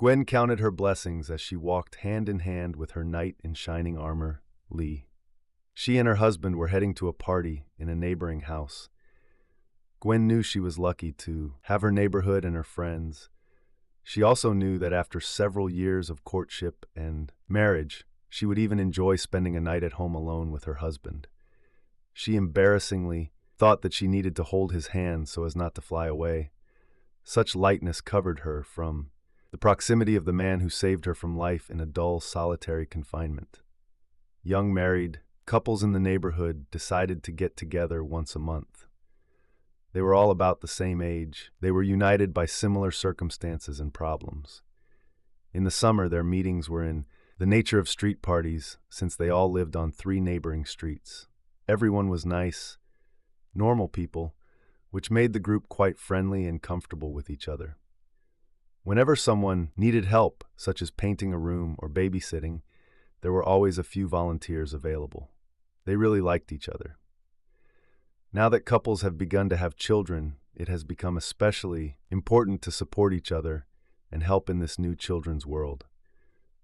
Gwen counted her blessings as she walked hand in hand with her knight in shining armor, Lee. She and her husband were heading to a party in a neighboring house. Gwen knew she was lucky to have her neighborhood and her friends. She also knew that after several years of courtship and marriage, she would even enjoy spending a night at home alone with her husband. She embarrassingly thought that she needed to hold his hand so as not to fly away. Such lightness covered her from the proximity of the man who saved her from life in a dull, solitary confinement. Young married couples in the neighborhood decided to get together once a month. They were all about the same age. They were united by similar circumstances and problems. In the summer, their meetings were in the nature of street parties, since they all lived on 3 neighboring streets. Everyone was nice, normal people, which made the group quite friendly and comfortable with each other. Whenever someone needed help, such as painting a room or babysitting, there were always a few volunteers available. They really liked each other. Now that couples have begun to have children, it has become especially important to support each other and help in this new children's world.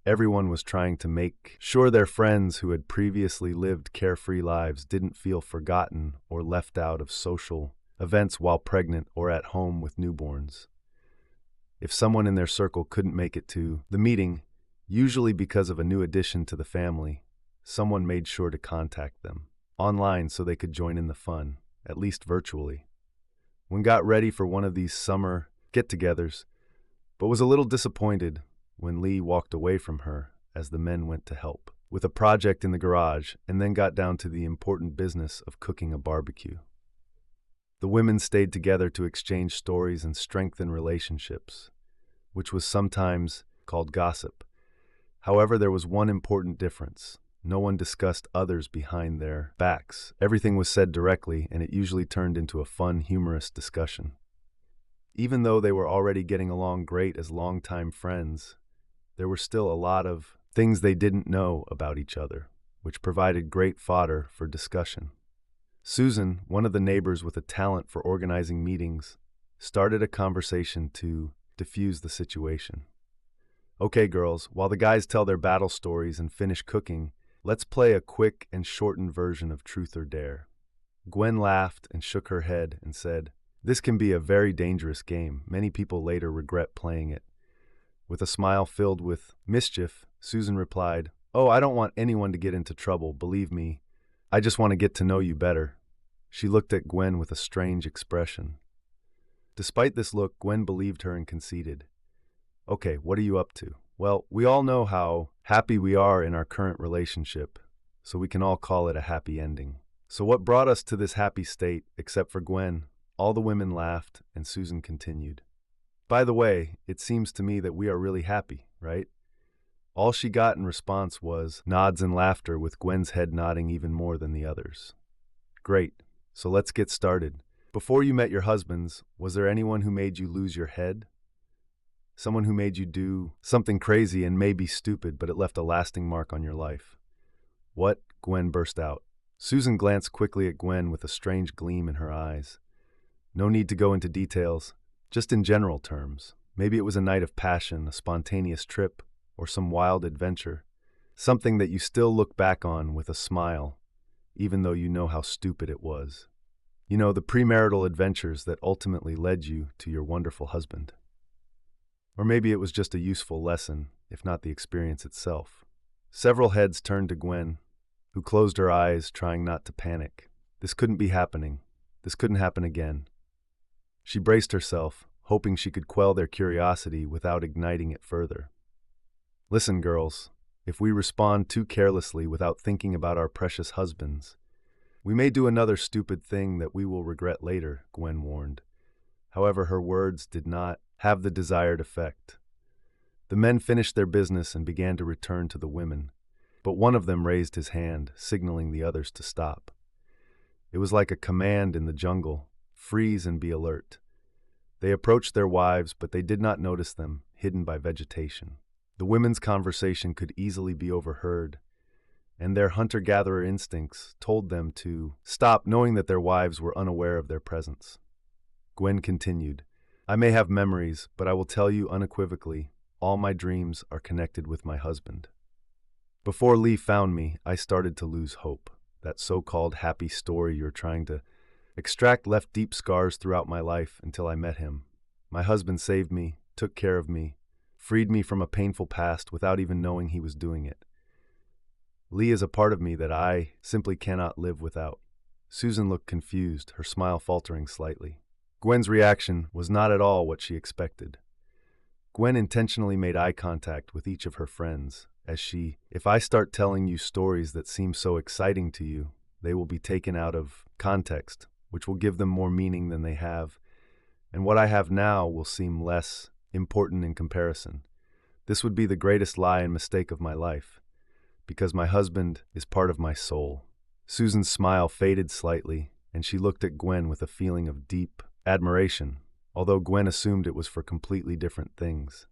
Everyone was trying to make sure their friends who had previously lived carefree lives didn't feel forgotten or left out of social events while pregnant or at home with newborns. If someone in their circle couldn't make it to the meeting, usually because of a new addition to the family, someone made sure to contact them online so they could join in the fun, at least virtually. Gwen got ready for one of these summer get-togethers, but was a little disappointed when Lee walked away from her as the men went to help with a project in the garage and then got down to the important business of cooking a barbecue. The women stayed together to exchange stories and strengthen relationships, which was sometimes called gossip. However, there was one important difference. No one discussed others behind their backs. Everything was said directly, and it usually turned into a fun, humorous discussion. Even though they were already getting along great as longtime friends, there were still a lot of things they didn't know about each other, which provided great fodder for discussion. Susan, one of the neighbors with a talent for organizing meetings, started a conversation to diffuse the situation. Okay, girls, while the guys tell their battle stories and finish cooking, let's play a quick and shortened version of Truth or Dare. Gwen laughed and shook her head and said, "This can be a very dangerous game. Many people later regret playing it." With a smile filled with mischief, Susan replied, "Oh, I don't want anyone to get into trouble, believe me. I just want to get to know you better." She looked at Gwen with a strange expression. Despite this look, Gwen believed her and conceded. "Okay, what are you up to?" "Well, we all know how happy we are in our current relationship, so we can all call it a happy ending." So what brought us to this happy state, except for Gwen? All the women laughed, and Susan continued. "By the way, it seems to me that we are really happy, right?" All she got in response was nods and laughter, with Gwen's head nodding even more than the others. "Great, so let's get started. Before you met your husbands, was there anyone who made you lose your head? Someone who made you do something crazy and maybe stupid, but it left a lasting mark on your life?" "What?" Gwen burst out. Susan glanced quickly at Gwen with a strange gleam in her eyes. "No need to go into details, just in general terms. Maybe it was a night of passion, a spontaneous trip, or some wild adventure. Something that you still look back on with a smile, even though you know how stupid it was. You know, the premarital adventures that ultimately led you to your wonderful husband. Or maybe it was just a useful lesson, if not the experience itself." Several heads turned to Gwen, who closed her eyes, trying not to panic. This couldn't be happening. This couldn't happen again. She braced herself, hoping she could quell their curiosity without igniting it further. "Listen, girls, if we respond too carelessly without thinking about our precious husbands, we may do another stupid thing that we will regret later," Gwen warned. However, her words did not have the desired effect. The men finished their business and began to return to the women, but one of them raised his hand, signaling the others to stop. It was like a command in the jungle: freeze and be alert. They approached their wives, but they did not notice them, hidden by vegetation. The women's conversation could easily be overheard, and their hunter-gatherer instincts told them to stop, knowing that their wives were unaware of their presence. Gwen continued, "I may have memories, but I will tell you unequivocally, all my dreams are connected with my husband. Before Lee found me, I started to lose hope. That so-called happy story you're trying to extract left deep scars throughout my life until I met him. My husband saved me, took care of me, freed me from a painful past without even knowing he was doing it. Lee is a part of me that I simply cannot live without. Susan looked confused, her smile faltering slightly. Gwen's reaction was not at all what she expected. Gwen intentionally made eye contact with each of her friends, as if I start telling you stories that seem so exciting to you, they will be taken out of context, which will give them more meaning than they have, and what I have now will seem less important in comparison. This would be the greatest lie and mistake of my life, because my husband is part of my soul. Susan's smile faded slightly, and she looked at Gwen with a feeling of deep admiration, although Gwen assumed it was for completely different things.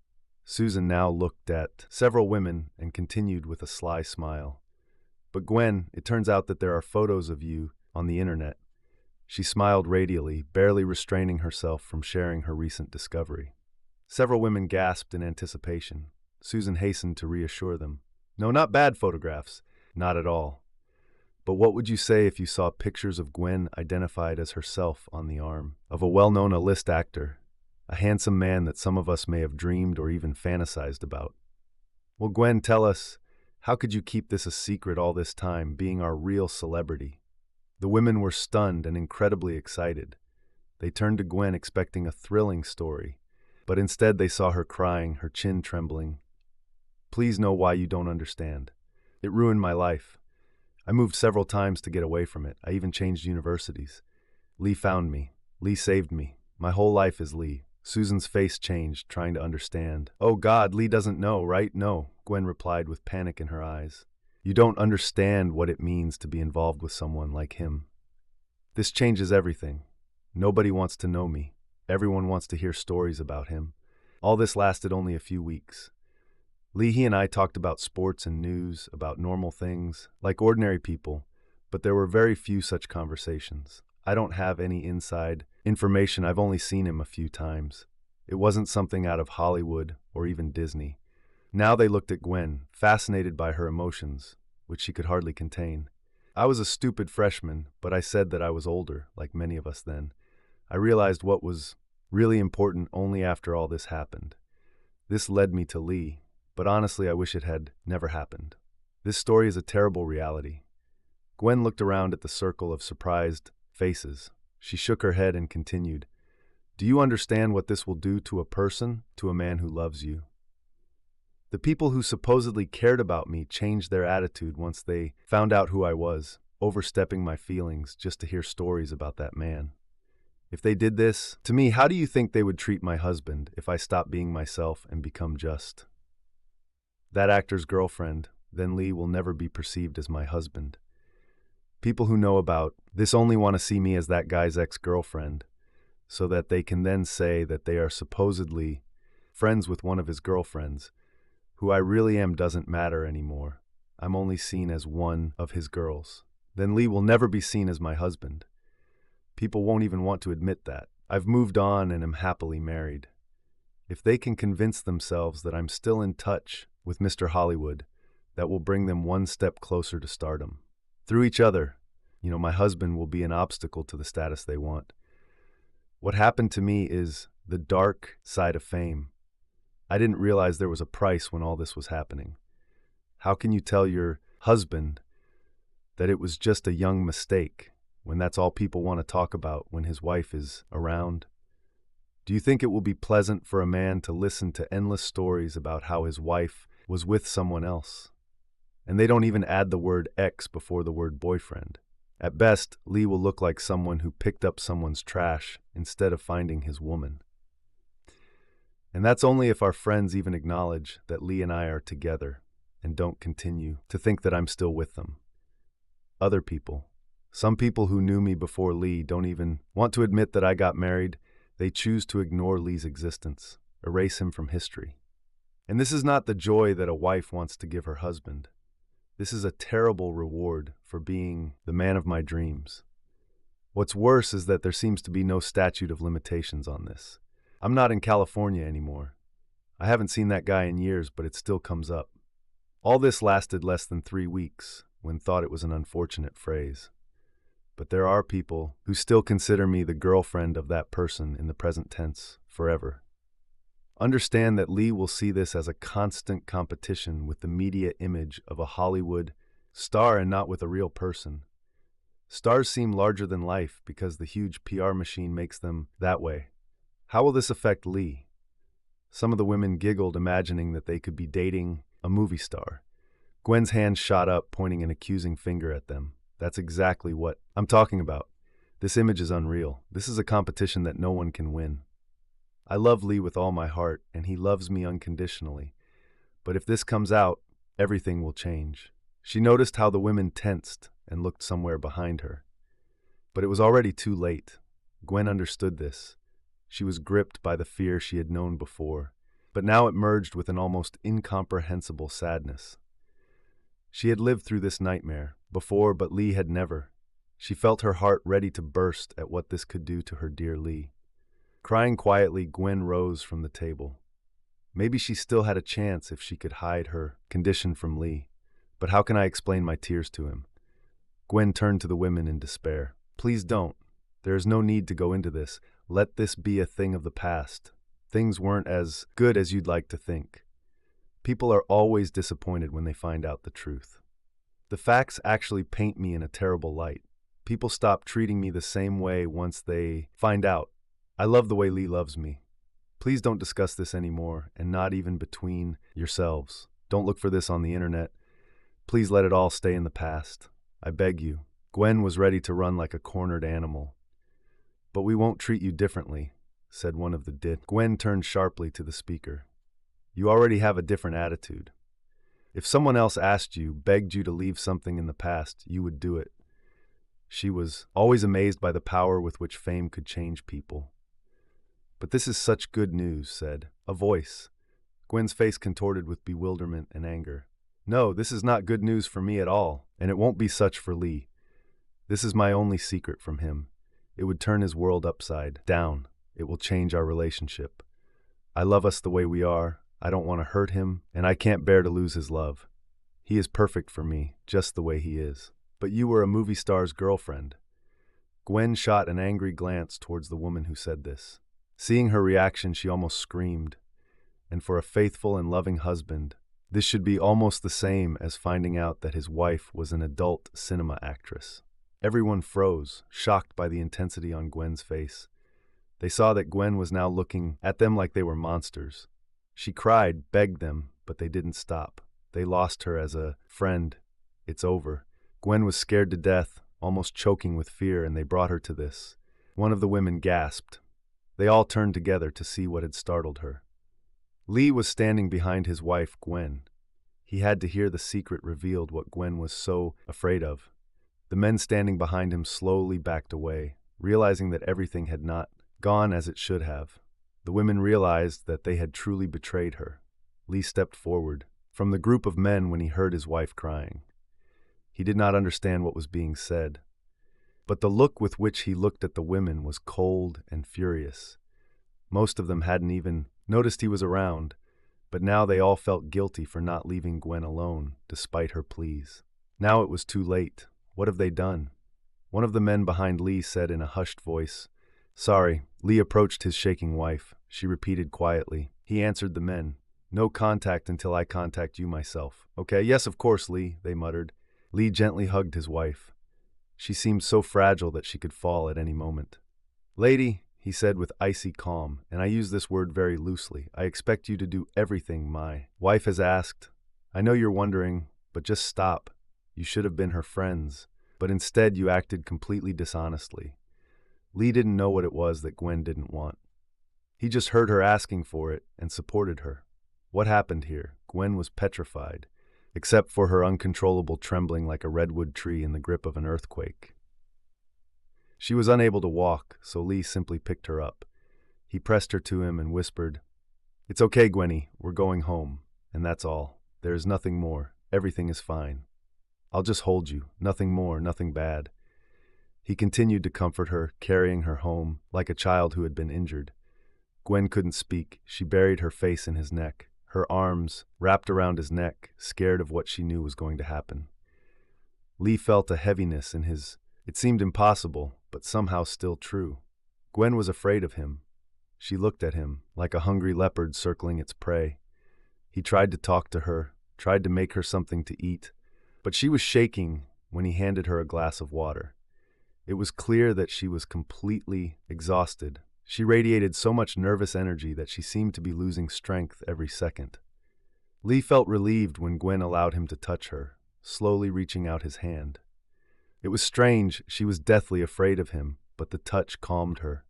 Susan now looked at several women and continued with a sly smile. But Gwen, it turns out that there are photos of you on the internet. She smiled radially, barely restraining herself from sharing her recent discovery. Several women gasped in anticipation. Susan hastened to reassure them. No, not bad photographs. Not at all. But what would you say if you saw pictures of Gwen identified as herself on the arm of a well-known A-list actor, a handsome man that some of us may have dreamed or even fantasized about? Well, Gwen, tell us, how could you keep this a secret all this time, being our real celebrity? The women were stunned and incredibly excited. They turned to Gwen expecting a thrilling story, but instead they saw her crying, her chin trembling. Please know why you don't understand. It ruined my life. I moved several times to get away from it. I even changed universities. Lee found me. Lee saved me. My whole life is Lee. Susan's face changed, trying to understand. Oh God, Lee doesn't know, right? No, Gwen replied with panic in her eyes. You don't understand what it means to be involved with someone like him. This changes everything. Nobody wants to know me. Everyone wants to hear stories about him. All this lasted only a few weeks. Lee, he and I talked about sports and news, about normal things, like ordinary people, but there were very few such conversations. I don't have any inside information. I've only seen him a few times. It wasn't something out of Hollywood or even Disney. Now they looked at Gwen, fascinated by her emotions, which she could hardly contain. I was a stupid freshman, but I said that I was older, like many of us then. I realized what was really important only after all this happened. This led me to Lee. But honestly, I wish it had never happened. This story is a terrible reality. Gwen looked around at the circle of surprised faces. She shook her head and continued, Do you understand what this will do to a person, to a man who loves you? The people who supposedly cared about me changed their attitude once they found out who I was, overstepping my feelings just to hear stories about that man. If they did this to me, how do you think they would treat my husband if I stopped being myself and become just that actor's girlfriend? Then Lee will never be perceived as my husband. People who know about this only want to see me as that guy's ex-girlfriend, so that they can then say that they are supposedly friends with one of his girlfriends. Who I really am doesn't matter anymore. I'm only seen as one of his girls. Then Lee will never be seen as my husband. People won't even want to admit that. I've moved on and am happily married. If they can convince themselves that I'm still in touch with Mr. Hollywood, that will bring them one step closer to stardom. Through each other, my husband will be an obstacle to the status they want. What happened to me is the dark side of fame. I didn't realize there was a price when all this was happening. How can you tell your husband that it was just a young mistake when that's all people want to talk about when his wife is around? Do you think it will be pleasant for a man to listen to endless stories about how his wife was with someone else? And they don't even add the word ex before the word boyfriend. At best, Lee will look like someone who picked up someone's trash instead of finding his woman. And that's only if our friends even acknowledge that Lee and I are together and don't continue to think that I'm still with them. Other people, some people who knew me before Lee, don't even want to admit that I got married. They choose to ignore Lee's existence, erase him from history. And this is not the joy that a wife wants to give her husband. This is a terrible reward for being the man of my dreams. What's worse is that there seems to be no statute of limitations on this. I'm not in California anymore. I haven't seen that guy in years, but it still comes up. All this lasted less than 3 weeks. Gwen thought it was an unfortunate phrase. But there are people who still consider me the girlfriend of that person in the present tense, forever. Understand that Lee will see this as a constant competition with the media image of a Hollywood star and not with a real person. Stars seem larger than life because the huge PR machine makes them that way. How will this affect Lee? Some of the women giggled, imagining that they could be dating a movie star. Gwen's hand shot up, pointing an accusing finger at them. That's exactly what I'm talking about. This image is unreal. This is a competition that no one can win. I love Lee with all my heart, and he loves me unconditionally. But if this comes out, everything will change. She noticed how the women tensed and looked somewhere behind her. But it was already too late. Gwen understood this. She was gripped by the fear she had known before, but now it merged with an almost incomprehensible sadness. She had lived through this nightmare before, but Lee had never. She felt her heart ready to burst at what this could do to her dear Lee. Crying quietly, Gwen rose from the table. Maybe she still had a chance if she could hide her condition from Lee. But how can I explain my tears to him? Gwen turned to the women in despair. Please don't. There is no need to go into this. Let this be a thing of the past. Things weren't as good as you'd like to think. People are always disappointed when they find out the truth. The facts actually paint me in a terrible light. People stop treating me the same way once they find out. I love the way Lee loves me. Please don't discuss this anymore, and not even between yourselves. Don't look for this on the internet. Please let it all stay in the past. I beg you. Gwen was ready to run like a cornered animal. But we won't treat you differently, said one of the Gwen turned sharply to the speaker. You already have a different attitude. If someone else asked you, begged you to leave something in the past, you would do it. She was always amazed by the power with which fame could change people. But this is such good news, said a voice. Gwen's face contorted with bewilderment and anger. No, this is not good news for me at all, and it won't be such for Lee. This is my only secret from him. It would turn his world upside down. It will change our relationship. I love us the way we are. I don't want to hurt him, and I can't bear to lose his love. He is perfect for me, just the way he is. But you were a movie star's girlfriend. Gwen shot an angry glance towards the woman who said this. Seeing her reaction, she almost screamed. And for a faithful and loving husband, this should be almost the same as finding out that his wife was an adult cinema actress. Everyone froze, shocked by the intensity on Gwen's face. They saw that Gwen was now looking at them like they were monsters. She cried, begged them, but they didn't stop. They lost her as a friend. It's over. Gwen was scared to death, almost choking with fear, and they brought her to this. One of the women gasped. They all turned together to see what had startled her. Lee was standing behind his wife, Gwen. He had to hear the secret revealed what Gwen was so afraid of. The men standing behind him slowly backed away, realizing that everything had not gone as it should have. The women realized that they had truly betrayed her. Lee stepped forward from the group of men when he heard his wife crying. He did not understand what was being said, but the look with which he looked at the women was cold and furious. Most of them hadn't even noticed he was around, but now they all felt guilty for not leaving Gwen alone, despite her pleas. Now it was too late. What have they done? One of the men behind Lee said in a hushed voice, Sorry. Lee approached his shaking wife. She repeated quietly. He answered the men. No contact until I contact you myself. Okay, yes, of course, Lee, they muttered. Lee gently hugged his wife. She seemed so fragile that she could fall at any moment. Lady, he said with icy calm, and I use this word very loosely, I expect you to do everything my wife has asked. I know you're wondering, but just stop. You should have been her friends, but instead you acted completely dishonestly. Lee didn't know what it was that Gwen didn't want. He just heard her asking for it and supported her. What happened here? Gwen was petrified, except for her uncontrollable trembling like a redwood tree in the grip of an earthquake. She was unable to walk, so Lee simply picked her up. He pressed her to him and whispered, It's okay, Gwenny, we're going home, and that's all. There is nothing more. Everything is fine. I'll just hold you. Nothing more, nothing bad. He continued to comfort her, carrying her home like a child who had been injured. Gwen couldn't speak. She buried her face in his neck, her arms wrapped around his neck, scared of what she knew was going to happen. Lee felt a heaviness in his. It seemed impossible, but somehow still true. Gwen was afraid of him. She looked at him, like a hungry leopard circling its prey. He tried to talk to her, tried to make her something to eat, but she was shaking when he handed her a glass of water. It was clear that she was completely exhausted. She radiated so much nervous energy that she seemed to be losing strength every second. Lee felt relieved when Gwen allowed him to touch her, slowly reaching out his hand. It was strange, she was deathly afraid of him, but the touch calmed her.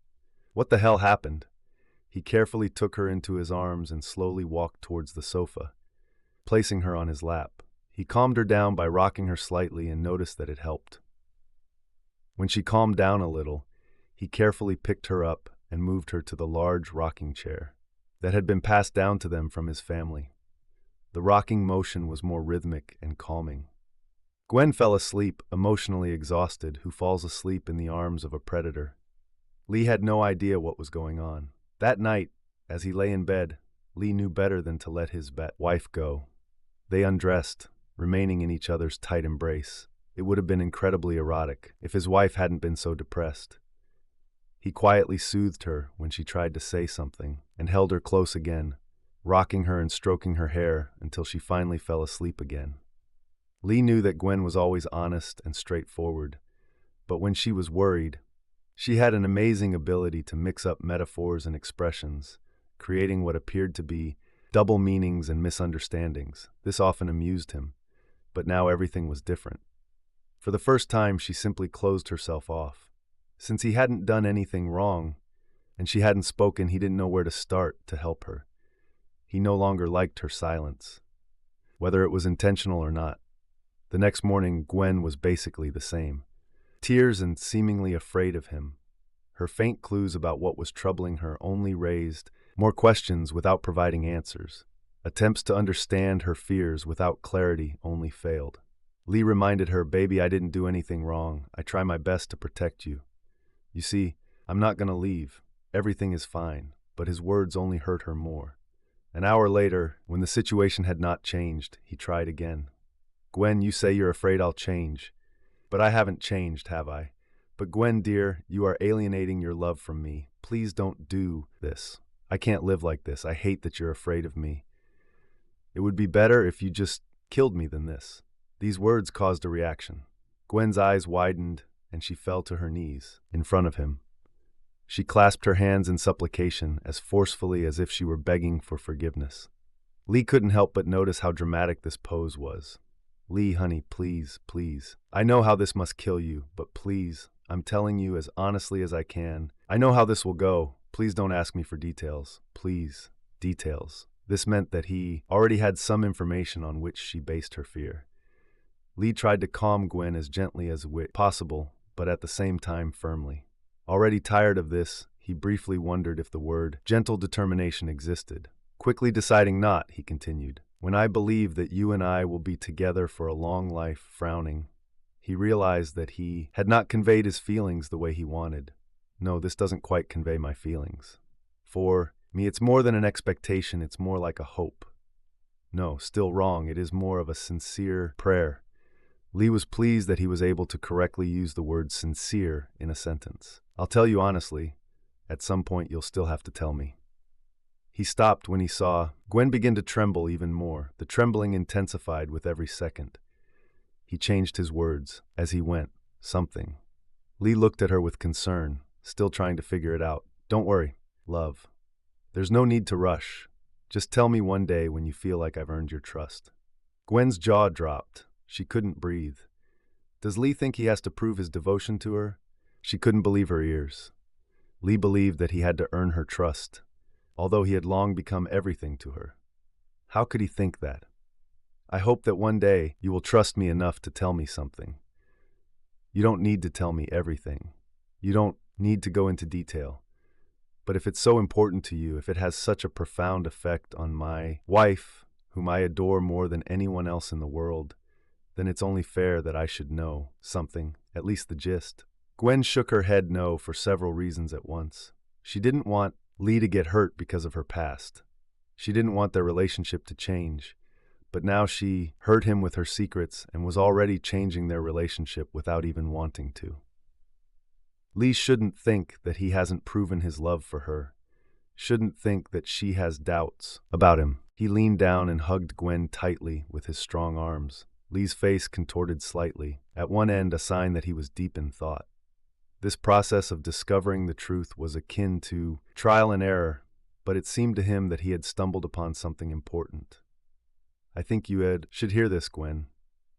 What the hell happened? He carefully took her into his arms and slowly walked towards the sofa, placing her on his lap. He calmed her down by rocking her slightly and noticed that it helped. When she calmed down a little, he carefully picked her up and moved her to the large rocking chair that had been passed down to them from his family. The rocking motion was more rhythmic and calming. Gwen fell asleep, emotionally exhausted, who falls asleep in the arms of a predator. Lee had no idea what was going on. That night, as he lay in bed, Lee knew better than to let his wife go. They undressed, remaining in each other's tight embrace. It would have been incredibly erotic if his wife hadn't been so depressed. He quietly soothed her when she tried to say something and held her close again, rocking her and stroking her hair until she finally fell asleep again. Lee knew that Gwen was always honest and straightforward, but when she was worried, she had an amazing ability to mix up metaphors and expressions, creating what appeared to be double meanings and misunderstandings. This often amused him, but now everything was different. For the first time, she simply closed herself off. Since he hadn't done anything wrong, and she hadn't spoken, he didn't know where to start to help her. He no longer liked her silence, whether it was intentional or not. The next morning, Gwen was basically the same. Tears and seemingly afraid of him. Her faint clues about what was troubling her only raised more questions without providing answers. Attempts to understand her fears without clarity only failed. Lee reminded her, "Baby, I didn't do anything wrong. I try my best to protect you. You see, I'm not going to leave. Everything is fine." But his words only hurt her more. An hour later, when the situation had not changed, he tried again. "Gwen, you say you're afraid I'll change. But I haven't changed, have I? But Gwen, dear, you are alienating your love from me. Please don't do this. I can't live like this. I hate that you're afraid of me. It would be better if you just killed me than this." These words caused a reaction. Gwen's eyes widened, and she fell to her knees in front of him. She clasped her hands in supplication, as forcefully as if she were begging for forgiveness. Lee couldn't help but notice how dramatic this pose was. "Lee, honey, please, please. I know how this must kill you, but please, I'm telling you as honestly as I can. I know how this will go. Please don't ask me for details. Please, details." This meant that he already had some information on which she based her fear. Lee tried to calm Gwen as gently as possible, but at the same time firmly. Already tired of this, he briefly wondered if the word gentle determination existed. Quickly deciding not, he continued, "When I believe that you and I will be together for a long life," frowning. He realized that he had not conveyed his feelings the way he wanted. "No, this doesn't quite convey my feelings. For me, it's more than an expectation, it's more like a hope. No, still wrong, it is more of a sincere prayer." Lee was pleased that he was able to correctly use the word sincere in a sentence. "I'll tell you honestly, at some point you'll still have to tell me." He stopped when he saw Gwen begin to tremble even more. The trembling intensified with every second. He changed his words as he went. "Something." Lee looked at her with concern, still trying to figure it out. "Don't worry, love. There's no need to rush. Just tell me one day when you feel like I've earned your trust." Gwen's jaw dropped. She couldn't breathe. Does Lee think he has to prove his devotion to her? She couldn't believe her ears. Lee believed that he had to earn her trust, although he had long become everything to her. How could he think that? "I hope that one day you will trust me enough to tell me something. You don't need to tell me everything. You don't need to go into detail. But if it's so important to you, if it has such a profound effect on my wife, whom I adore more than anyone else in the world, then it's only fair that I should know something, at least the gist." Gwen shook her head no for several reasons at once. She didn't want Lee to get hurt because of her past. She didn't want their relationship to change, but now she hurt him with her secrets and was already changing their relationship without even wanting to. Lee shouldn't think that he hasn't proven his love for her, shouldn't think that she has doubts about him. He leaned down and hugged Gwen tightly with his strong arms. Lee's face contorted slightly, at one end a sign that he was deep in thought. This process of discovering the truth was akin to trial and error, but it seemed to him that he had stumbled upon something important. I think you should hear this, Gwen.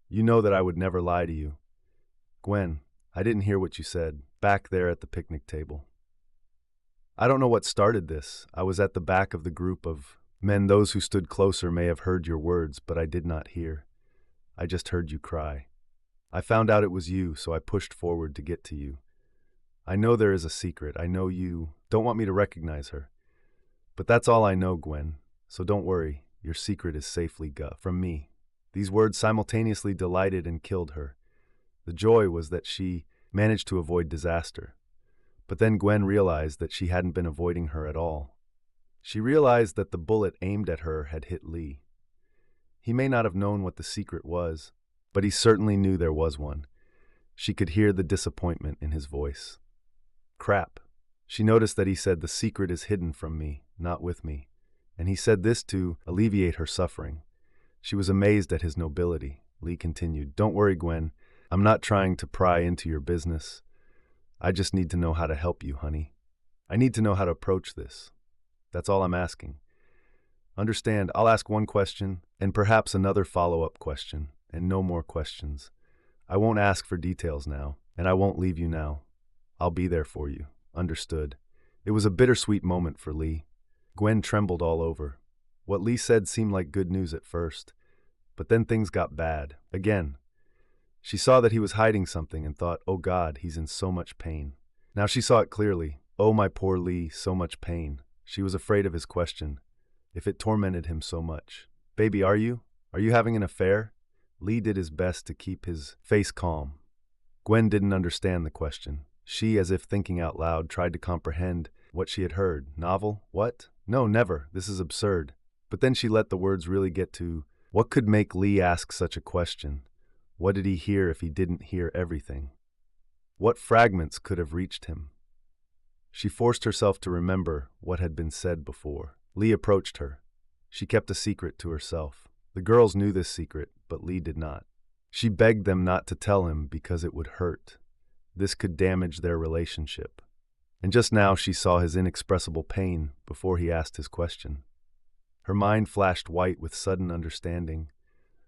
You know that I would never lie to you. Gwen, I didn't hear what you said, back there at the picnic table. I don't know what started this. I was at the back of the group of men. Those who stood closer may have heard your words, but I did not hear. I just heard you cry. I found out it was you, so I pushed forward to get to you. I know there is a secret. I know you don't want me to recognize her. But that's all I know, Gwen, so don't worry. Your secret is safely from me. These words simultaneously delighted and killed her. The joy was that she managed to avoid disaster. But then Gwen realized that she hadn't been avoiding her at all. She realized that the bullet aimed at her had hit Lee. He may not have known what the secret was, but he certainly knew there was one. She could hear the disappointment in his voice. Crap. She noticed that he said, "The secret is hidden from me, not with me." And he said this to alleviate her suffering. She was amazed at his nobility. Lee continued, "Don't worry, Gwen. I'm not trying to pry into your business. I just need to know how to help you, honey. I need to know how to approach this. That's all I'm asking. Understand, I'll ask one question and perhaps another follow-up question, and no more questions. I won't ask for details now, and I won't leave you now. I'll be there for you. Understood." It was a bittersweet moment for Lee. Gwen trembled all over. What Lee said seemed like good news at first, but then things got bad. Again. She saw that he was hiding something and thought, "Oh God, he's in so much pain." Now she saw it clearly. Oh, my poor Lee, so much pain. She was afraid of his question, if it tormented him so much. "Baby, are you? Are you having an affair?" Lee did his best to keep his face calm. Gwen didn't understand the question. She, as if thinking out loud, tried to comprehend what she had heard. Novel? What? No, never. This is absurd. But then she let the words really get to what could make Lee ask such a question. What did he hear if he didn't hear everything? What fragments could have reached him? She forced herself to remember what had been said before. Lee approached her. She kept a secret to herself. The girls knew this secret, but Lee did not. She begged them not to tell him because it would hurt. This could damage their relationship. And just now she saw his inexpressible pain before he asked his question. Her mind flashed white with sudden understanding.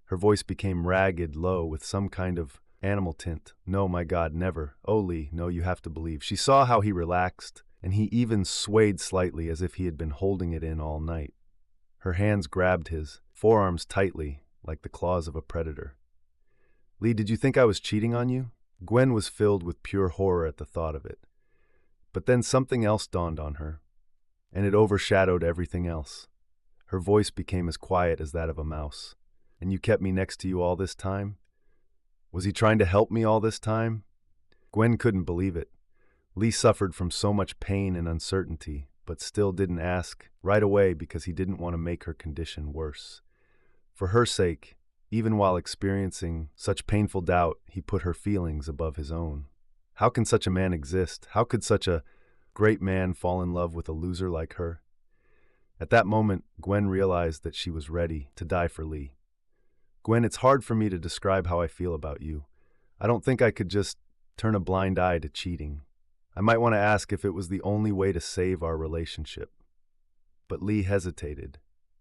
Her voice became ragged, low, with some kind of animal tint. "No, my God, never. Oh, Lee, no, you have to believe." She saw how he relaxed, and he even swayed slightly as if he had been holding it in all night. Her hands grabbed his forearms tightly, like the claws of a predator. "Lee, did you think I was cheating on you?" Gwen was filled with pure horror at the thought of it. But then something else dawned on her, and it overshadowed everything else. Her voice became as quiet as that of a mouse. "And you kept me next to you all this time? Was he trying to help me all this time?" Gwen couldn't believe it. Lee suffered from so much pain and uncertainty, but still didn't ask right away because he didn't want to make her condition worse. For her sake, even while experiencing such painful doubt, he put her feelings above his own. How can such a man exist? How could such a great man fall in love with a loser like her? At that moment, Gwen realized that she was ready to die for Lee. "Gwen, it's hard for me to describe how I feel about you. I don't think I could just turn a blind eye to cheating. I might want to ask if it was the only way to save our relationship." But Lee hesitated.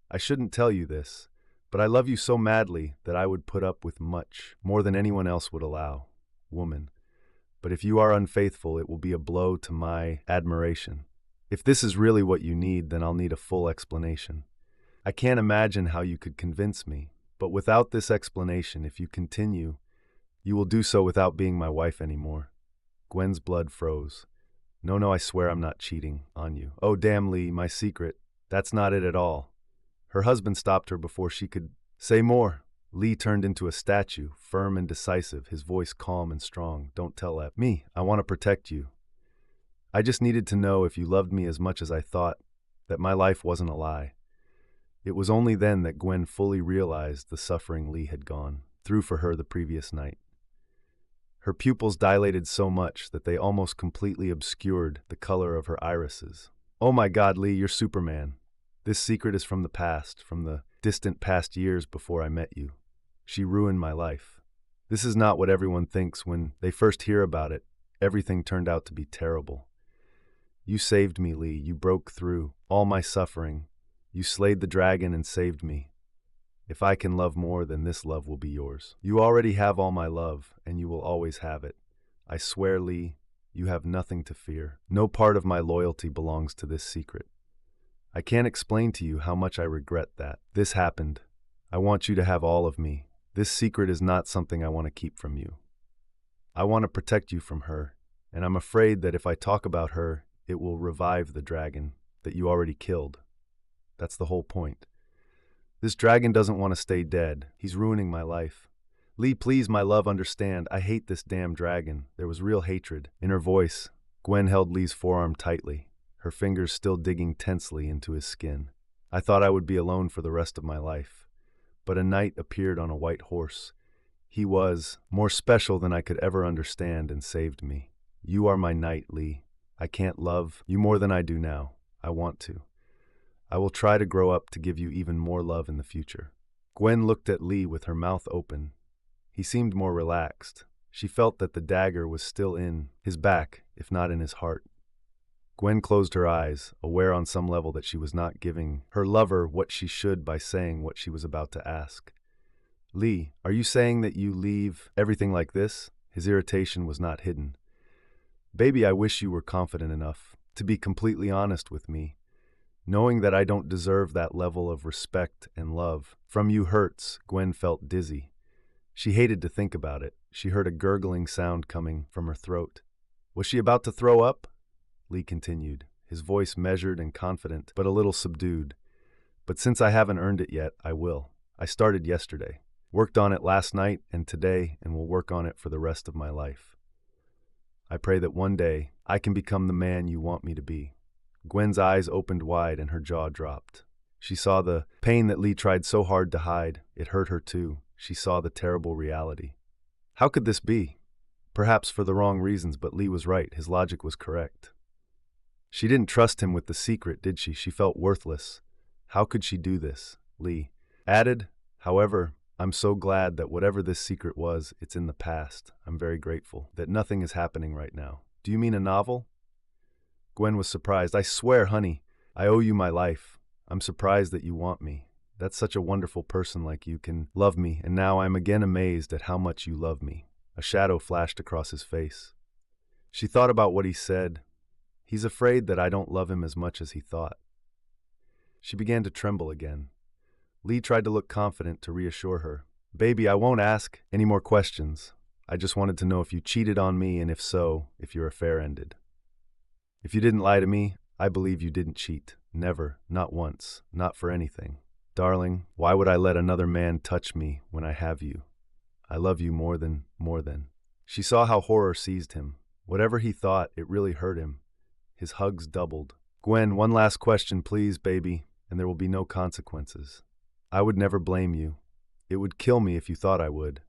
"I shouldn't tell you this, but I love you so madly that I would put up with much more than anyone else would allow. Woman. But if you are unfaithful, it will be a blow to my admiration. If this is really what you need, then I'll need a full explanation. I can't imagine how you could convince me, but without this explanation, if you continue, you will do so without being my wife anymore." Gwen's blood froze. No, I swear I'm not cheating on you." "Oh, damn, Lee, my secret. That's not it at all." Her husband stopped her before she could say more. Lee turned into a statue, firm and decisive, his voice calm and strong. "Don't tell me. I want to protect you." I just needed to know if you loved me as much as I thought, that my life wasn't a lie. It was only then that Gwen fully realized the suffering Lee had gone through for her the previous night. Her pupils dilated so much that they almost completely obscured the color of her irises. "Oh my God, Lee, you're Superman. This secret is from the past, from the distant past years before I met you. She ruined my life. This is not what everyone thinks when they first hear about it. Everything turned out to be terrible. You saved me, Lee. You broke through all my suffering. You slayed the dragon and saved me. If I can love more, then this love will be yours. You already have all my love, and you will always have it. I swear, Lee, you have nothing to fear. No part of my loyalty belongs to this secret. I can't explain to you how much I regret that. This happened. I want you to have all of me. This secret is not something I want to keep from you. I want to protect you from her, and I'm afraid that if I talk about her, it will revive the dragon that you already killed. That's the whole point. This dragon doesn't want to stay dead. He's ruining my life. Lee, please, my love, understand. I hate this damn dragon." There was real hatred in her voice. Gwen held Lee's forearm tightly, her fingers still digging tensely into his skin. "I thought I would be alone for the rest of my life. But a knight appeared on a white horse. He was more special than I could ever understand and saved me. You are my knight, Lee. I can't love you more than I do now. I want to. I will try to grow up to give you even more love in the future." Gwen looked at Lee with her mouth open. He seemed more relaxed. She felt that the dagger was still in his back, if not in his heart. Gwen closed her eyes, aware on some level that she was not giving her lover what she should by saying what she was about to ask. "Lee, are you saying that you leave everything like this?" His irritation was not hidden. "Baby, I wish you were confident enough to be completely honest with me. Knowing that I don't deserve that level of respect and love from you hurts." Gwen felt dizzy. She hated to think about it. She heard a gurgling sound coming from her throat. Was she about to throw up? Lee continued, his voice measured and confident, but a little subdued. "But since I haven't earned it yet, I will. I started yesterday. Worked on it last night and today, and will work on it for the rest of my life. I pray that one day I can become the man you want me to be." Gwen's eyes opened wide and her jaw dropped. She saw the pain that Lee tried so hard to hide. It hurt her too. She saw the terrible reality. How could this be? Perhaps for the wrong reasons, but Lee was right. His logic was correct. She didn't trust him with the secret, did she? She felt worthless. How could she do this? Lee added, "However, I'm so glad that whatever this secret was, it's in the past. I'm very grateful that nothing is happening right now." "Do you mean a novel?" Gwen was surprised. "I swear, honey, I owe you my life. I'm surprised that you want me. That's such a wonderful person like you can love me, and now I'm again amazed at how much you love me." A shadow flashed across his face. She thought about what he said. He's afraid that I don't love him as much as he thought. She began to tremble again. Lee tried to look confident to reassure her. "Baby, I won't ask any more questions. I just wanted to know if you cheated on me, and if so, if your affair ended. If you didn't lie to me, I believe you didn't cheat. Never, not once, not for anything. Darling, why would I let another man touch me when I have you? I love you more than. She saw how horror seized him. Whatever he thought, it really hurt him. His hugs doubled. "Gwen, one last question, please, baby, and there will be no consequences. I would never blame you. It would kill me if you thought I would.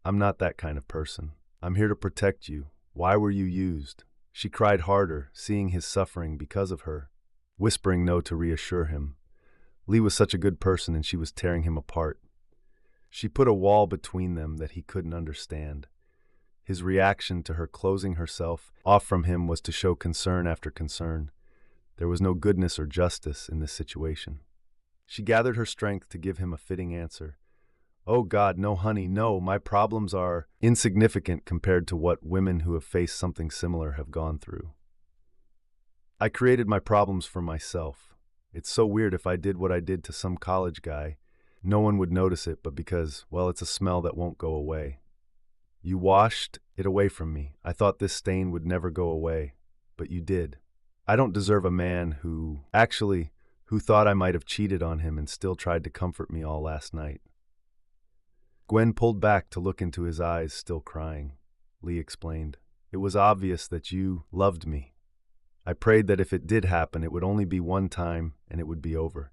I'm not that kind of person. I'm here to protect you. Why were you used?" She cried harder, seeing his suffering because of her, whispering no to reassure him. Lee was such a good person, and she was tearing him apart. She put a wall between them that he couldn't understand. His reaction to her closing herself off from him was to show concern after concern. There was no goodness or justice in this situation. She gathered her strength to give him a fitting answer. "Oh God, no, honey, no. My problems are insignificant compared to what women who have faced something similar have gone through. I created my problems for myself. It's so weird. If I did what I did to some college guy, no one would notice it, but because, well, it's a smell that won't go away. You washed it away from me. I thought this stain would never go away, but you did. I don't deserve a man who thought I might have cheated on him and still tried to comfort me all last night." Gwen pulled back to look into his eyes, still crying. Lee explained, "It was obvious that you loved me. I prayed that if it did happen, it would only be one time and it would be over.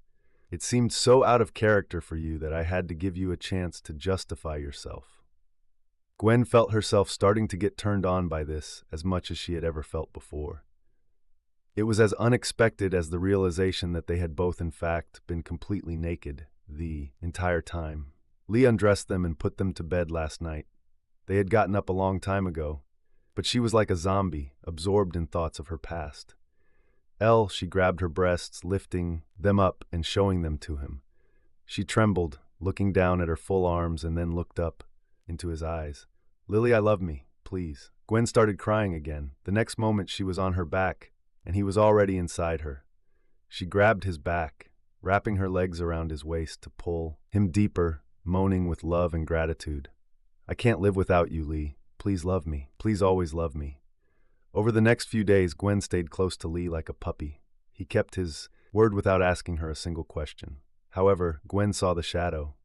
It seemed so out of character for you that I had to give you a chance to justify yourself." Gwen felt herself starting to get turned on by this as much as she had ever felt before. It was as unexpected as the realization that they had both in fact been completely naked the entire time. Lee undressed them and put them to bed last night. They had gotten up a long time ago, but she was like a zombie, absorbed in thoughts of her past. She grabbed her breasts, lifting them up and showing them to him. She trembled, looking down at her full arms, and then looked up into his eyes. "Lily, I love me, please." Gwen started crying again. The next moment she was on her back, and he was already inside her. She grabbed his back, wrapping her legs around his waist to pull him deeper, moaning with love and gratitude. "I can't live without you, Lee. Please love me. Please always love me." Over the next few days, Gwen stayed close to Lee like a puppy. He kept his word without asking her a single question. However, Gwen saw the shadow.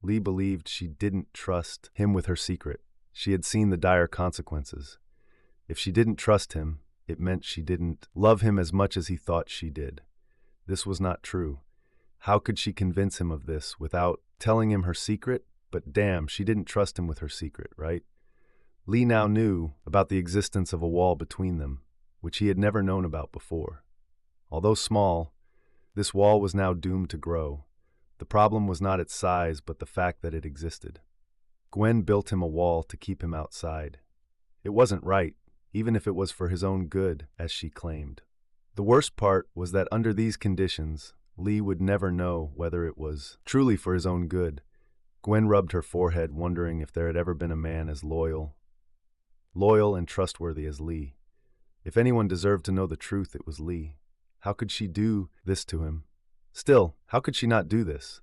Lee believed she didn't trust him with her secret. She had seen the dire consequences. If she didn't trust him, it meant she didn't love him as much as he thought she did. This was not true. How could she convince him of this without telling him her secret? But damn, she didn't trust him with her secret, right? Lee now knew about the existence of a wall between them, which he had never known about before. Although small, this wall was now doomed to grow. The problem was not its size, but the fact that it existed. Gwen built him a wall to keep him outside. It wasn't right, even if it was for his own good, as she claimed. The worst part was that under these conditions, Lee would never know whether it was truly for his own good. Gwen rubbed her forehead, wondering if there had ever been a man as loyal and trustworthy as Lee. If anyone deserved to know the truth, it was Lee. How could she do this to him? Still, how could she not do this?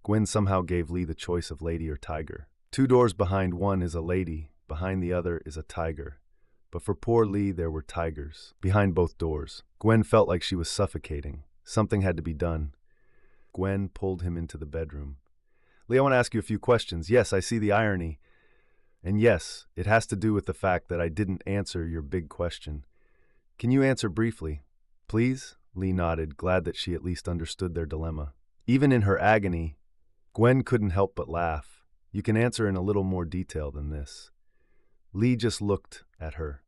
Gwen somehow gave Lee the choice of lady or tiger. 2 doors behind one is a lady, behind the other is a tiger. But for poor Lee, there were tigers behind both doors. Gwen felt like she was suffocating. Something had to be done. Gwen pulled him into the bedroom. "Lee, I want to ask you a few questions. Yes, I see the irony. And yes, it has to do with the fact that I didn't answer your big question. Can you answer briefly? Please?" Lee nodded, glad that she at least understood their dilemma. Even in her agony, Gwen couldn't help but laugh. "You can answer in a little more detail than this." Lee just looked at her.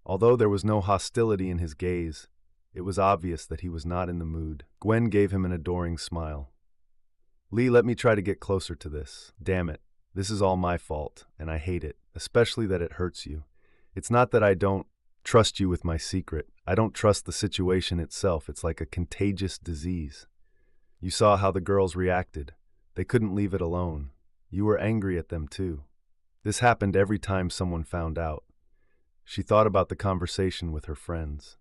Although there was no hostility in his gaze, it was obvious that he was not in the mood. Gwen gave him an adoring smile. "Lee, let me try to get closer to this. Damn it. This is all my fault, and I hate it, especially that it hurts you. It's not that I don't trust you with my secret. I don't trust the situation itself. It's like a contagious disease. You saw how the girls reacted. They couldn't leave it alone. You were angry at them too. This happened every time someone found out." She thought about the conversation with her friends.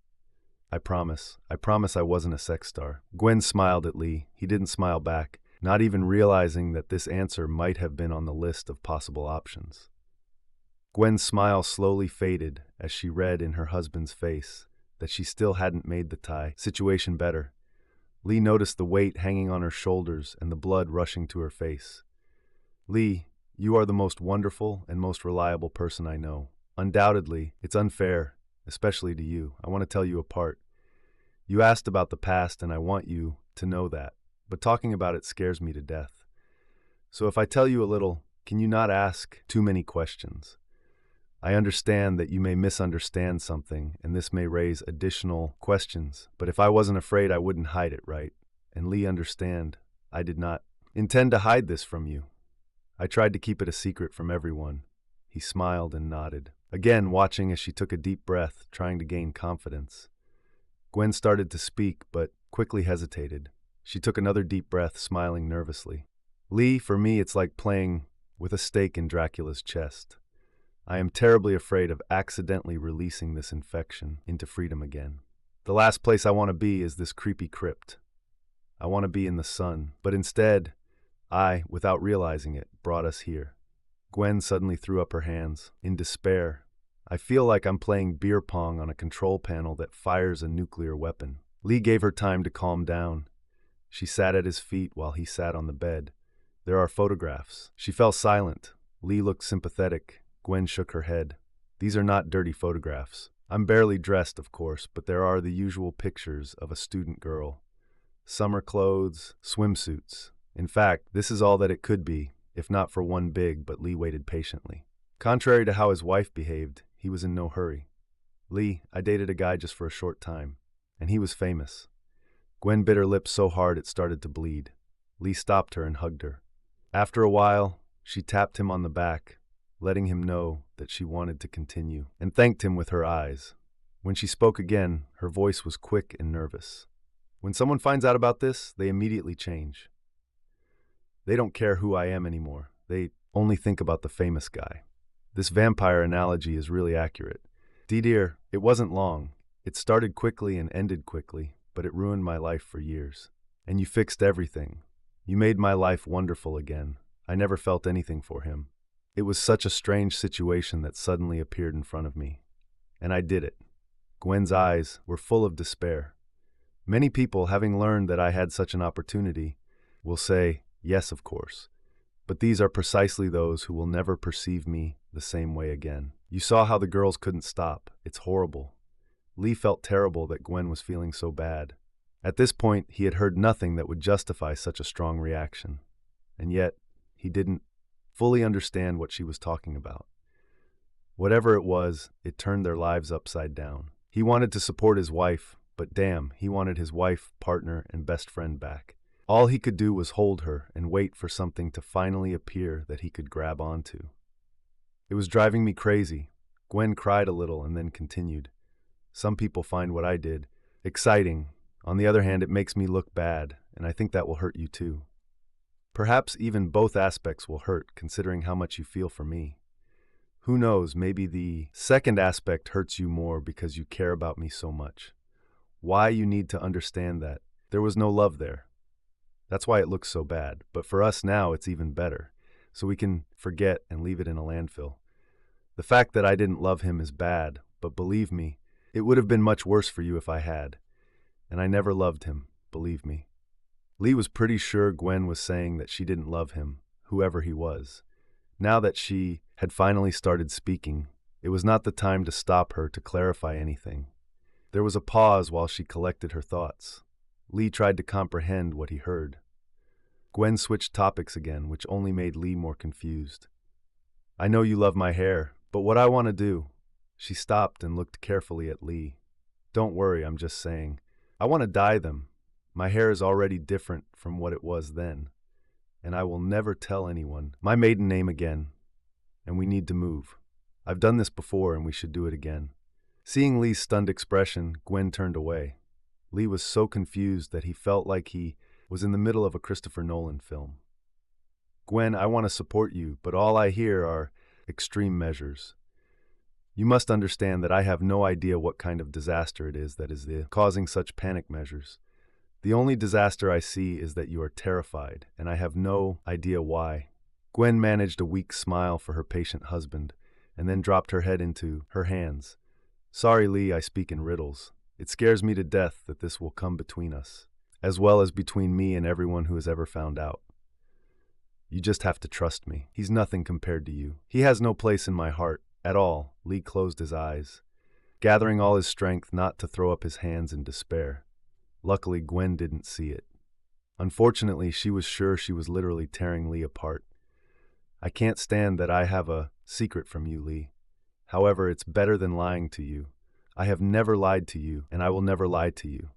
I promise I wasn't a sex star." Gwen smiled at Lee. He didn't smile back, not even realizing that this answer might have been on the list of possible options. Gwen's smile slowly faded as she read in her husband's face that she still hadn't made the situation better. Lee noticed the weight hanging on her shoulders and the blood rushing to her face. "Lee, you are the most wonderful and most reliable person I know. Undoubtedly, it's unfair, especially to you. I want to tell you apart. You asked about the past, and I want you to know that, but talking about it scares me to death. So if I tell you a little, can you not ask too many questions? I understand that you may misunderstand something, and this may raise additional questions, but if I wasn't afraid, I wouldn't hide it, right? And Lee, understand, I did not intend to hide this from you. I tried to keep it a secret from everyone." He smiled and nodded, again watching as she took a deep breath, trying to gain confidence. Gwen started to speak, but quickly hesitated. She took another deep breath, smiling nervously. "Lee, for me, it's like playing with a stake in Dracula's chest. I am terribly afraid of accidentally releasing this infection into freedom again. The last place I want to be is this creepy crypt. I want to be in the sun, but instead, I, without realizing it, brought us here." Gwen suddenly threw up her hands, in despair. "I feel like I'm playing beer pong on a control panel that fires a nuclear weapon." Lee gave her time to calm down. She sat at his feet while he sat on the bed. "There are photographs." She fell silent. Lee looked sympathetic. Gwen shook her head. "These are not dirty photographs. I'm barely dressed, of course, but there are the usual pictures of a student girl. Summer clothes, swimsuits. In fact, this is all that it could be, if not for one big, but Lee waited patiently. Contrary to how his wife behaved, he was in no hurry. Lee, I dated a guy just for a short time, and he was famous. Gwen bit her lip so hard it started to bleed. Lee stopped her and hugged her. After a while, she tapped him on the back, letting him know that she wanted to continue, and thanked him with her eyes. When she spoke again, her voice was quick and nervous. When someone finds out about this, they immediately change. They don't care who I am anymore. They only think about the famous guy. This vampire analogy is really accurate. Dear, it wasn't long. It started quickly and ended quickly, but it ruined my life for years. And you fixed everything. You made my life wonderful again. I never felt anything for him. It was such a strange situation that suddenly appeared in front of me. And I did it. Gwen's eyes were full of despair. Many people, having learned that I had such an opportunity, will say, yes, of course. But these are precisely those who will never perceive me the same way again. You saw how the girls couldn't stop. It's horrible. Lee felt terrible that Gwen was feeling so bad. At this point, he had heard nothing that would justify such a strong reaction. And yet, he didn't fully understand what she was talking about. Whatever it was, it turned their lives upside down. He wanted to support his wife, but damn, he wanted his wife, partner, and best friend back. All he could do was hold her and wait for something to finally appear that he could grab onto. It was driving me crazy. Gwen cried a little and then continued. Some people find what I did exciting. On the other hand, it makes me look bad, and I think that will hurt you too. Perhaps even both aspects will hurt, considering how much you feel for me. Who knows, maybe the second aspect hurts you more because you care about me so much. Why you need to understand that. There was no love there. That's why it looks so bad. But for us now, it's even better. So we can forget and leave it in a landfill. The fact that I didn't love him is bad, but believe me, it would have been much worse for you if I had. And I never loved him, believe me. Lee was pretty sure Gwen was saying that she didn't love him, whoever he was. Now that she had finally started speaking, it was not the time to stop her to clarify anything. There was a pause while she collected her thoughts. Lee tried to comprehend what he heard. Gwen switched topics again, which only made Lee more confused. I know you love my hair, but what I want to do... She stopped and looked carefully at Lee. Don't worry, I'm just saying. I want to dye them. My hair is already different from what it was then. And I will never tell anyone my maiden name again. And we need to move. I've done this before and we should do it again. Seeing Lee's stunned expression, Gwen turned away. Lee was so confused that he felt like he was in the middle of a Christopher Nolan film. Gwen, I want to support you, but all I hear are extreme measures. You must understand that I have no idea what kind of disaster it is that is causing such panic measures. The only disaster I see is that you are terrified, and I have no idea why. Gwen managed a weak smile for her patient husband, and then dropped her head into her hands. Sorry, Lee, I speak in riddles. It scares me to death that this will come between us, as well as between me and everyone who has ever found out. You just have to trust me. He's nothing compared to you. He has no place in my heart. At all. Lee closed his eyes, gathering all his strength not to throw up his hands in despair. Luckily, Gwen didn't see it. Unfortunately, she was sure she was literally tearing Lee apart. I can't stand that I have a secret from you, Lee. However, it's better than lying to you. I have never lied to you, and I will never lie to you.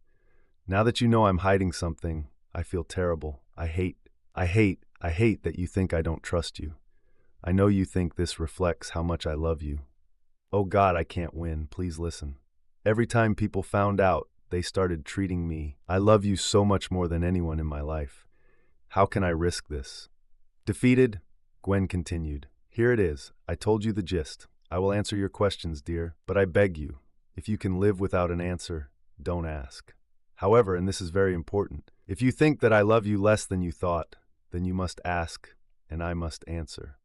Now that you know I'm hiding something, I feel terrible. I hate that you think I don't trust you. I know you think this reflects how much I love you. Oh God, I can't win. Please listen. Every time people found out, they started treating me. I love you so much more than anyone in my life. How can I risk this? Defeated, Gwen continued. Here it is. I told you the gist. I will answer your questions, dear, but I beg you, if you can live without an answer, don't ask. However, and this is very important, if you think that I love you less than you thought, then you must ask, and I must answer.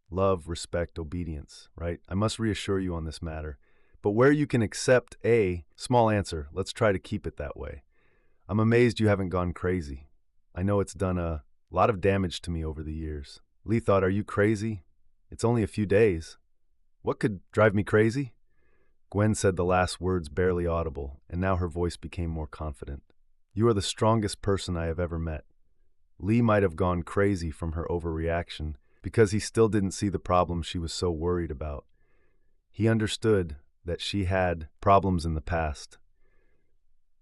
Love, respect, obedience, right? I must reassure you on this matter. But where you can accept a small answer, let's try to keep it that way. I'm amazed you haven't gone crazy. I know it's done a lot of damage to me over the years. Lee thought, are you crazy? It's only a few days. What could drive me crazy? Gwen said the last words barely audible, and now her voice became more confident. You are the strongest person I have ever met. Lee might have gone crazy from her overreaction because he still didn't see the problem she was so worried about. He understood that she had problems in the past,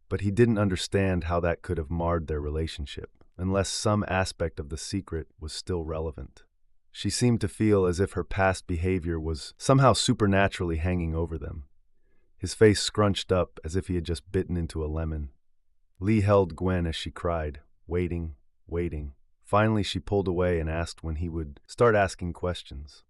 but he didn't understand how that could have marred their relationship, unless some aspect of the secret was still relevant. She seemed to feel as if her past behavior was somehow supernaturally hanging over them. His face scrunched up as if he had just bitten into a lemon. Lee held Gwen as she cried, waiting, waiting. Finally, she pulled away and asked when he would start asking questions.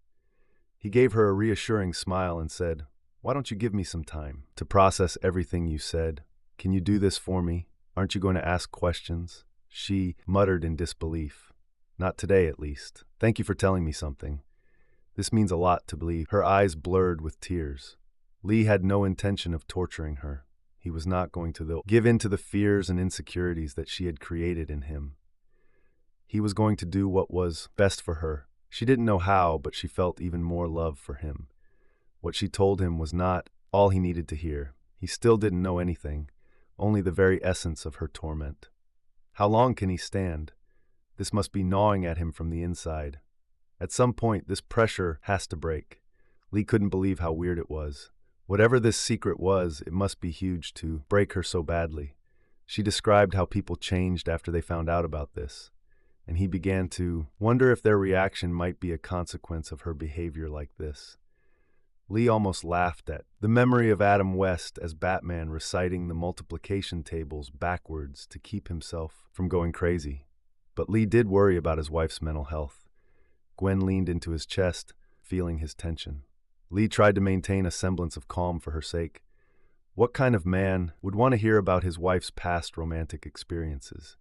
He gave her a reassuring smile and said, "Why don't you give me some time to process everything you said? Can you do this for me? Aren't you going to ask questions?" She muttered in disbelief. "Not today, at least. Thank you for telling me something. This means a lot to believe." Her eyes blurred with tears. Lee had no intention of torturing her. He was not going to give in to the fears and insecurities that she had created in him. He was going to do what was best for her. She didn't know how, but she felt even more love for him. What she told him was not all he needed to hear. He still didn't know anything, only the very essence of her torment. How long can he stand? This must be gnawing at him from the inside. At some point, this pressure has to break. Lee couldn't believe how weird it was. Whatever this secret was, it must be huge to break her so badly. She described how people changed after they found out about this, and he began to wonder if their reaction might be a consequence of her behavior like this. Lee almost laughed at the memory of Adam West as Batman reciting the multiplication tables backwards to keep himself from going crazy. But Lee did worry about his wife's mental health. Gwen leaned into his chest, feeling his tension. Lee tried to maintain a semblance of calm for her sake. What kind of man would want to hear about his wife's past romantic experiences?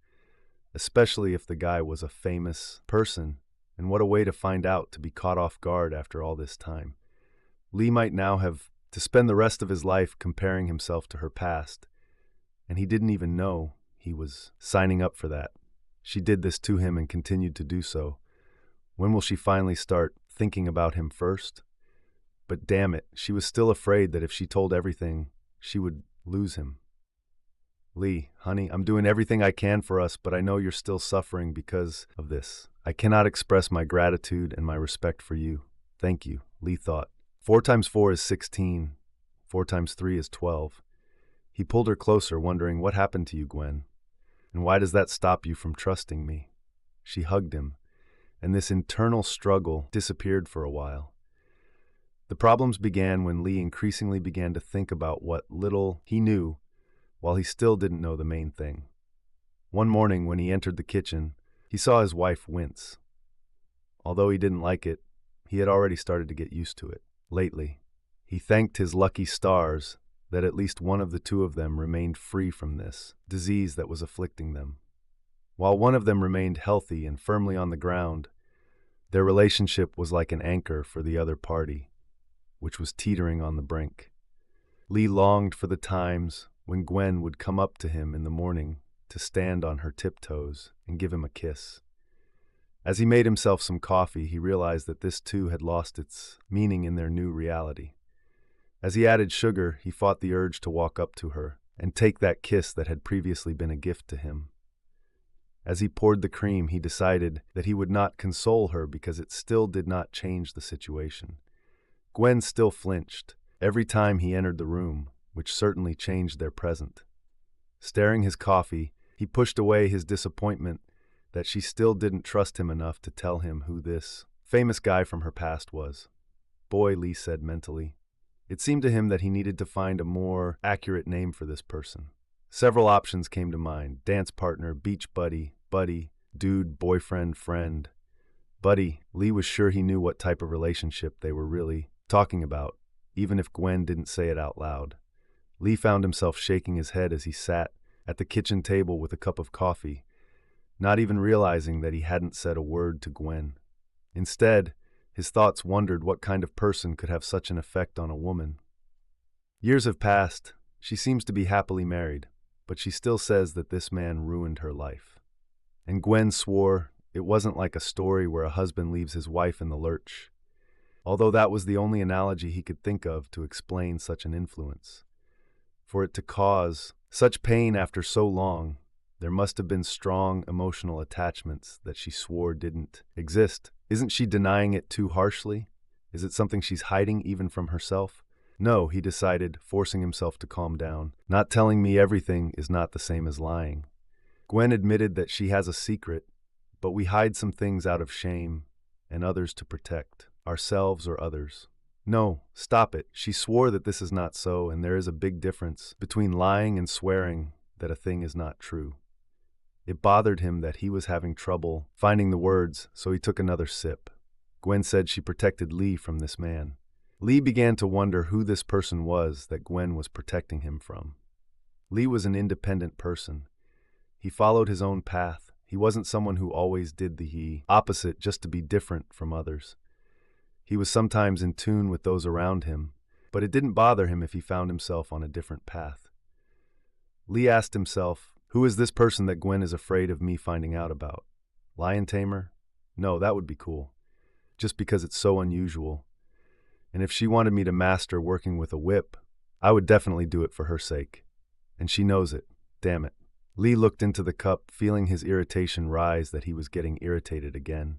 Especially if the guy was a famous person, and what a way to find out, to be caught off guard after all this time. Lee might now have to spend the rest of his life comparing himself to her past, and he didn't even know he was signing up for that. She did this to him and continued to do so. When will she finally start thinking about him first? But damn it, she was still afraid that if she told everything, she would lose him. "Lee, honey, I'm doing everything I can for us, but I know you're still suffering because of this. I cannot express my gratitude and my respect for you. Thank you," Lee thought. 4 times 4 is 16. 4 times 3 is 12. He pulled her closer, wondering, "What happened to you, Gwen? And why does that stop you from trusting me?" She hugged him, and this internal struggle disappeared for a while. The problems began when Lee increasingly began to think about what little he knew, while he still didn't know the main thing. One morning, when he entered the kitchen, he saw his wife wince. Although he didn't like it, he had already started to get used to it. Lately, he thanked his lucky stars that at least one of the two of them remained free from this disease that was afflicting them. While one of them remained healthy and firmly on the ground, their relationship was like an anchor for the other party, which was teetering on the brink. Lee longed for the times when Gwen would come up to him in the morning to stand on her tiptoes and give him a kiss. As he made himself some coffee, he realized that this too had lost its meaning in their new reality. As he added sugar, he fought the urge to walk up to her and take that kiss that had previously been a gift to him. As he poured the cream, he decided that he would not console her because it still did not change the situation. Gwen still flinched every time he entered the room, which certainly changed their present. Stirring his coffee, he pushed away his disappointment that she still didn't trust him enough to tell him who this famous guy from her past was. "Boy," Lee said mentally. It seemed to him that he needed to find a more accurate name for this person. Several options came to mind: dance partner, beach buddy, buddy, dude, boyfriend, friend. Buddy, Lee was sure he knew what type of relationship they were really talking about, even if Gwen didn't say it out loud. Lee found himself shaking his head as he sat at the kitchen table with a cup of coffee, not even realizing that he hadn't said a word to Gwen. Instead, his thoughts wondered what kind of person could have such an effect on a woman. Years have passed. She seems to be happily married, but she still says that this man ruined her life. And Gwen swore it wasn't like a story where a husband leaves his wife in the lurch. although that was the only analogy he could think of to explain such an influence. For it to cause such pain after so long, there must have been strong emotional attachments that she swore didn't exist. Isn't she denying it too harshly? Is it something she's hiding even from herself? No, he decided, forcing himself to calm down. Not telling me everything is not the same as lying. Gwen admitted that she has a secret, but we hide some things out of shame and others to protect, ourselves or others. No, stop it. She swore that this is not so, and there is a big difference between lying and swearing that a thing is not true. It bothered him that he was having trouble finding the words, so he took another sip. Gwen said she protected Lee from this man. Lee began to wonder who this person was that Gwen was protecting him from. Lee was an independent person. He followed his own path. He wasn't someone who always did the opposite just to be different from others. He was sometimes in tune with those around him, but it didn't bother him if he found himself on a different path. Lee asked himself, who is this person that Gwen is afraid of me finding out about? Lion tamer? No, that would be cool. Just because it's so unusual. And if she wanted me to master working with a whip, I would definitely do it for her sake. And she knows it. Damn it. Lee looked into the cup, feeling his irritation rise that he was getting irritated again.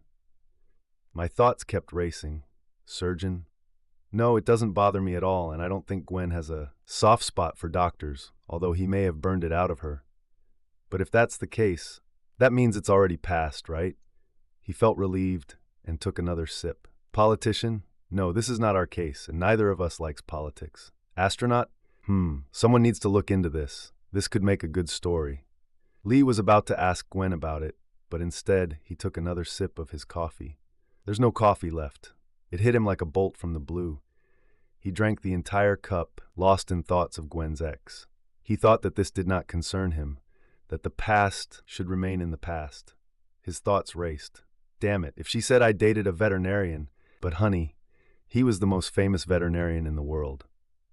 My thoughts kept racing. Surgeon? No, it doesn't bother me at all, and I don't think Gwen has a soft spot for doctors, although he may have burned it out of her. But if that's the case, that means it's already passed, right? He felt relieved and took another sip. Politician? No, this is not our case, and neither of us likes politics. Astronaut? Someone needs to look into this. This could make a good story. Lee was about to ask Gwen about it, but instead he took another sip of his coffee. There's no coffee left. It hit him like a bolt from the blue. He drank the entire cup, lost in thoughts of Gwen's ex. He thought that this did not concern him, that the past should remain in the past. His thoughts raced. Damn it, if she said I dated a veterinarian, but honey, he was the most famous veterinarian in the world.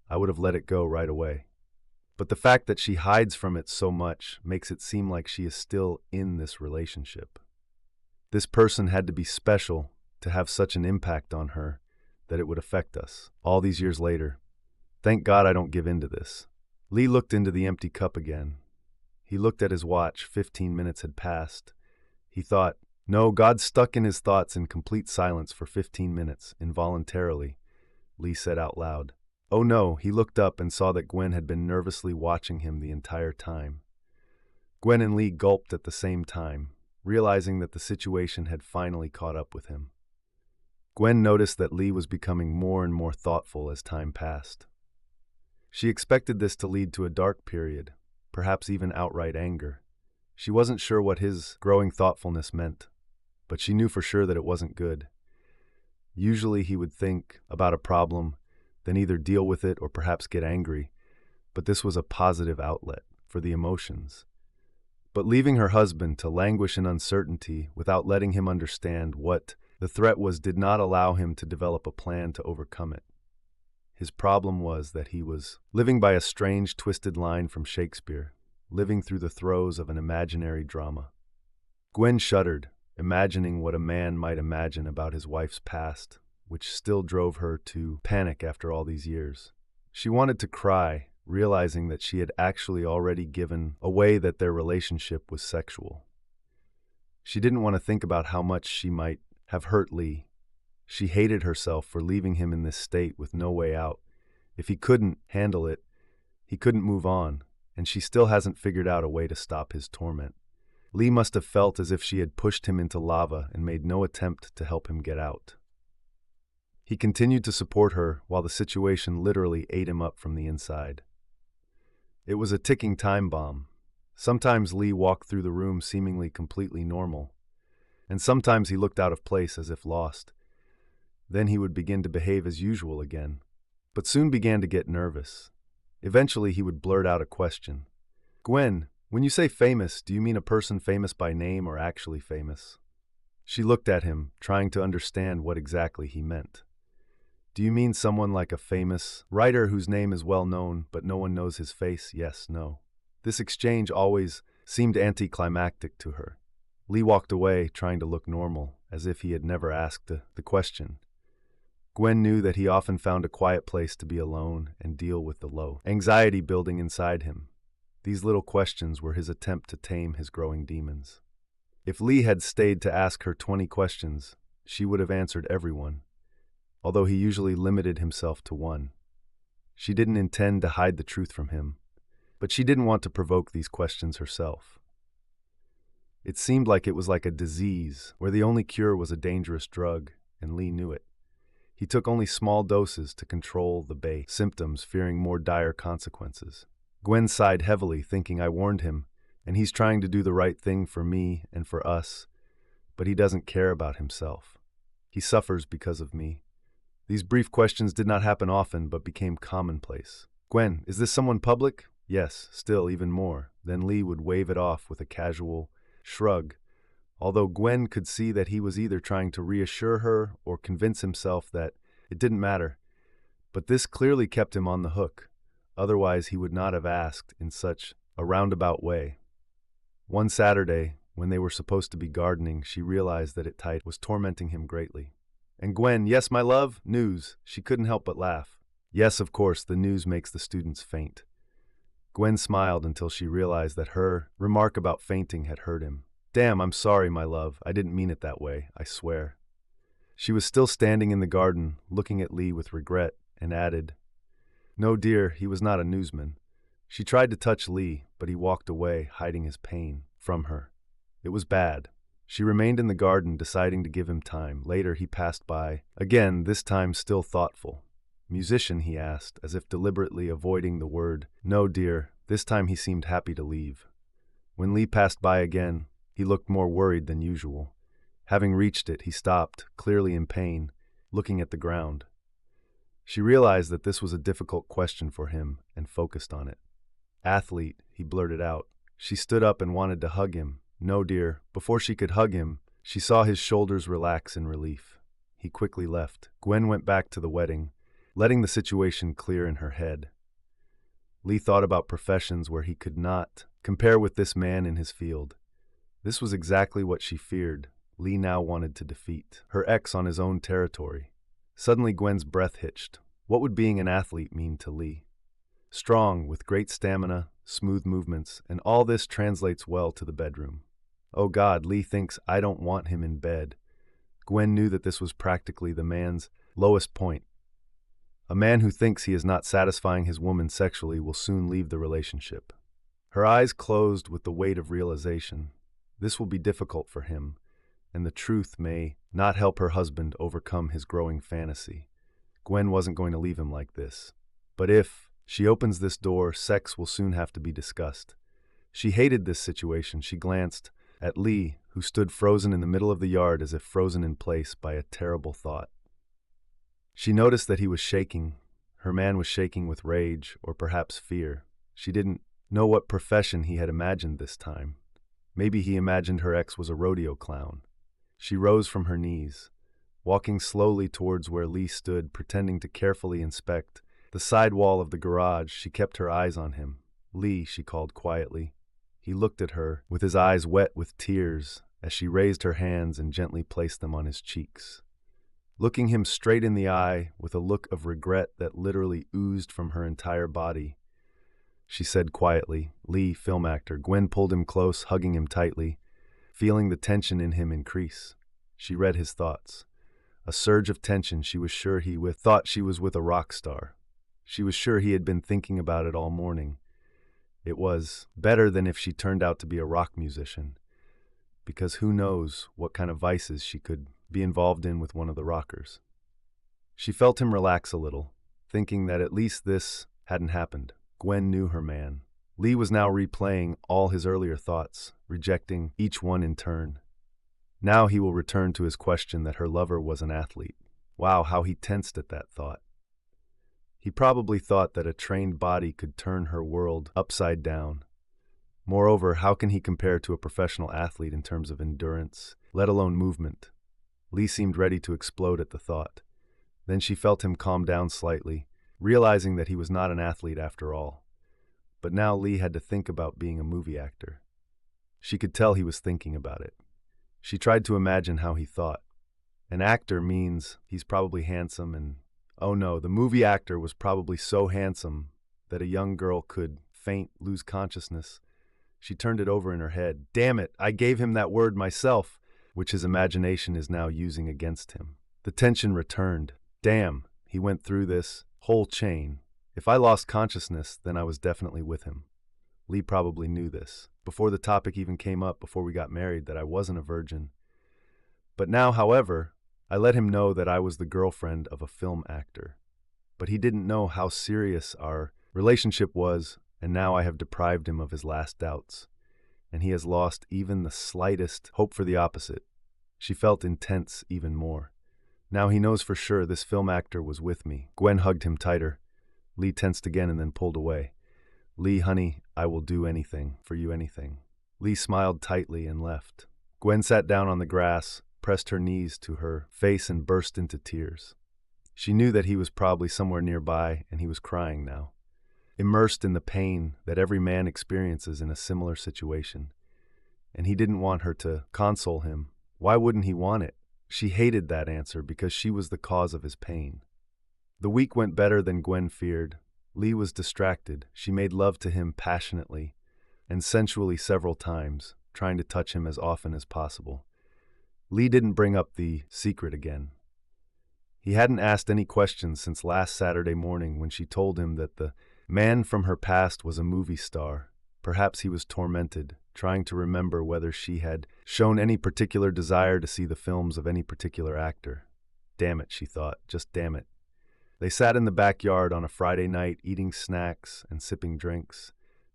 I would have let it go right away. But the fact that she hides from it so much makes it seem like she is still in this relationship. This person had to be special to have such an impact on her that it would affect us, all these years later. Thank God I don't give in to this. Lee looked into the empty cup again. He looked at his watch. 15 minutes had passed. He thought, no, God stuck in his thoughts in complete silence for 15 minutes, involuntarily. Lee said out loud. Oh no, he looked up and saw that Gwen had been nervously watching him the entire time. Gwen and Lee gulped at the same time, realizing that the situation had finally caught up with him. Gwen noticed that Lee was becoming more and more thoughtful as time passed. She expected this to lead to a dark period, perhaps even outright anger. She wasn't sure what his growing thoughtfulness meant, but she knew for sure that it wasn't good. Usually he would think about a problem, then either deal with it or perhaps get angry, but this was a positive outlet for the emotions. But leaving her husband to languish in uncertainty without letting him understand what the threat was did not allow him to develop a plan to overcome it. His problem was that he was living by a strange, twisted line from Shakespeare, living through the throes of an imaginary drama. Gwen shuddered, imagining what a man might imagine about his wife's past, which still drove her to panic after all these years. She wanted to cry, realizing that she had actually already given away that their relationship was sexual. She didn't want to think about how much she might have hurt Lee. She hated herself for leaving him in this state with no way out. If he couldn't handle it, he couldn't move on, and she still hasn't figured out a way to stop his torment. Lee must have felt as if she had pushed him into lava and made no attempt to help him get out. He continued to support her while the situation literally ate him up from the inside. It was a ticking time bomb. Sometimes Lee walked through the room seemingly completely normal, and sometimes he looked out of place as if lost. Then he would begin to behave as usual again, but soon began to get nervous. Eventually he would blurt out a question. Gwen, when you say famous, do you mean a person famous by name or actually famous? She looked at him, trying to understand what exactly he meant. Do you mean someone like a famous writer whose name is well known, but no one knows his face? Yes, no. This exchange always seemed anticlimactic to her. Lee walked away, trying to look normal, as if he had never asked the question. Gwen knew that he often found a quiet place to be alone and deal with the low anxiety building inside him. These little questions were his attempt to tame his growing demons. If Lee had stayed to ask her 20 questions, she would have answered everyone, although he usually limited himself to one. She didn't intend to hide the truth from him, but she didn't want to provoke these questions herself. It seemed like it was like a disease, where the only cure was a dangerous drug, and Lee knew it. He took only small doses to control the symptoms, fearing more dire consequences. Gwen sighed heavily, thinking, I warned him, and he's trying to do the right thing for me and for us, but he doesn't care about himself. He suffers because of me. These brief questions did not happen often, but became commonplace. Gwen, is this someone public? Yes, still even more. Then Lee would wave it off with a casual shrug, although Gwen could see that he was either trying to reassure her or convince himself that it didn't matter. But this clearly kept him on the hook. Otherwise, he would not have asked in such a roundabout way. One Saturday, when they were supposed to be gardening, she realized that it was tormenting him greatly. And Gwen, yes, my love, news. She couldn't help but laugh. Yes, of course, the news makes the students faint. Gwen smiled until she realized that her remark about fainting had hurt him. Damn, I'm sorry, my love. I didn't mean it that way, I swear. She was still standing in the garden, looking at Lee with regret, and added, No, dear, he was not a newsman. She tried to touch Lee, but he walked away, hiding his pain from her. It was bad. She remained in the garden, deciding to give him time. Later, he passed by, again, this time still thoughtful. Musician, he asked, as if deliberately avoiding the word. No, dear. This time he seemed happy to leave. When Lee passed by again, he looked more worried than usual. Having reached it, he stopped, clearly in pain, looking at the ground. She realized that this was a difficult question for him and focused on it. Athlete, he blurted out. She stood up and wanted to hug him. No, dear. Before she could hug him, she saw his shoulders relax in relief. He quickly left. Gwen went back to the wedding, letting the situation clear in her head. Lee thought about professions where he could not compare with this man in his field. This was exactly what she feared. Lee now wanted to defeat her ex on his own territory. Suddenly Gwen's breath hitched. What would being an athlete mean to Lee? Strong, with great stamina, smooth movements, and all this translates well to the bedroom. Oh God, Lee thinks I don't want him in bed. Gwen knew that this was practically the man's lowest point. A man who thinks he is not satisfying his woman sexually will soon leave the relationship. Her eyes closed with the weight of realization. This will be difficult for him, and the truth may not help her husband overcome his growing fantasy. Gwen wasn't going to leave him like this. But if she opens this door, sex will soon have to be discussed. She hated this situation. She glanced at Lee, who stood frozen in the middle of the yard as if frozen in place by a terrible thought. She noticed that he was shaking. Her man was shaking with rage, or perhaps fear. She didn't know what profession he had imagined this time. Maybe he imagined her ex was a rodeo clown. She rose from her knees, walking slowly towards where Lee stood, pretending to carefully inspect the side wall of the garage. She kept her eyes on him. Lee, she called quietly. He looked at her, with his eyes wet with tears, as she raised her hands and gently placed them on his cheeks. Looking him straight in the eye, with a look of regret that literally oozed from her entire body, she said quietly, Lee, film actor. Gwen pulled him close, hugging him tightly, feeling the tension in him increase. She read his thoughts. A surge of tension. She was sure he thought she was with a rock star. She was sure he had been thinking about it all morning. It was better than if she turned out to be a rock musician, because who knows what kind of vices she could be involved in with one of the rockers. She felt him relax a little, thinking that at least this hadn't happened. Gwen knew her man. Lee was now replaying all his earlier thoughts, rejecting each one in turn. Now he will return to his question that her lover was an athlete. Wow, how he tensed at that thought. He probably thought that a trained body could turn her world upside down. Moreover, how can he compare to a professional athlete in terms of endurance, let alone movement? Lee seemed ready to explode at the thought. Then she felt him calm down slightly, realizing that he was not an athlete after all. But now Lee had to think about being a movie actor. She could tell he was thinking about it. She tried to imagine how he thought. An actor means he's probably handsome and, oh no, the movie actor was probably so handsome that a young girl could faint, lose consciousness. She turned it over in her head. Damn it, I gave him that word myself, which his imagination is now using against him. The tension returned. Damn, he went through this whole chain. If I lost consciousness, then I was definitely with him. Lee probably knew this, before the topic even came up, before we got married, that I wasn't a virgin. But now, however, I let him know that I was the girlfriend of a film actor. But he didn't know how serious our relationship was, and now I have deprived him of his last doubts. And he has lost even the slightest hope for the opposite. She felt intense even more. Now he knows for sure this film actor was with me. Gwen hugged him tighter. Lee tensed again and then pulled away. Lee, honey, I will do anything, for you anything. Lee smiled tightly and left. Gwen sat down on the grass, pressed her knees to her face and burst into tears. She knew that he was probably somewhere nearby and he was crying now, immersed in the pain that every man experiences in a similar situation. And he didn't want her to console him. Why wouldn't he want it? She hated that answer because she was the cause of his pain. The week went better than Gwen feared. Lee was distracted. She made love to him passionately and sensually several times, trying to touch him as often as possible. Lee didn't bring up the secret again. He hadn't asked any questions since last Saturday morning when she told him that the man from her past was a movie star. Perhaps he was tormented, trying to remember whether she had shown any particular desire to see the films of any particular actor. Damn it, she thought, just damn it. They sat in the backyard on a Friday night, eating snacks and sipping drinks.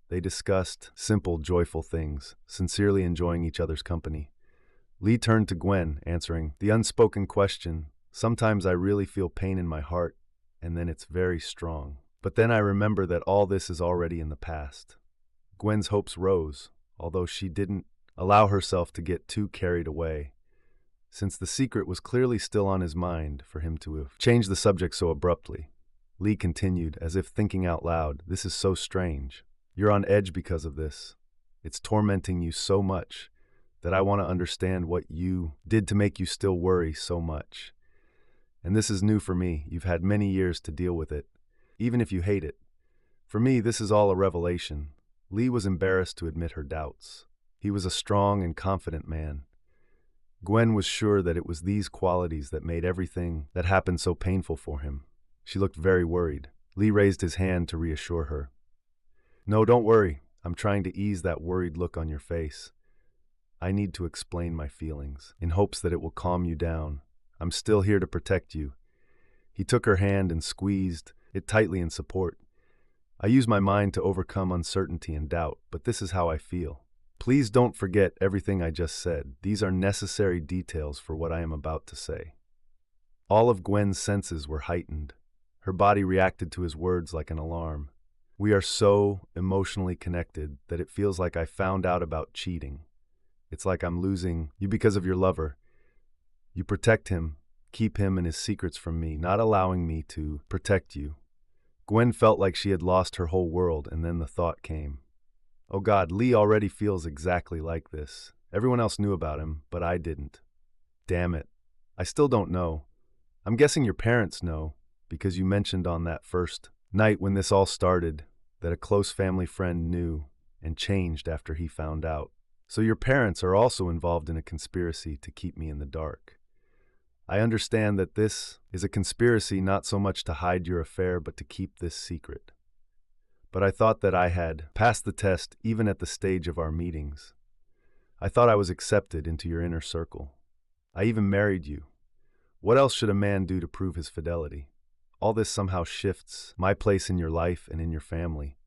They discussed simple, joyful things, sincerely enjoying each other's company. Lee turned to Gwen, answering the unspoken question, "Sometimes I really feel pain in my heart, and then it's very strong. But then I remember that all this is already in the past." Gwen's hopes rose, although she didn't allow herself to get too carried away. Since the secret was clearly still on his mind for him to have changed the subject so abruptly, Lee continued, as if thinking out loud, "This is so strange. You're on edge because of this. It's tormenting you so much that I want to understand what you did to make you still worry so much. And this is new for me. You've had many years to deal with it, even if you hate it. For me, this is all a revelation." Lee was embarrassed to admit her doubts. He was a strong and confident man. Gwen was sure that it was these qualities that made everything that happened so painful for him. She looked very worried. Lee raised his hand to reassure her. "No, don't worry. I'm trying to ease that worried look on your face. I need to explain my feelings, in hopes that it will calm you down. I'm still here to protect you." He took her hand and squeezed it tightly in support. "I use my mind to overcome uncertainty and doubt, but this is how I feel. Please don't forget everything I just said. These are necessary details for what I am about to say." All of Gwen's senses were heightened. Her body reacted to his words like an alarm. "We are so emotionally connected that it feels like I found out about cheating. It's like I'm losing you because of your lover. You protect him, keep him and his secrets from me, not allowing me to protect you." Gwen felt like she had lost her whole world, and then the thought came. Oh God, Lee already feels exactly like this. Everyone else knew about him, but I didn't. Damn it. I still don't know. I'm guessing your parents know, because you mentioned on that first night when this all started that a close family friend knew and changed after he found out. So your parents are also involved in a conspiracy to keep me in the dark. I understand that this is a conspiracy not so much to hide your affair, but to keep this secret. But I thought that I had passed the test even at the stage of our meetings. I thought I was accepted into your inner circle. I even married you. What else should a man do to prove his fidelity? All this somehow shifts my place in your life and in your family.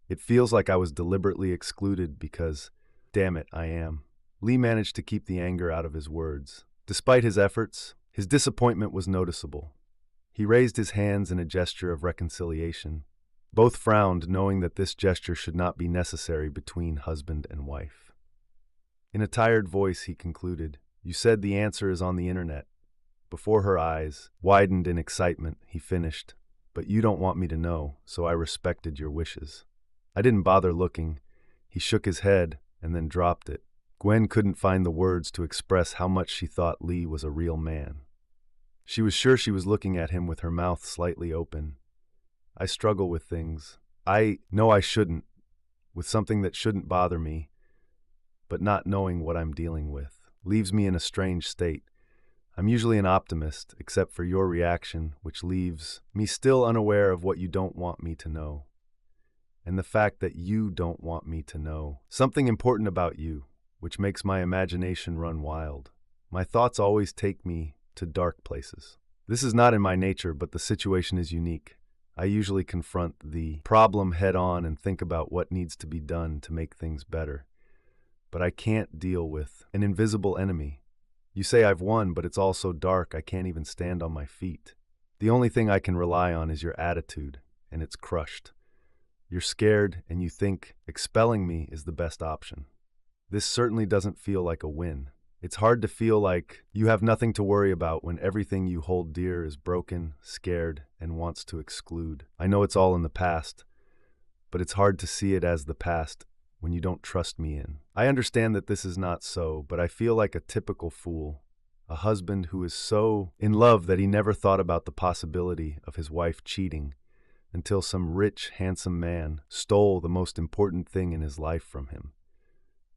It feels like I was deliberately excluded because, damn it, I am." Lee managed to keep the anger out of his words. Despite his efforts, his disappointment was noticeable. He raised his hands in a gesture of reconciliation. Both frowned, knowing that this gesture should not be necessary between husband and wife. In a tired voice, he concluded, "You said the answer is on the internet." Before her eyes widened in excitement, he finished, "But you don't want me to know, so I respected your wishes." I didn't bother looking. He shook his head and then dropped it. Gwen couldn't find the words to express how much she thought Lee was a real man. She was sure she was looking at him with her mouth slightly open. I struggle with things. I know I shouldn't, with something that shouldn't bother me, but not knowing what I'm dealing with leaves me in a strange state. I'm usually an optimist, except for your reaction, which leaves me still unaware of what you don't want me to know. And the fact that you don't want me to know something important about you, which makes my imagination run wild. My thoughts always take me to dark places. This is not in my nature, but the situation is unique. I usually confront the problem head on and think about what needs to be done to make things better. But I can't deal with an invisible enemy. You say I've won, but it's all so dark I can't even stand on my feet. The only thing I can rely on is your attitude, and it's crushed. You're scared, and you think expelling me is the best option. This certainly doesn't feel like a win. It's hard to feel like you have nothing to worry about when everything you hold dear is broken, scared, and wants to exclude. I know it's all in the past, but it's hard to see it as the past when you don't trust me in. I understand that this is not so, but I feel like a typical fool, a husband who is so in love that he never thought about the possibility of his wife cheating until some rich, handsome man stole the most important thing in his life from him.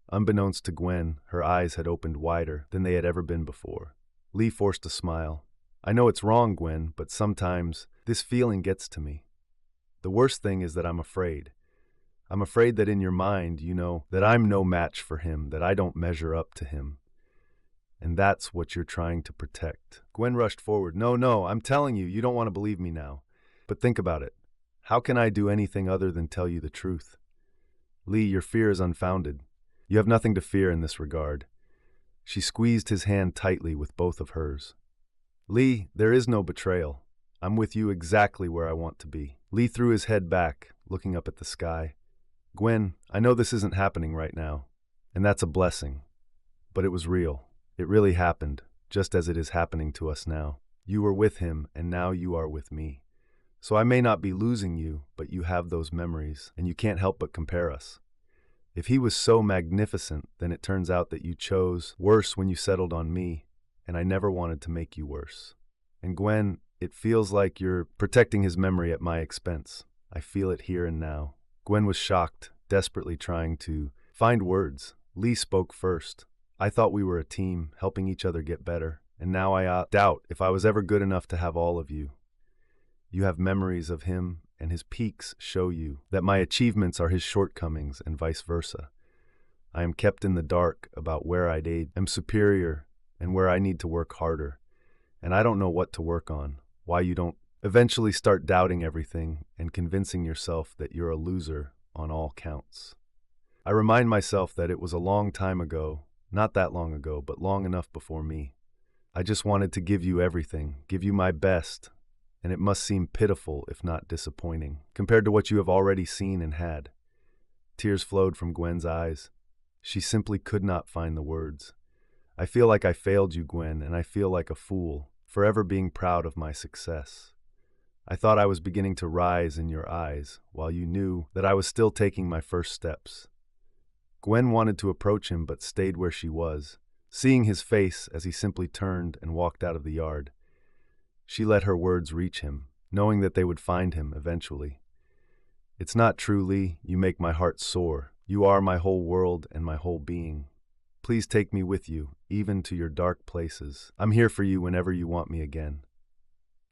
Unbeknownst to Gwen, her eyes had opened wider than they had ever been before. Lee forced a smile. I know it's wrong, Gwen, but sometimes this feeling gets to me. The worst thing is that I'm afraid. I'm afraid that in your mind, you know that I'm no match for him, that I don't measure up to him. And that's what you're trying to protect. Gwen rushed forward. No, I'm telling you, you don't want to believe me now. But think about it. How can I do anything other than tell you the truth? Lee, your fear is unfounded. You have nothing to fear in this regard. She squeezed his hand tightly with both of hers. Lee, there is no betrayal. I'm with you exactly where I want to be. Lee threw his head back, looking up at the sky. Gwen, I know this isn't happening right now, and that's a blessing. But it was real. It really happened, just as it is happening to us now. You were with him, and now you are with me. So I may not be losing you, but you have those memories, and you can't help but compare us. If he was so magnificent, then it turns out that you chose worse when you settled on me, and I never wanted to make you worse. And Gwen, it feels like you're protecting his memory at my expense. I feel it here and now. Gwen was shocked, desperately trying to find words. Lee spoke first. I thought we were a team, helping each other get better, and now I doubt if I was ever good enough to have all of you. You have memories of him, and his peaks show you that my achievements are his shortcomings and vice versa. I am kept in the dark about where I am superior and where I need to work harder, and I don't know what to work on, why you don't eventually start doubting everything and convincing yourself that you're a loser on all counts. I remind myself that it was a long time ago, not that long ago, but long enough before me. I just wanted to give you everything, give you my best, and it must seem pitiful, if not disappointing, compared to what you have already seen and had. Tears flowed from Gwen's eyes. She simply could not find the words. I feel like I failed you, Gwen, and I feel like a fool, forever being proud of my success. I thought I was beginning to rise in your eyes, while you knew that I was still taking my first steps. Gwen wanted to approach him, but stayed where she was, seeing his face as he simply turned and walked out of the yard. She let her words reach him, knowing that they would find him eventually. It's not true, Lee. You make my heart soar. You are my whole world and my whole being. Please take me with you, even to your dark places. I'm here for you whenever you want me again.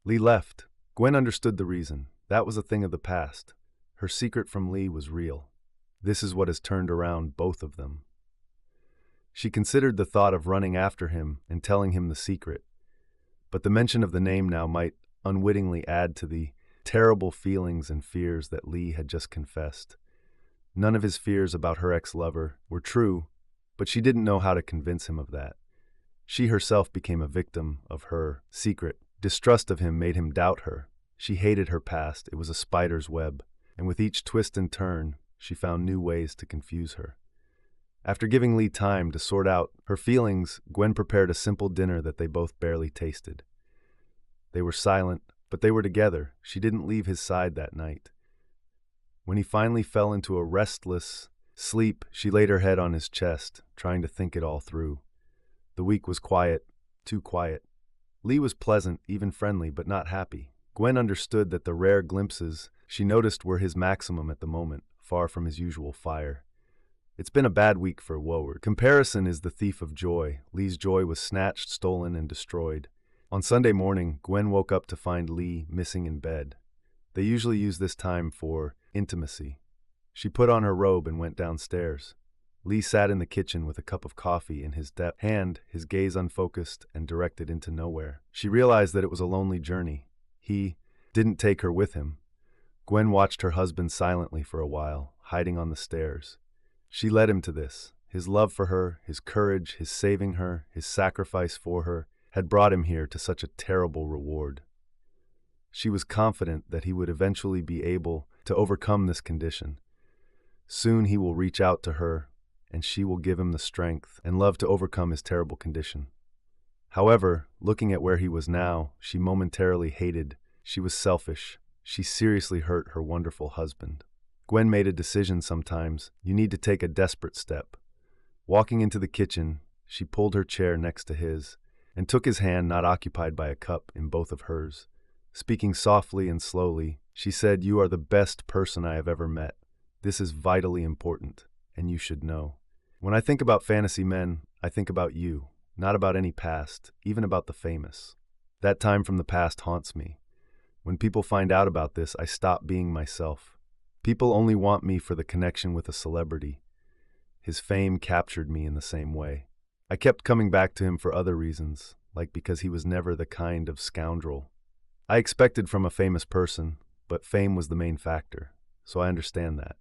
Lee left. Gwen understood the reason. That was a thing of the past. Her secret from Lee was real. This is what has turned around both of them. She considered the thought of running after him and telling him the secret. But the mention of the name now might unwittingly add to the terrible feelings and fears that Lee had just confessed. None of his fears about her ex-lover were true, but she didn't know how to convince him of that. She herself became a victim of her secret. Distrust of him made him doubt her. She hated her past. It was a spider's web, and with each twist and turn, she found new ways to confuse her. After giving Lee time to sort out her feelings, Gwen prepared a simple dinner that they both barely tasted. They were silent, but they were together. She didn't leave his side that night. When he finally fell into a restless sleep, she laid her head on his chest, trying to think it all through. The week was quiet, too quiet. Lee was pleasant, even friendly, but not happy. Gwen understood that the rare glimpses she noticed were his maximum at the moment, far from his usual fire. It's been a bad week for Woeward. Comparison is the thief of joy. Lee's joy was snatched, stolen, and destroyed. On Sunday morning, Gwen woke up to find Lee missing in bed. They usually use this time for intimacy. She put on her robe and went downstairs. Lee sat in the kitchen with a cup of coffee in his hand, his gaze unfocused and directed into nowhere. She realized that it was a lonely journey. He didn't take her with him. Gwen watched her husband silently for a while, hiding on the stairs. She led him to this. His love for her, his courage, his saving her, his sacrifice for her, had brought him here to such a terrible reward. She was confident that he would eventually be able to overcome this condition. Soon he will reach out to her, and she will give him the strength and love to overcome his terrible condition. However, looking at where he was now, she momentarily hated. She was selfish. She seriously hurt her wonderful husband. Gwen made a decision sometimes. You need to take a desperate step. Walking into the kitchen, she pulled her chair next to his and took his hand not occupied by a cup in both of hers. Speaking softly and slowly, she said, "You are the best person I have ever met. This is vitally important, and you should know. When I think about fantasy men, I think about you, not about any past, even about the famous. That time from the past haunts me. When people find out about this, I stop being myself. People only want me for the connection with a celebrity. His fame captured me in the same way. I kept coming back to him for other reasons, like because he was never the kind of scoundrel I expected from a famous person, but fame was the main factor, so I understand that.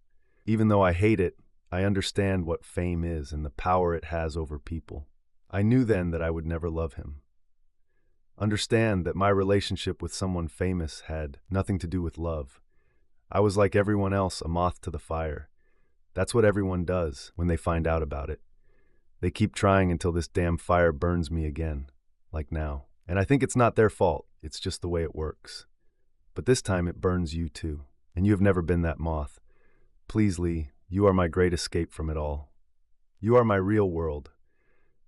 Even though I hate it, I understand what fame is and the power it has over people. I knew then that I would never love him. Understand that my relationship with someone famous had nothing to do with love. I was like everyone else, a moth to the fire. That's what everyone does when they find out about it. They keep trying until this damn fire burns me again, like now. And I think it's not their fault, it's just the way it works. But this time it burns you too, and you have never been that moth. Please, Lee, you are my great escape from it all. You are my real world.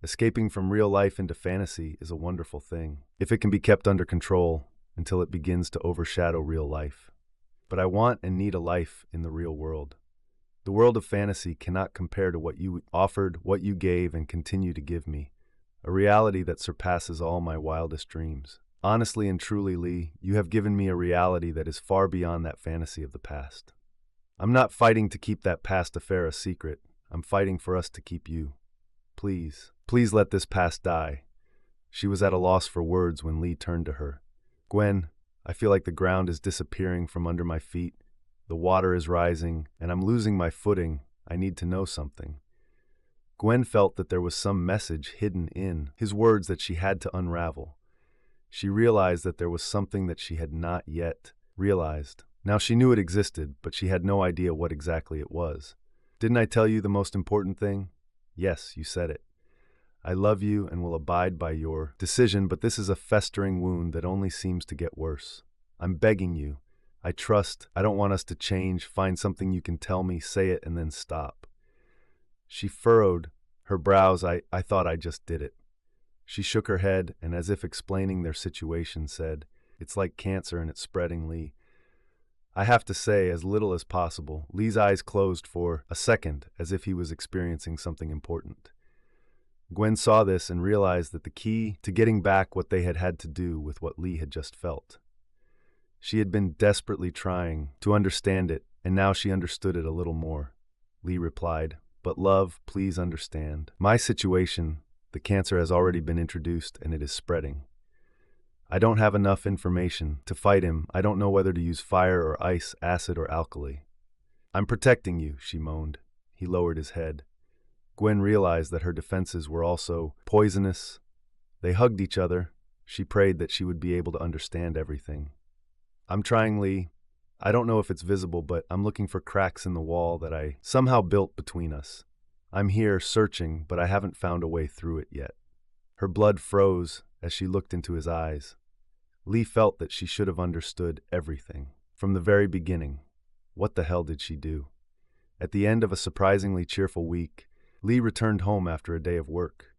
Escaping from real life into fantasy is a wonderful thing, if it can be kept under control until it begins to overshadow real life. But I want and need a life in the real world. The world of fantasy cannot compare to what you offered, what you gave, and continue to give me. A reality that surpasses all my wildest dreams. Honestly and truly, Lee, you have given me a reality that is far beyond that fantasy of the past. I'm not fighting to keep that past affair a secret. I'm fighting for us to keep you. Please, please let this past die. She was at a loss for words when Lee turned to her. Gwen, I feel like the ground is disappearing from under my feet. The water is rising, and I'm losing my footing. I need to know something. Gwen felt that there was some message hidden in his words that she had to unravel. She realized that there was something that she had not yet realized. Now she knew it existed, but she had no idea what exactly it was. Didn't I tell you the most important thing? Yes, you said it. I love you and will abide by your decision, but this is a festering wound that only seems to get worse. I'm begging you. I trust. I don't want us to change. Find something you can tell me, say it, and then stop. She furrowed her brows. I thought I just did it. She shook her head and, as if explaining their situation, said, "It's like cancer and it's spreading, Lee." I have to say as little as possible. Lee's eyes closed for a second, as if he was experiencing something important. Gwen saw this and realized that the key to getting back what they had to do with what Lee had just felt. She had been desperately trying to understand it, and now she understood it a little more. Lee replied, "But love, please understand. My situation, the cancer has already been introduced and it is spreading. I don't have enough information to fight him. I don't know whether to use fire or ice, acid or alkali." "I'm protecting you," she moaned. He lowered his head. Gwen realized that her defenses were also poisonous. They hugged each other. She prayed that she would be able to understand everything. "I'm trying, Lee. I don't know if it's visible, but I'm looking for cracks in the wall that I somehow built between us. I'm here searching, but I haven't found a way through it yet." Her blood froze as she looked into his eyes. Lee felt that she should have understood everything from the very beginning. What the hell did she do? At the end of a surprisingly cheerful week, Lee returned home after a day of work.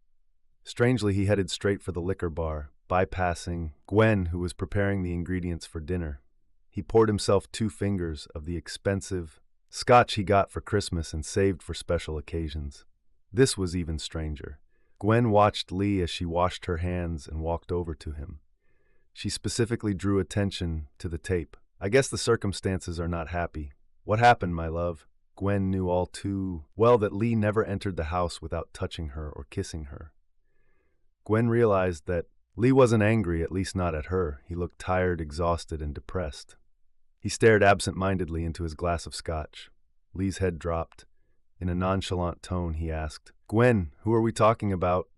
Strangely, he headed straight for the liquor bar, bypassing Gwen, who was preparing the ingredients for dinner. He poured himself 2 fingers of the expensive scotch he got for Christmas and saved for special occasions. This was even stranger. Gwen watched Lee as she washed her hands and walked over to him. She specifically drew attention to the tape. "I guess the circumstances are not happy. What happened, my love?" Gwen knew all too well that Lee never entered the house without touching her or kissing her. Gwen realized that Lee wasn't angry, at least not at her. He looked tired, exhausted, and depressed. He stared absent-mindedly into his glass of scotch. Lee's head dropped. In a nonchalant tone, he asked, "Gwen, who are we talking about?"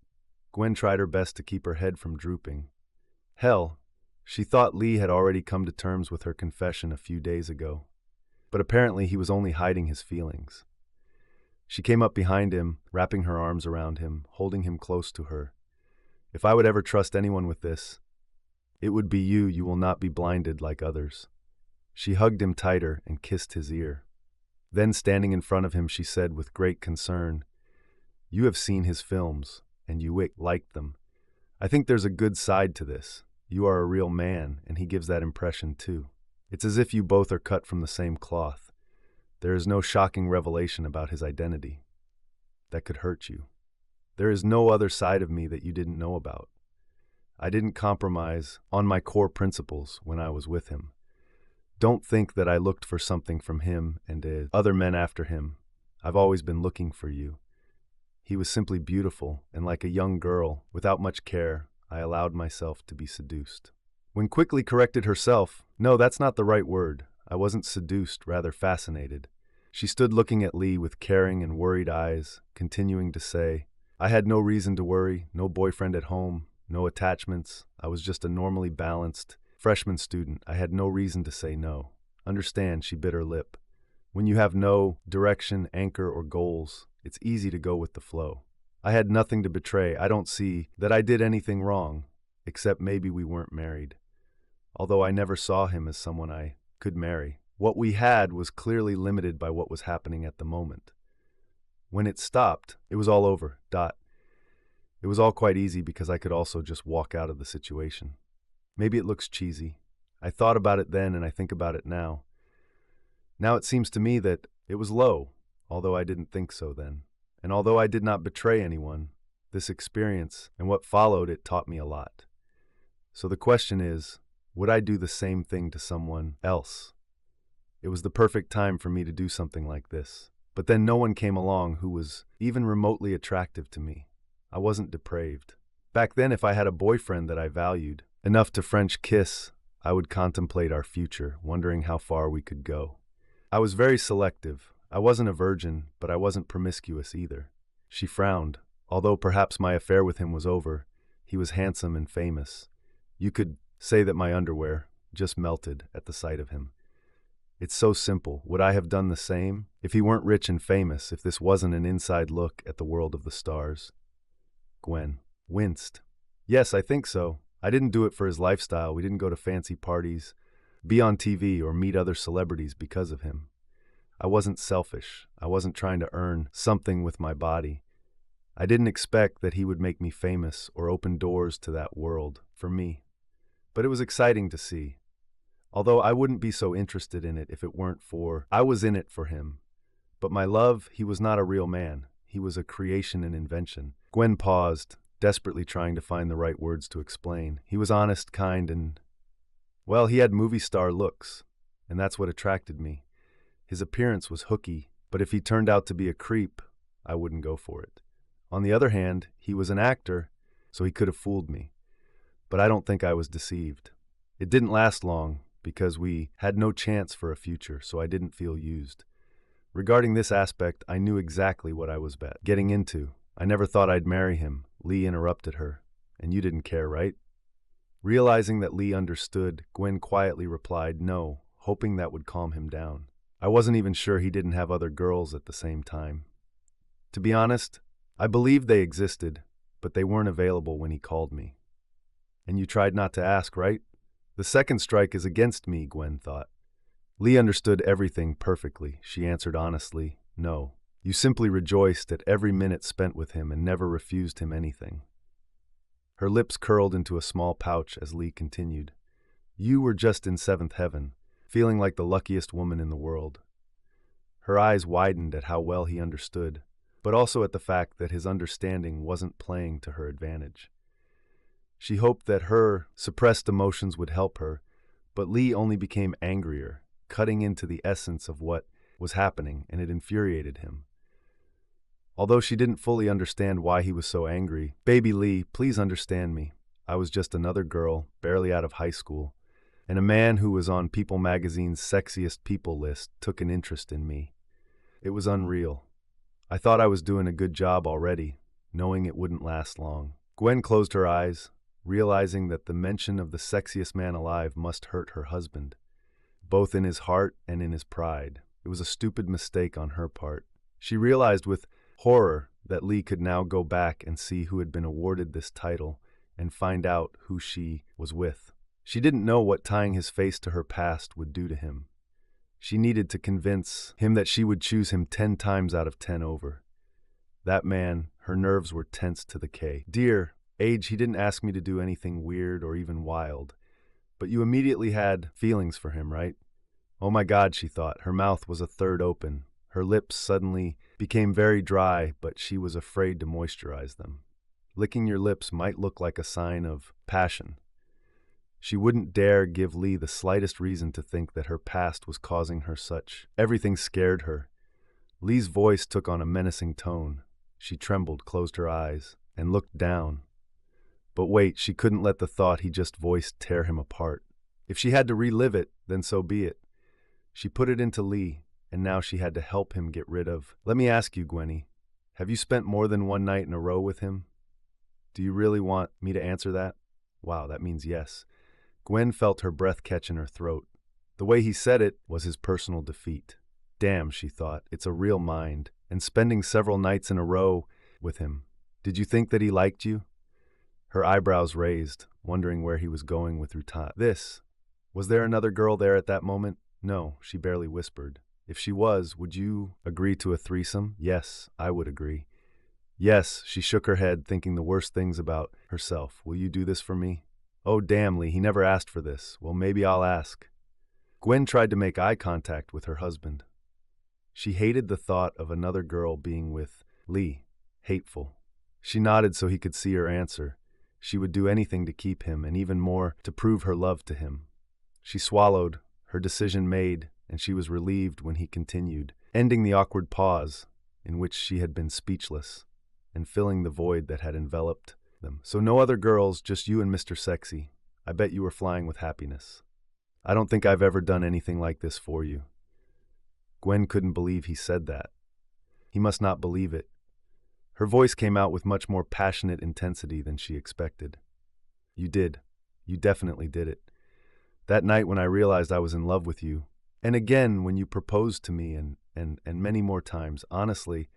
Gwen tried her best to keep her head from drooping. Hell, she thought Lee had already come to terms with her confession a few days ago. But apparently he was only hiding his feelings. She came up behind him, wrapping her arms around him, holding him close to her. "If I would ever trust anyone with this, it would be you. You will not be blinded like others." She hugged him tighter and kissed his ear. Then, standing in front of him, she said with great concern, "You have seen his films, and you liked them. I think there's a good side to this. You are a real man, and he gives that impression too. It's as if you both are cut from the same cloth. There is no shocking revelation about his identity that could hurt you. There is no other side of me that you didn't know about. I didn't compromise on my core principles when I was with him. Don't think that I looked for something from him and other men after him. I've always been looking for you. He was simply beautiful, and like a young girl, without much care, I allowed myself to be seduced." When quickly corrected herself, "No, that's not the right word. I wasn't seduced, rather fascinated." She stood looking at Lee with caring and worried eyes, continuing to say, "I had no reason to worry, no boyfriend at home, no attachments. I was just a normally balanced freshman student. I had no reason to say no. Understand," she bit her lip. "When you have no direction, anchor, or goals, it's easy to go with the flow. I had nothing to betray. I don't see that I did anything wrong, except maybe we weren't married. Although I never saw him as someone I could marry. What we had was clearly limited by what was happening at the moment. When it stopped, it was all over. It was all quite easy because I could also just walk out of the situation. Maybe it looks cheesy. I thought about it then and I think about it now. Now it seems to me that it was low, although I didn't think so then. And although I did not betray anyone, this experience and what followed it taught me a lot. So the question is, would I do the same thing to someone else? It was the perfect time for me to do something like this. But then no one came along who was even remotely attractive to me. I wasn't depraved. Back then, if I had a boyfriend that I valued enough to French kiss, I would contemplate our future, wondering how far we could go. I was very selective. I wasn't a virgin, but I wasn't promiscuous either. She frowned. Although perhaps my affair with him was over, he was handsome and famous. You could say that my underwear just melted at the sight of him. It's so simple. Would I have done the same if he weren't rich and famous, if this wasn't an inside look at the world of the stars? Gwen winced. Yes, I think so. I didn't do it for his lifestyle. We didn't go to fancy parties, be on TV, or meet other celebrities because of him. I wasn't selfish. I wasn't trying to earn something with my body. I didn't expect that he would make me famous or open doors to that world for me. But it was exciting to see. Although I wouldn't be so interested in it if it weren't for, I was in it for him. But my love, he was not a real man. He was a creation and invention. Gwen paused, desperately trying to find the right words to explain. He was honest, kind, and, well, he had movie star looks, and that's what attracted me. His appearance was hooky, but if he turned out to be a creep, I wouldn't go for it. On the other hand, he was an actor, so he could have fooled me. But I don't think I was deceived. It didn't last long, because we had no chance for a future, so I didn't feel used. Regarding this aspect, I knew exactly what I was getting into. I never thought I'd marry him. Lee interrupted her. And you didn't care, right? Realizing that Lee understood, Gwen quietly replied no, hoping that would calm him down. I wasn't even sure he didn't have other girls at the same time. To be honest, I believed they existed, but they weren't available when he called me. And you tried not to ask, right? The second strike is against me, Gwen thought. Lee understood everything perfectly. She answered honestly, no. You simply rejoiced at every minute spent with him and never refused him anything. Her lips curled into a small pouch as Lee continued. You were just in seventh heaven, feeling like the luckiest woman in the world. Her eyes widened at how well he understood, but also at the fact that his understanding wasn't playing to her advantage. She hoped that her suppressed emotions would help her, but Lee only became angrier, cutting into the essence of what was happening, and it infuriated him. Although she didn't fully understand why he was so angry, "Baby Lee, please understand me. I was just another girl, barely out of high school, and a man who was on People magazine's sexiest people list took an interest in me. It was unreal. I thought I was doing a good job already, knowing it wouldn't last long." Gwen closed her eyes, realizing that the mention of the sexiest man alive must hurt her husband, both in his heart and in his pride. It was a stupid mistake on her part. She realized with horror that Lee could now go back and see who had been awarded this title and find out who she was with. She didn't know what tying his face to her past would do to him. She needed to convince him that she would choose him 10 times out of 10 over. That man, her nerves were tense to the K. "Dear, Age, he didn't ask me to do anything weird or even wild. But you immediately had feelings for him, right?" Oh my God, she thought. Her mouth was a third open. Her lips suddenly became very dry, but she was afraid to moisturize them. Licking your lips might look like a sign of passion. She wouldn't dare give Lee the slightest reason to think that her past was causing her such. Everything scared her. Lee's voice took on a menacing tone. She trembled, closed her eyes, and looked down. But wait, she couldn't let the thought he just voiced tear him apart. If she had to relive it, then so be it. She put it into Lee, and now she had to help him get rid of. "Let me ask you, Gwenny, have you spent more than one night in a row with him? Do you really want me to answer that?" Wow, that means yes. Gwen felt her breath catch in her throat. The way he said it was his personal defeat. Damn, she thought, it's a real mind. And spending several nights in a row with him. Did you think that he liked you? Her eyebrows raised, wondering where he was going with this. Was there another girl there at that moment? No, she barely whispered. If she was, would you agree to a threesome? Yes, I would agree. Yes, she shook her head, thinking the worst things about herself. Will you do this for me? Oh, damn, Lee, he never asked for this. Well, maybe I'll ask. Gwen tried to make eye contact with her husband. She hated the thought of another girl being with Lee. Hateful. She nodded so he could see her answer. She would do anything to keep him, and even more to prove her love to him. She swallowed, her decision made, and she was relieved when he continued, ending the awkward pause in which she had been speechless, and filling the void that had enveloped them. "So no other girls, just you and Mr. Sexy. I bet you were flying with happiness. I don't think I've ever done anything like this for you." Gwen couldn't believe he said that. He must not believe it. Her voice came out with much more passionate intensity than she expected. "You did. You definitely did it. That night when I realized I was in love with you, and again when you proposed to me, and many more times. Honestly,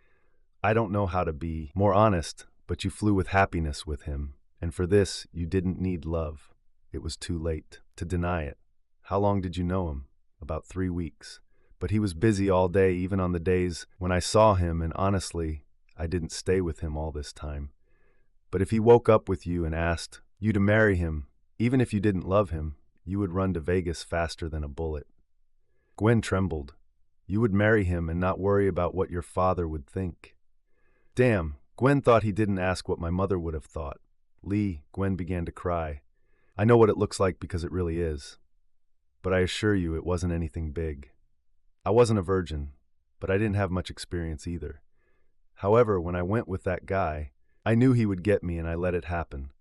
I don't know how to be more honest, but you flew with happiness with him, and for this you didn't need love. It was too late to deny it. How long did you know him? About 3 weeks. But he was busy all day, even on the days when I saw him, and honestly, I didn't stay with him all this time. But if he woke up with you and asked you to marry him, even if you didn't love him, you would run to Vegas faster than a bullet." Gwen trembled. "You would marry him and not worry about what your father would think." Damn, Gwen thought he didn't ask what my mother would have thought. "Lee," Gwen began to cry. "I know what it looks like because it really is. But I assure you it wasn't anything big. I wasn't a virgin, but I didn't have much experience either. However, when I went with that guy, I knew he would get me and I let it happen.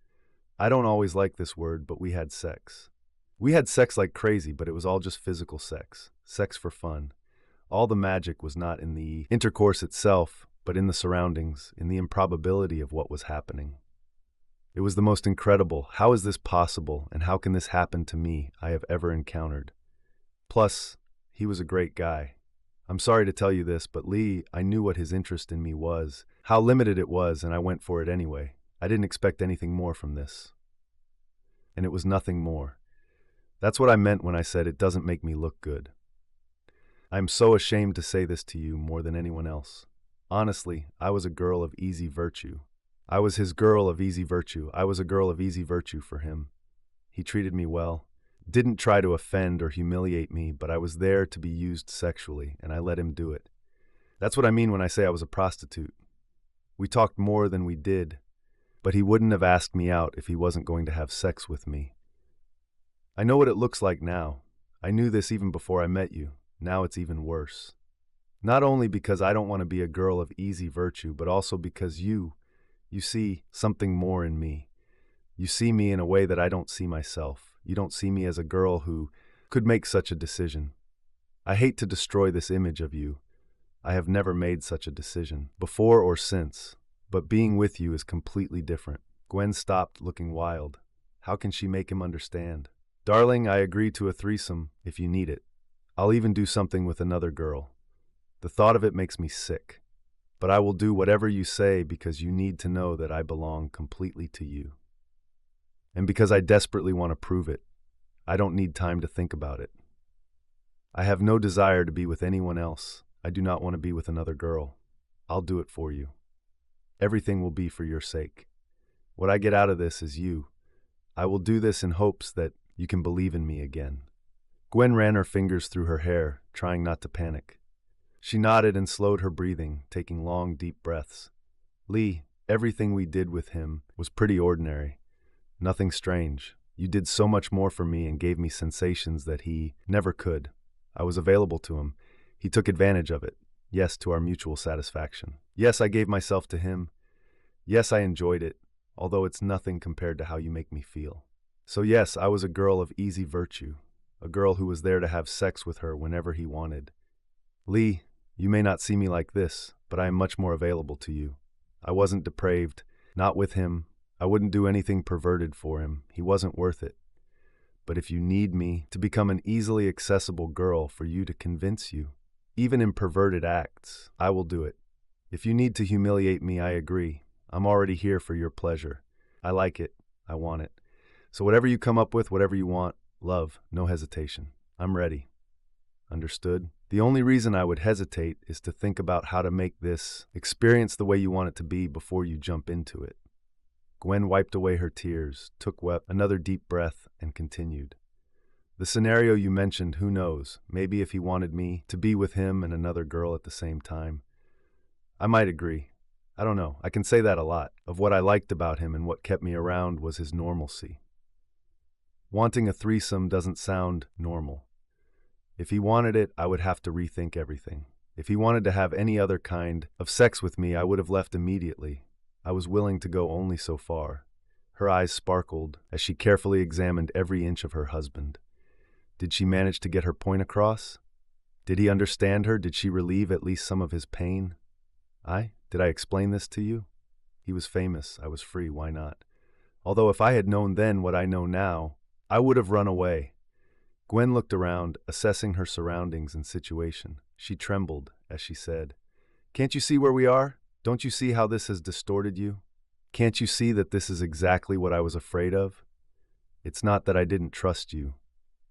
I don't always like this word, but we had sex. We had sex like crazy, but it was all just physical sex. Sex for fun. All the magic was not in the intercourse itself, but in the surroundings, in the improbability of what was happening. It was the most incredible, how is this possible, and how can this happen to me, I have ever encountered. Plus, he was a great guy. I'm sorry to tell you this, but Lee, I knew what his interest in me was, how limited it was, and I went for it anyway. I didn't expect anything more from this. And it was nothing more. That's what I meant when I said it doesn't make me look good. I'm so ashamed to say this to you more than anyone else. Honestly, I was a girl of easy virtue. I was his girl of easy virtue. I was a girl of easy virtue for him. He treated me well. Didn't try to offend or humiliate me, but I was there to be used sexually, and I let him do it. That's what I mean when I say I was a prostitute. We talked more than we did, but he wouldn't have asked me out if he wasn't going to have sex with me. I know what it looks like now. I knew this even before I met you. Now it's even worse. Not only because I don't want to be a girl of easy virtue, but also because you see something more in me. You see me in a way that I don't see myself. You don't see me as a girl who could make such a decision. I hate to destroy this image of you. I have never made such a decision, before or since, but being with you is completely different. Gwen stopped, looking wild. How can she make him understand? Darling, I agree to a threesome if you need it. I'll even do something with another girl. The thought of it makes me sick. But I will do whatever you say because you need to know that I belong completely to you. And because I desperately want to prove it, I don't need time to think about it. I have no desire to be with anyone else. I do not want to be with another girl. I'll do it for you. Everything will be for your sake. What I get out of this is you. I will do this in hopes that you can believe in me again. Gwen ran her fingers through her hair, trying not to panic. She nodded and slowed her breathing, taking long, deep breaths. Lee, everything we did with him was pretty ordinary. Nothing strange. You did so much more for me and gave me sensations that he never could. I was available to him. He took advantage of it. Yes, to our mutual satisfaction. Yes, I gave myself to him. Yes, I enjoyed it, although it's nothing compared to how you make me feel. So yes, I was a girl of easy virtue, a girl who was there to have sex with her whenever he wanted. Lee, you may not see me like this, but I am much more available to you. I wasn't depraved, not with him. I wouldn't do anything perverted for him. He wasn't worth it. But if you need me to become an easily accessible girl for you to convince you, even in perverted acts, I will do it. If you need to humiliate me, I agree. I'm already here for your pleasure. I like it. I want it. So whatever you come up with, whatever you want, love, no hesitation. I'm ready. Understood? The only reason I would hesitate is to think about how to make this experience the way you want it to be before you jump into it. Gwen wiped away her tears, took another deep breath, and continued. The scenario you mentioned, who knows? Maybe if he wanted me to be with him and another girl at the same time. I might agree. I don't know. I can say that a lot. Of what I liked about him and what kept me around was his normalcy. Wanting a threesome doesn't sound normal. If he wanted it, I would have to rethink everything. If he wanted to have any other kind of sex with me, I would have left immediately. I was willing to go only so far. Her eyes sparkled as she carefully examined every inch of her husband. Did she manage to get her point across? Did he understand her? Did she relieve at least some of his pain? Did I explain this to you? He was famous. I was free. Why not? Although if I had known then what I know now, I would have run away. Gwen looked around, assessing her surroundings and situation. She trembled as she said, "Can't you see where we are? Don't you see how this has distorted you? Can't you see that this is exactly what I was afraid of? It's not that I didn't trust you.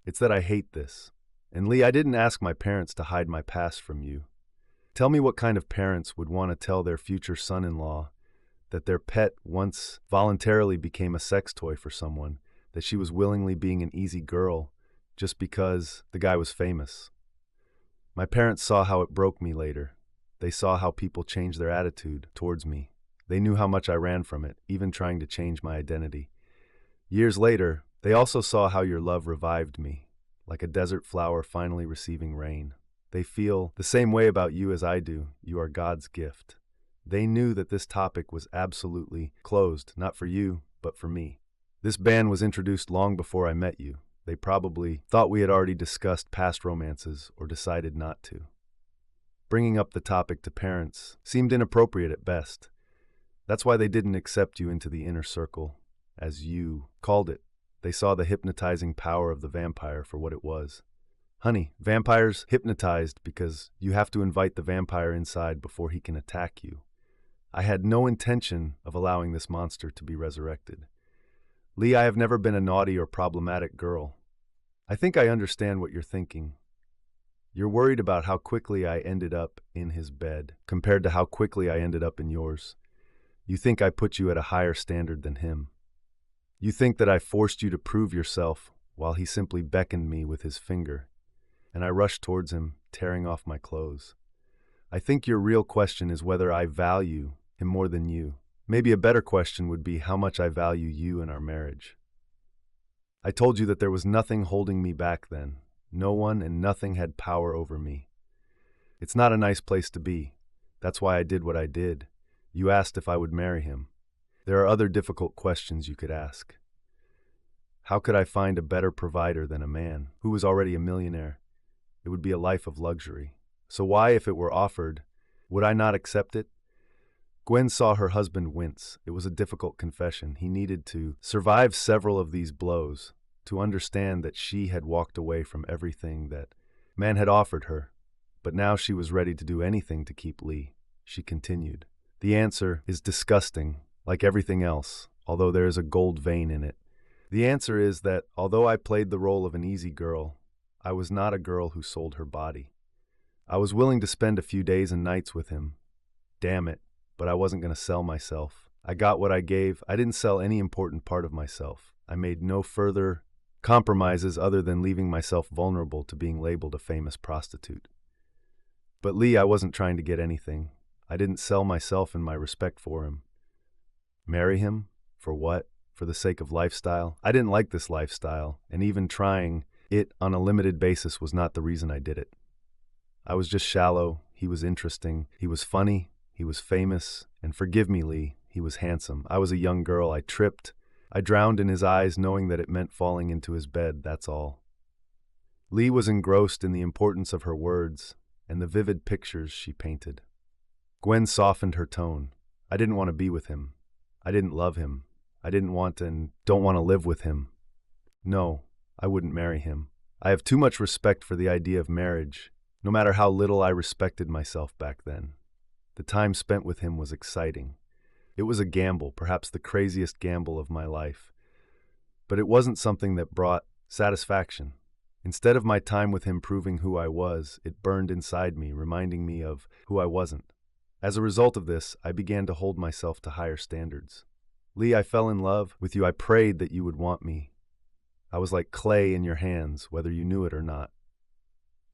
It's that I hate this. And Lee, I didn't ask my parents to hide my past from you. Tell me what kind of parents would want to tell their future son-in-law that their pet once voluntarily became a sex toy for someone, that she was willingly being an easy girl just because the guy was famous. My parents saw how it broke me later. They saw how people changed their attitude towards me. They knew how much I ran from it, even trying to change my identity. Years later, they also saw how your love revived me, like a desert flower finally receiving rain. They feel the same way about you as I do. You are God's gift. They knew that this topic was absolutely closed, not for you, but for me. This ban was introduced long before I met you. They probably thought we had already discussed past romances or decided not to. Bringing up the topic to parents seemed inappropriate at best. That's why they didn't accept you into the inner circle, as you called it. They saw the hypnotizing power of the vampire for what it was. Honey, vampires hypnotized because you have to invite the vampire inside before he can attack you. I had no intention of allowing this monster to be resurrected. Lee, I have never been a naughty or problematic girl. I think I understand what you're thinking. You're worried about how quickly I ended up in his bed compared to how quickly I ended up in yours. You think I put you at a higher standard than him. You think that I forced you to prove yourself while he simply beckoned me with his finger, and I rushed towards him, tearing off my clothes. I think your real question is whether I value him more than you. Maybe a better question would be how much I value you and our marriage. I told you that there was nothing holding me back then. No one and nothing had power over me. It's not a nice place to be. That's why I did what I did. You asked if I would marry him. There are other difficult questions you could ask. How could I find a better provider than a man who was already a millionaire? It would be a life of luxury. So why, if it were offered, would I not accept it? Gwen saw her husband wince. It was a difficult confession. He needed to survive several of these blows to understand that she had walked away from everything that man had offered her. But now she was ready to do anything to keep Lee. She continued. The answer is disgusting, like everything else, although there is a gold vein in it. The answer is that, although I played the role of an easy girl, I was not a girl who sold her body. I was willing to spend a few days and nights with him. Damn it, but I wasn't going to sell myself. I got what I gave. I didn't sell any important part of myself. I made no further compromises other than leaving myself vulnerable to being labeled a famous prostitute. But Lee, I wasn't trying to get anything. I didn't sell myself and my respect for him. Marry him? For what? For the sake of lifestyle? I didn't like this lifestyle, and even trying it on a limited basis was not the reason I did it. I was just shallow. He was interesting. He was funny. He was famous. And forgive me, Lee, he was handsome. I was a young girl. I tripped. I drowned in his eyes, knowing that it meant falling into his bed, that's all. Lee was engrossed in the importance of her words and the vivid pictures she painted. Gwen softened her tone. I didn't want to be with him. I didn't love him. I didn't want and don't want to live with him. No, I wouldn't marry him. I have too much respect for the idea of marriage, no matter how little I respected myself back then. The time spent with him was exciting. It was a gamble, perhaps the craziest gamble of my life. But it wasn't something that brought satisfaction. Instead of my time with him proving who I was, it burned inside me, reminding me of who I wasn't. As a result of this, I began to hold myself to higher standards. Lee, I fell in love with you. I prayed that you would want me. I was like clay in your hands, whether you knew it or not.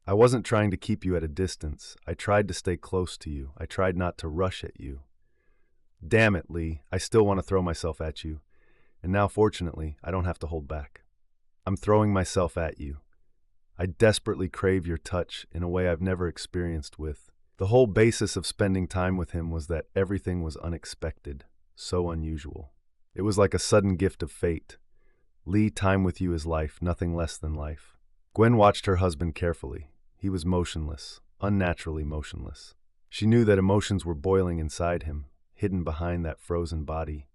I wasn't trying to keep you at a distance. I tried to stay close to you. I tried not to rush at you. Damn it, Lee, I still want to throw myself at you. And now, fortunately, I don't have to hold back. I'm throwing myself at you. I desperately crave your touch in a way I've never experienced with. The whole basis of spending time with him was that everything was unexpected, so unusual. It was like a sudden gift of fate. Lee, time with you is life, nothing less than life. Gwen watched her husband carefully. He was motionless, unnaturally motionless. She knew that emotions were boiling inside him, hidden behind that frozen body.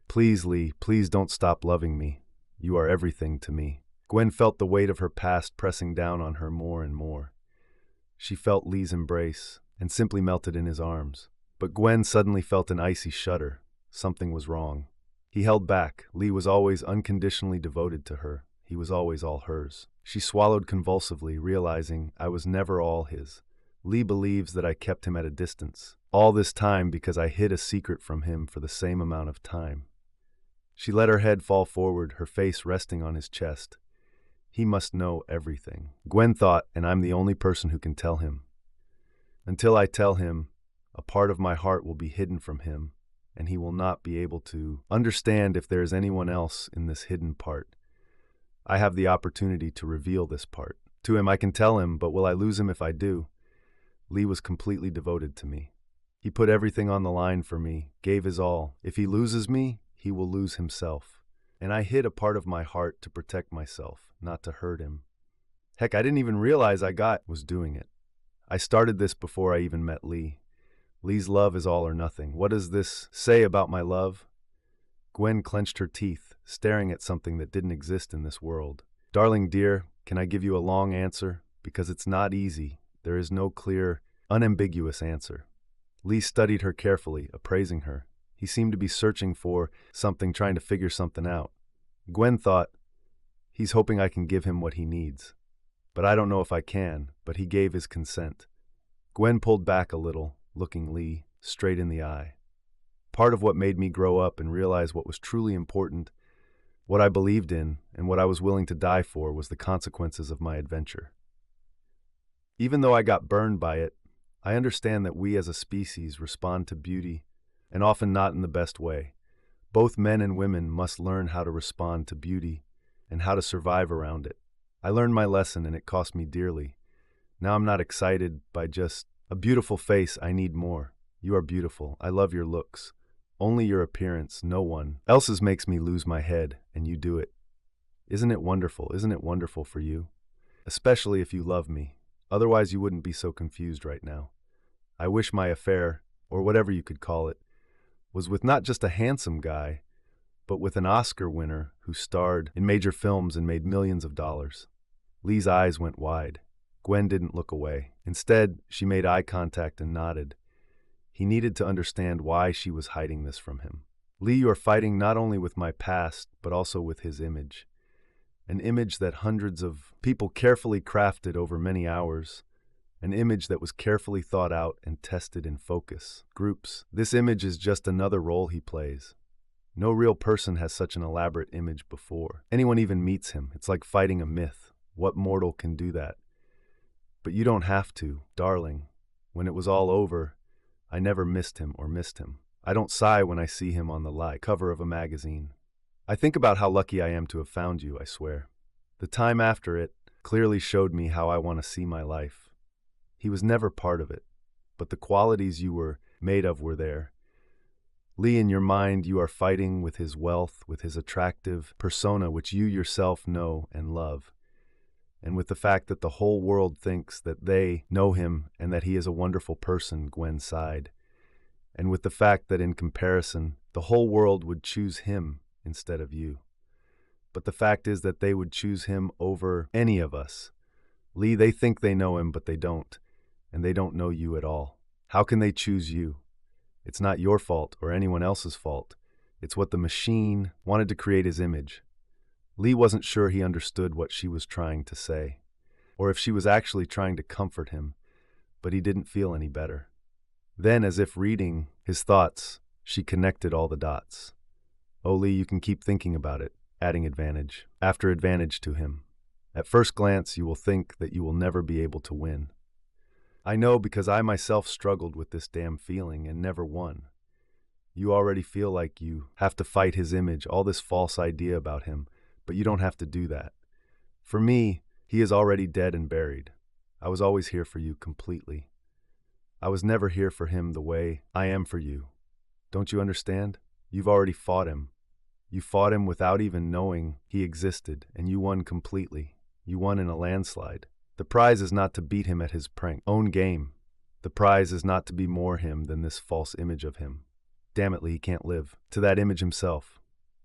Please, Lee, please don't stop loving me. You are everything to me. Gwen felt the weight of her past pressing down on her more and more. She felt Lee's embrace and simply melted in his arms. But Gwen suddenly felt an icy shudder. Something was wrong. He held back. Lee was always unconditionally devoted to her. He was always all hers. She swallowed convulsively, realizing I was never all his. Lee believes that I kept him at a distance, all this time because I hid a secret from him for the same amount of time. She let her head fall forward, her face resting on his chest. He must know everything. Gwen thought, and I'm the only person who can tell him. Until I tell him, a part of my heart will be hidden from him, and he will not be able to understand if there is anyone else in this hidden part. I have the opportunity to reveal this part. To him I can tell him, but will I lose him if I do? Lee was completely devoted to me. He put everything on the line for me, gave his all. If he loses me, he will lose himself. And I hid a part of my heart to protect myself, not to hurt him. Heck, I didn't even realize I was doing it. I started this before I even met Lee. Lee's love is all or nothing. What does this say about my love? Gwen clenched her teeth, staring at something that didn't exist in this world. Darling dear, can I give you a long answer? Because it's not easy. There is no clear, unambiguous answer. Lee studied her carefully, appraising her. He seemed to be searching for something, trying to figure something out. Gwen thought, he's hoping I can give him what he needs. But I don't know if I can, but he gave his consent. Gwen pulled back a little, looking Lee straight in the eye. Part of what made me grow up and realize what was truly important, what I believed in, and what I was willing to die for was the consequences of my adventure. Even though I got burned by it, I understand that we as a species respond to beauty, and often not in the best way. Both men and women must learn how to respond to beauty and how to survive around it. I learned my lesson and it cost me dearly. Now I'm not excited by just a beautiful face. I need more. You are beautiful. I love your looks. Only your appearance, no one else's makes me lose my head, and you do it. Isn't it wonderful? Isn't it wonderful for you? Especially if you love me. Otherwise you wouldn't be so confused right now. I wish my affair, or whatever you could call it, was with not just a handsome guy, but with an Oscar winner who starred in major films and made millions of dollars. Lee's eyes went wide. Gwen didn't look away. Instead, she made eye contact and nodded. He needed to understand why she was hiding this from him. Lee, you're fighting not only with my past, but also with his image. An image that hundreds of people carefully crafted over many hours. An image that was carefully thought out and tested in focus groups. This image is just another role he plays. No real person has such an elaborate image before anyone even meets him. It's like fighting a myth. What mortal can do that? But you don't have to, darling. When it was all over, I never missed him or missed him. I don't sigh when I see him on the cover of a magazine. I think about how lucky I am to have found you, I swear. The time after it clearly showed me how I want to see my life. He was never part of it, but the qualities you were made of were there. Lee, in your mind, you are fighting with his wealth, with his attractive persona, which you yourself know and love, and with the fact that the whole world thinks that they know him and that he is a wonderful person, Gwen sighed, and with the fact that in comparison, the whole world would choose him instead of you. But the fact is that they would choose him over any of us. Lee, they think they know him, but they don't, and they don't know you at all. How can they choose you? It's not your fault or anyone else's fault. It's what the machine wanted to create his image. Lee wasn't sure he understood what she was trying to say, or if she was actually trying to comfort him, but he didn't feel any better. Then, as if reading his thoughts, she connected all the dots. Oh, Lee, you can keep thinking about it, adding advantage after advantage to him. At first glance, you will think that you will never be able to win. I know because I myself struggled with this damn feeling and never won. You already feel like you have to fight his image, all this false idea about him, but you don't have to do that. For me, he is already dead and buried. I was always here for you completely. I was never here for him the way I am for you. Don't you understand? You've already fought him. You fought him without even knowing he existed, and you won completely. You won in a landslide. The prize is not to beat him at his own game. The prize is not to be more him than this false image of him. Damn it, Lee, he can't live to that image himself.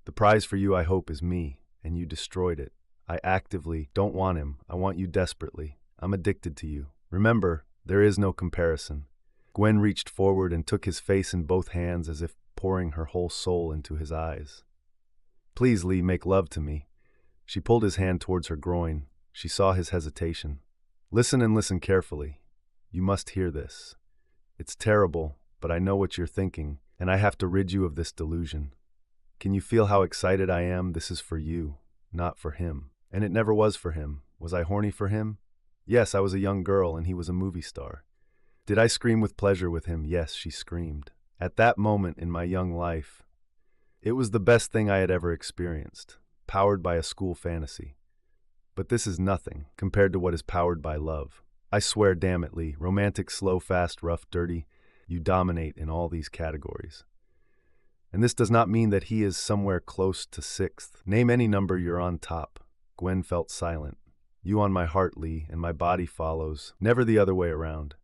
The prize for you, I hope, is me, and you destroyed it. I actively don't want him. I want you desperately. I'm addicted to you. Remember, there is no comparison. Gwen reached forward and took his face in both hands as if pouring her whole soul into his eyes. Please, Lee, make love to me. She pulled his hand towards her groin. She saw his hesitation. Listen and listen carefully. You must hear this. It's terrible, but I know what you're thinking, and I have to rid you of this delusion. Can you feel how excited I am? This is for you, not for him. And it never was for him. Was I horny for him? Yes, I was a young girl and he was a movie star. Did I scream with pleasure with him? Yes, she screamed. At that moment in my young life, it was the best thing I had ever experienced, powered by a school fantasy. But this is nothing compared to what is powered by love. I swear, damn it, Lee, romantic, slow, fast, rough, dirty, you dominate in all these categories. And this does not mean that he is somewhere close to sixth. Name any number, you're on top. Gwen felt silent. You on my heart, Lee, and my body follows, never the other way around.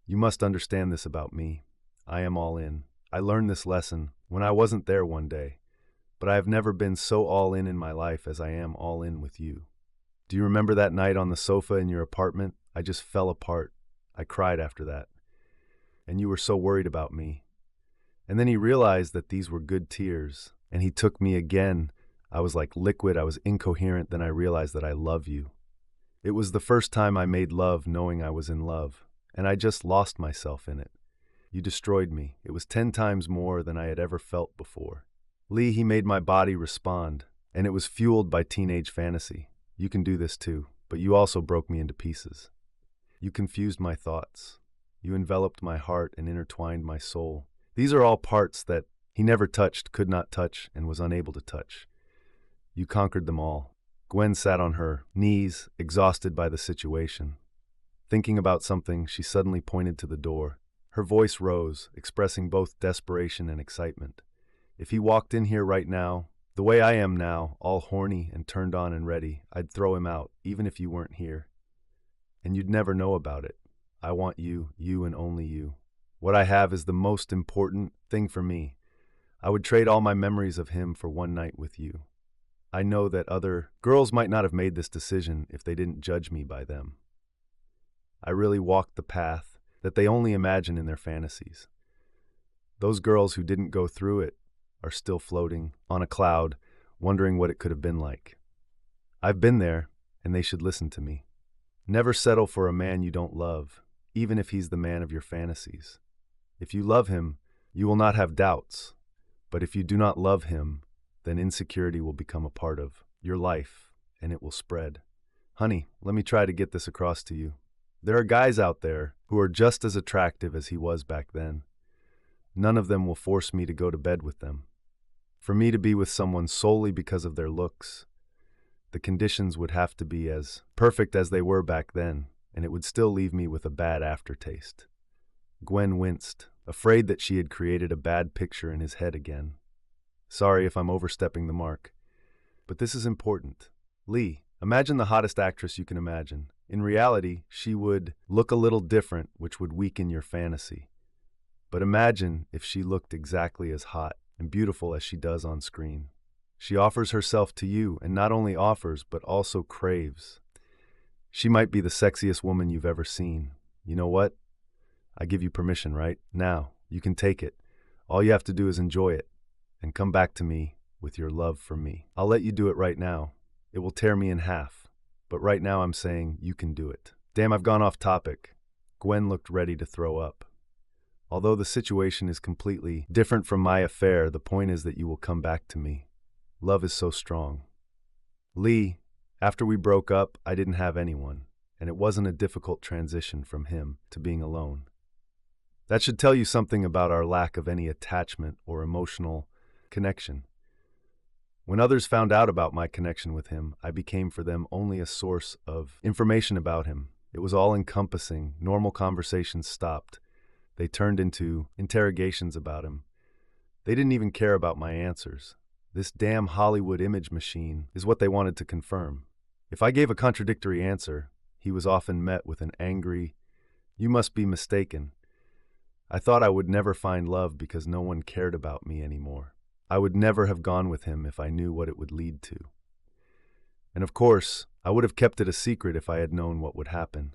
You must understand this about me. I am all in. I learned this lesson when I wasn't there one day, but I have never been so all in my life as I am all in with you. Do you remember that night on the sofa in your apartment? I just fell apart. I cried after that. And you were so worried about me. And then he realized that these were good tears, and he took me again. I was like liquid, I was incoherent, then I realized that I love you. It was the first time I made love knowing I was in love, and I just lost myself in it. You destroyed me. It was 10 times more than I had ever felt before. Lee, he made my body respond, and it was fueled by teenage fantasy. You can do this too, but you also broke me into pieces. You confused my thoughts. You enveloped my heart and intertwined my soul. These are all parts that he never touched, could not touch, and was unable to touch. You conquered them all. Gwen sat on her knees, exhausted by the situation. Thinking about something, she suddenly pointed to the door. Her voice rose, expressing both desperation and excitement. If he walked in here right now, the way I am now, all horny and turned on and ready, I'd throw him out, even if you weren't here. And you'd never know about it. I want you, you and only you. What I have is the most important thing for me. I would trade all my memories of him for one night with you. I know that other girls might not have made this decision if they didn't judge me by them. I really walked the path that they only imagine in their fantasies. Those girls who didn't go through it are still floating on a cloud, wondering what it could have been like. I've been there, and they should listen to me. Never settle for a man you don't love, even if he's the man of your fantasies. If you love him, you will not have doubts. But if you do not love him, then insecurity will become a part of your life, and it will spread. Honey, let me try to get this across to you. There are guys out there who are just as attractive as he was back then. None of them will force me to go to bed with them. For me to be with someone solely because of their looks, the conditions would have to be as perfect as they were back then, and it would still leave me with a bad aftertaste. Gwen winced, afraid that she had created a bad picture in his head again. Sorry if I'm overstepping the mark, but this is important. Lee, imagine the hottest actress you can imagine. In reality, she would look a little different, which would weaken your fantasy. But imagine if she looked exactly as hot and beautiful as she does on screen. She offers herself to you, and not only offers, but also craves. She might be the sexiest woman you've ever seen. You know what? I give you permission, right? Now, you can take it. All you have to do is enjoy it, and come back to me with your love for me. I'll let you do it right now. It will tear me in half, but right now I'm saying you can do it. Damn, I've gone off topic. Gwen looked ready to throw up. Although the situation is completely different from my affair, the point is that you will come back to me. Love is so strong. Lee, after we broke up, I didn't have anyone, and it wasn't a difficult transition from him to being alone. That should tell you something about our lack of any attachment or emotional connection. When others found out about my connection with him, I became for them only a source of information about him. It was all-encompassing. Normal conversations stopped. They turned into interrogations about him. They didn't even care about my answers. This damn Hollywood image machine is what they wanted to confirm. If I gave a contradictory answer, he was often met with an angry, "You must be mistaken." I thought I would never find love because no one cared about me anymore. I would never have gone with him if I knew what it would lead to. And of course, I would have kept it a secret if I had known what would happen.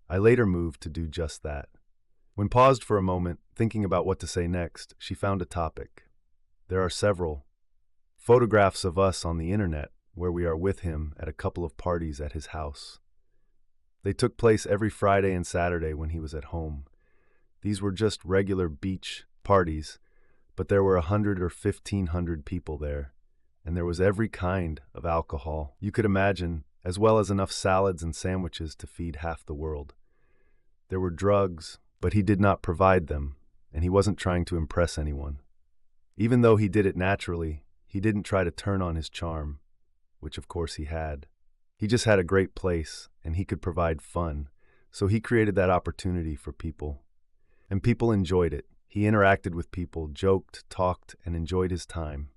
I later moved to do just that. When paused for a moment, thinking about what to say next, she found a topic. There are several photographs of us on the internet where we are with him at a couple of parties at his house. They took place every Friday and Saturday when he was at home. These were just regular beach parties, but there were 100 or 1,500 people there, and there was every kind of alcohol you could imagine, as well as enough salads and sandwiches to feed half the world. There were drugs, but he did not provide them, and he wasn't trying to impress anyone. Even though he did it naturally, he didn't try to turn on his charm, which of course he had. He just had a great place, and he could provide fun, so he created that opportunity for people. And people enjoyed it. He interacted with people, joked, talked, and enjoyed his time.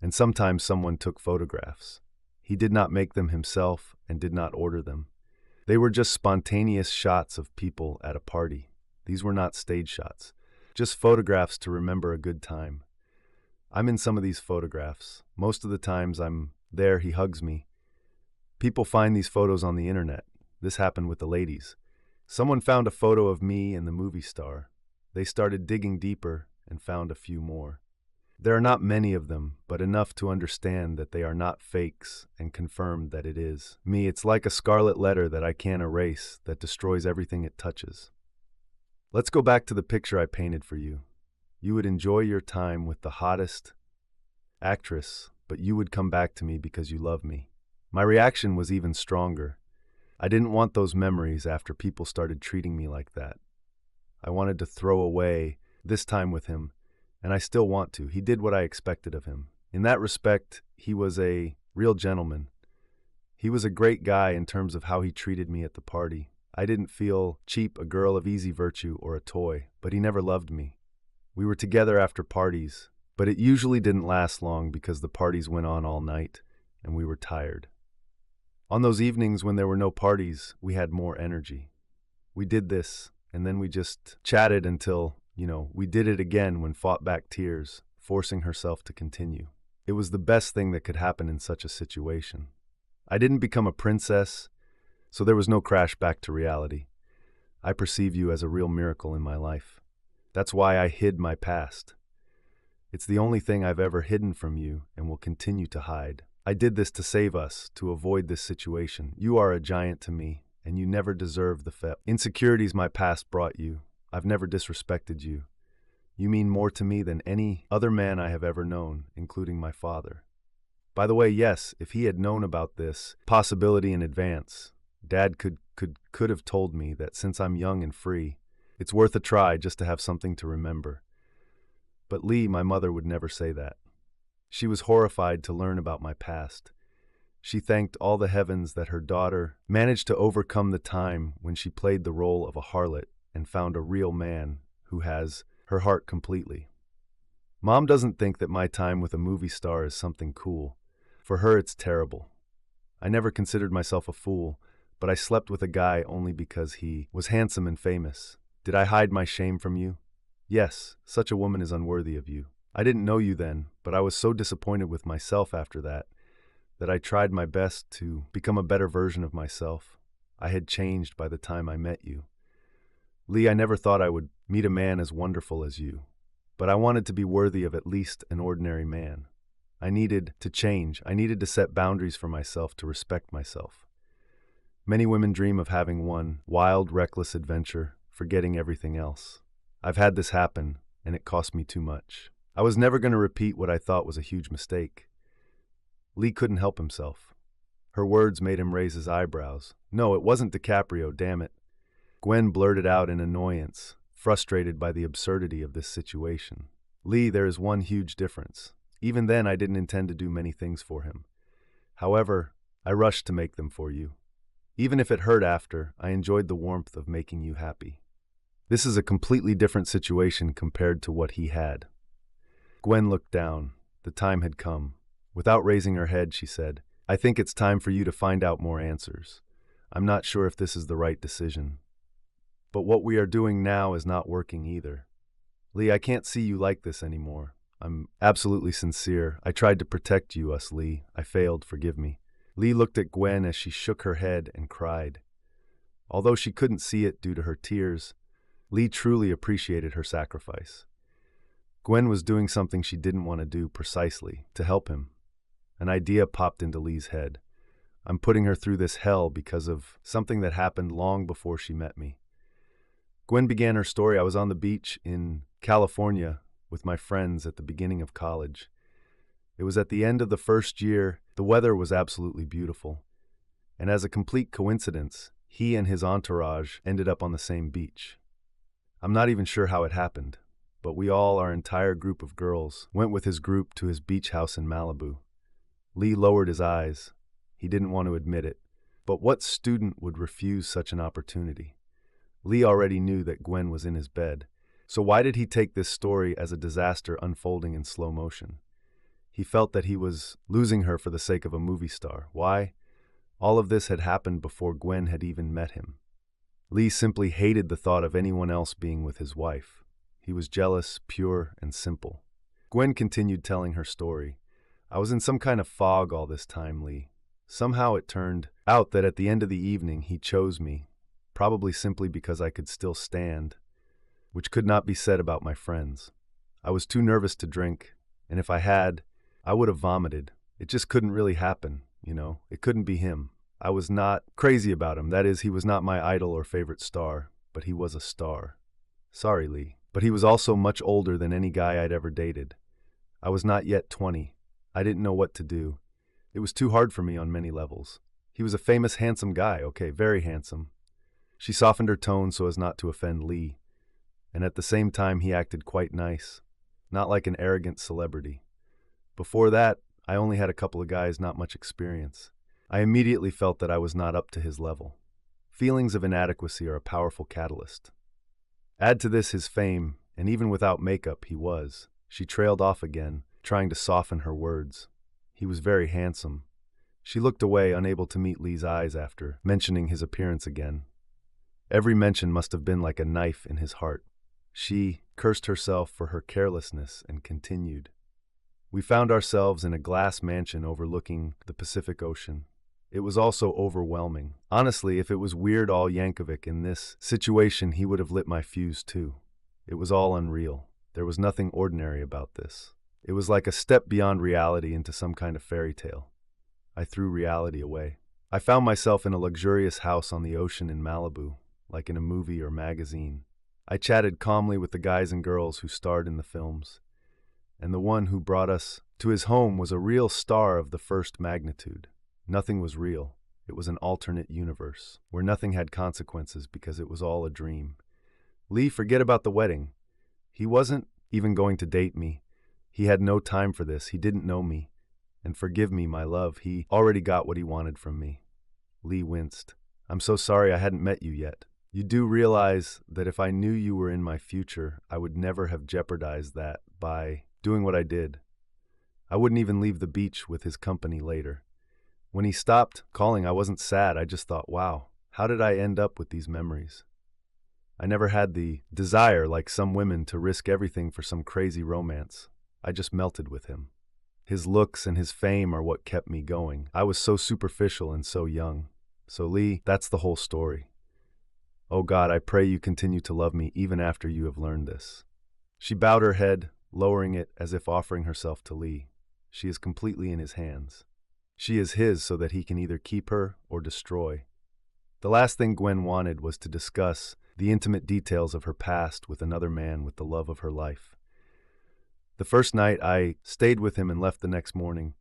And sometimes someone took photographs. He did not make them himself and did not order them. They were just spontaneous shots of people at a party. These were not stage shots, just photographs to remember a good time. I'm in some of these photographs. Most of the times I'm there, he hugs me. People find these photos on the internet. This happened with the ladies. Someone found a photo of me and the movie star. They started digging deeper and found a few more. There are not many of them, but enough to understand that they are not fakes and confirmed that it is me. It's like a scarlet letter that I can't erase, that destroys everything it touches. Let's go back to the picture I painted for you. You would enjoy your time with the hottest actress, but you would come back to me because you love me. My reaction was even stronger. I didn't want those memories after people started treating me like that. I wanted to throw away this time with him, and I still want to. He did what I expected of him. In that respect, he was a real gentleman. He was a great guy in terms of how he treated me at the party. I didn't feel cheap, a girl of easy virtue, or a toy, but he never loved me. We were together after parties, but it usually didn't last long because the parties went on all night, and we were tired. On those evenings when there were no parties, we had more energy. We did this, and then we just chatted until, we did it again when fought back tears, forcing herself to continue. It was the best thing that could happen in such a situation. I didn't become a princess, so there was no crash back to reality. I perceive you as a real miracle in my life. That's why I hid my past. It's the only thing I've ever hidden from you and will continue to hide. I did this to save us, to avoid this situation. You are a giant to me, and you never deserve the insecurities my past brought you. I've never disrespected you. You mean more to me than any other man I have ever known, including my father. By the way, yes, if he had known about this possibility in advance, Dad could have told me that since I'm young and free, it's worth a try just to have something to remember. But Lee, my mother, would never say that. She was horrified to learn about my past. She thanked all the heavens that her daughter managed to overcome the time when she played the role of a harlot and found a real man who has her heart completely. Mom doesn't think that my time with a movie star is something cool. For her, it's terrible. I never considered myself a fool, but I slept with a guy only because he was handsome and famous. Did I hide my shame from you? Yes, such a woman is unworthy of you. I didn't know you then, but I was so disappointed with myself after that I tried my best to become a better version of myself. I had changed by the time I met you. Lee, I never thought I would meet a man as wonderful as you, but I wanted to be worthy of at least an ordinary man. I needed to change. I needed to set boundaries for myself to respect myself. Many women dream of having one wild, reckless adventure, forgetting everything else. I've had this happen, and it cost me too much. I was never going to repeat what I thought was a huge mistake. Lee couldn't help himself. Her words made him raise his eyebrows. No, it wasn't DiCaprio, damn it. Gwen blurted out in annoyance, frustrated by the absurdity of this situation. Lee, there is one huge difference. Even then, I didn't intend to do many things for him. However, I rushed to make them for you. Even if it hurt after, I enjoyed the warmth of making you happy. This is a completely different situation compared to what he had. Gwen looked down. The time had come. Without raising her head, she said, I think it's time for you to find out more answers. I'm not sure if this is the right decision. But what we are doing now is not working either. Lee, I can't see you like this anymore. I'm absolutely sincere. I tried to protect you, Lee. I failed, forgive me. Lee looked at Gwen as she shook her head and cried. Although she couldn't see it due to her tears, Lee truly appreciated her sacrifice. Gwen was doing something she didn't want to do precisely to help him. An idea popped into Lee's head. I'm putting her through this hell because of something that happened long before she met me. Gwen began her story. I was on the beach in California with my friends at the beginning of college. It was at the end of the first year. The weather was absolutely beautiful. And as a complete coincidence, he and his entourage ended up on the same beach. I'm not even sure how it happened, but we all, our entire group of girls, went with his group to his beach house in Malibu. Lee lowered his eyes. He didn't want to admit it. But what student would refuse such an opportunity? Lee already knew that Gwen was in his bed. So why did he take this story as a disaster unfolding in slow motion? He felt that he was losing her for the sake of a movie star. Why? All of this had happened before Gwen had even met him. Lee simply hated the thought of anyone else being with his wife. He was jealous, pure, and simple. Gwen continued telling her story. I was in some kind of fog all this time, Lee. Somehow it turned out that at the end of the evening he chose me, probably simply because I could still stand, which could not be said about my friends. I was too nervous to drink, and if I had, I would have vomited. It just couldn't really happen, It couldn't be him. I was not crazy about him. That is, he was not my idol or favorite star, but he was a star. Sorry, Lee. But he was also much older than any guy I'd ever dated. I was not yet 20. I didn't know what to do. It was too hard for me on many levels. He was a famous, handsome guy, okay, very handsome. She softened her tone so as not to offend Lee, and at the same time he acted quite nice, not like an arrogant celebrity. Before that, I only had a couple of guys, not much experience. I immediately felt that I was not up to his level. Feelings of inadequacy are a powerful catalyst. Add to this his fame, and even without makeup, he was. She trailed off again, trying to soften her words. He was very handsome. She looked away, unable to meet Lee's eyes after mentioning his appearance again. Every mention must have been like a knife in his heart. She cursed herself for her carelessness and continued. We found ourselves in a glass mansion overlooking the Pacific Ocean. It was also overwhelming. Honestly, if it was Weird Al Yankovic in this situation, he would have lit my fuse too. It was all unreal. There was nothing ordinary about this. It was like a step beyond reality into some kind of fairy tale. I threw reality away. I found myself in a luxurious house on the ocean in Malibu, like in a movie or magazine. I chatted calmly with the guys and girls who starred in the films, and the one who brought us to his home was a real star of the first magnitude. Nothing was real. It was an alternate universe, where nothing had consequences because it was all a dream. Lee, forget about the wedding. He wasn't even going to date me. He had no time for this. He didn't know me. And forgive me, my love, he already got what he wanted from me. Lee winced. I'm so sorry I hadn't met you yet. You do realize that if I knew you were in my future, I would never have jeopardized that by doing what I did. I wouldn't even leave the beach with his company later. When he stopped calling, I wasn't sad. I just thought, wow, how did I end up with these memories? I never had the desire, like some women, to risk everything for some crazy romance. I just melted with him. His looks and his fame are what kept me going. I was so superficial and so young. So Lee, that's the whole story. Oh God, I pray you continue to love me even after you have learned this. She bowed her head, lowering it as if offering herself to Lee. She is completely in his hands. She is his so that he can either keep her or destroy. The last thing Gwen wanted was to discuss the intimate details of her past with another man with the love of her life. The first night, I stayed with him and left the next morning.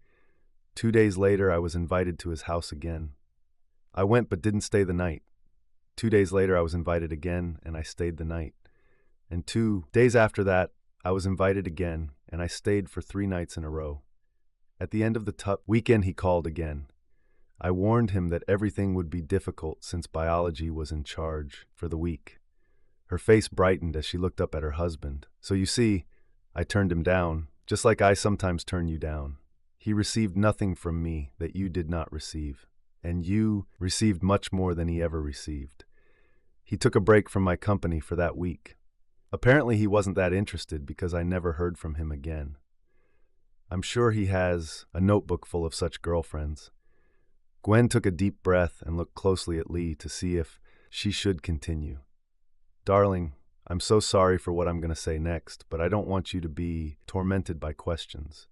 2 days later, I was invited to his house again. I went but didn't stay the night. 2 days later, I was invited again, and I stayed the night. And 2 days after that, I was invited again, and I stayed for 3 nights in a row. At the end of the weekend, he called again. I warned him that everything would be difficult since biology was in charge for the week. Her face brightened as she looked up at her husband. So you see, I turned him down, just like I sometimes turn you down. He received nothing from me that you did not receive, and you received much more than he ever received. He took a break from my company for that week. Apparently he wasn't that interested because I never heard from him again. I'm sure he has a notebook full of such girlfriends. Gwen took a deep breath and looked closely at Lee to see if she should continue. Darling, I'm so sorry for what I'm going to say next, but I don't want you to be tormented by questions.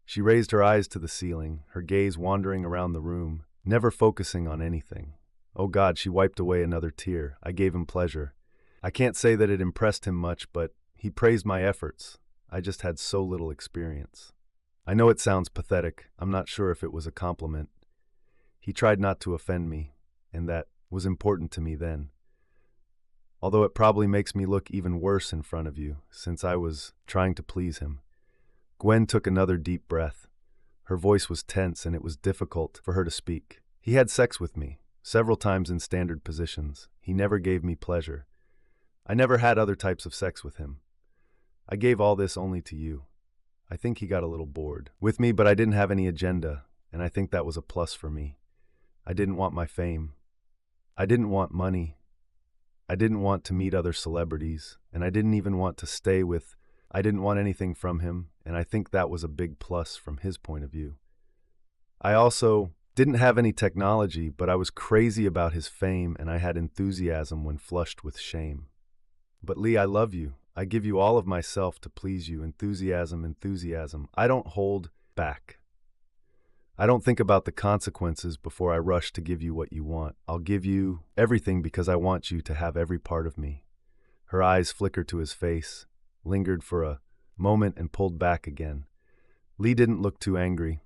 She raised her eyes to the ceiling, her gaze wandering around the room, never focusing on anything. Oh God, she wiped away another tear. I gave him pleasure. I can't say that it impressed him much, but he praised my efforts. I just had so little experience. I know it sounds pathetic. I'm not sure if it was a compliment. He tried not to offend me, and that was important to me then. Although it probably makes me look even worse in front of you, since I was trying to please him. Gwen took another deep breath. Her voice was tense, and it was difficult for her to speak. He had sex with me, several times in standard positions. He never gave me pleasure. I never had other types of sex with him. I gave all this only to you. I think he got a little bored with me, but I didn't have any agenda, and I think that was a plus for me. I didn't want my fame. I didn't want money. I didn't want to meet other celebrities, and I didn't even want to stay with. I didn't want anything from him, and I think that was a big plus from his point of view. I also didn't have any technology, but I was crazy about his fame, and I had enthusiasm when flushed with shame. But Lee, I love you. I give you all of myself to please you. Enthusiasm, enthusiasm. I don't hold back. I don't think about the consequences before I rush to give you what you want. I'll give you everything because I want you to have every part of me. Her eyes flickered to his face, lingered for a moment and pulled back again. Lee didn't look too angry.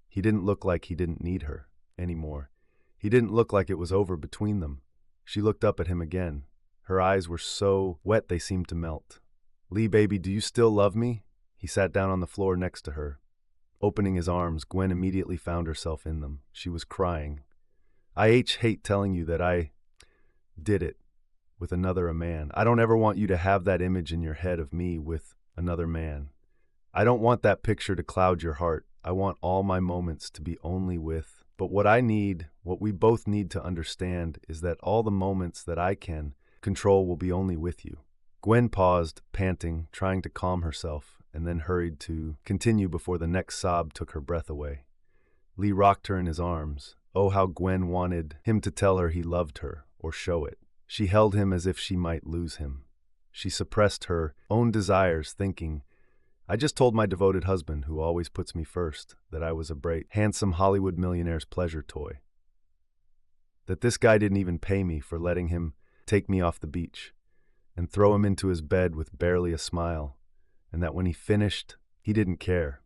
He didn't look like he didn't need her anymore. He didn't look like it was over between them. She looked up at him again. Her eyes were so wet they seemed to melt. "Lee, baby, do you still love me?" He sat down on the floor next to her. Opening his arms, Gwen immediately found herself in them. She was crying. "I hate telling you that I did it with another man. I don't ever want you to have that image in your head of me with another man. I don't want that picture to cloud your heart. I want all my moments to be only with. But what we both need to understand is that all the moments that I can control will be only with you." Gwen paused, panting, trying to calm herself, and then hurried to continue before the next sob took her breath away. Lee rocked her in his arms. Oh, how Gwen wanted him to tell her he loved her, or show it. She held him as if she might lose him. She suppressed her own desires, thinking, "I just told my devoted husband, who always puts me first, that I was a bright, handsome Hollywood millionaire's pleasure toy. That this guy didn't even pay me for letting him take me off the beach and throw him into his bed with barely a smile, and that when he finished, he didn't care."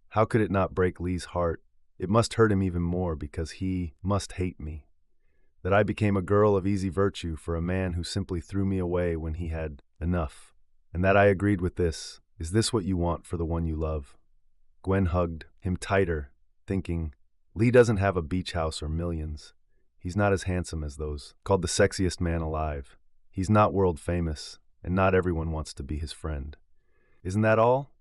How could it not break Lee's heart? It must hurt him even more because he must hate me. That I became a girl of easy virtue for a man who simply threw me away when he had enough. And that I agreed with this. Is this what you want for the one you love? Gwen hugged him tighter, thinking, Lee doesn't have a beach house or millions. He's not as handsome as those, called the sexiest man alive. He's not world famous, and not everyone wants to be his friend. Isn't that all?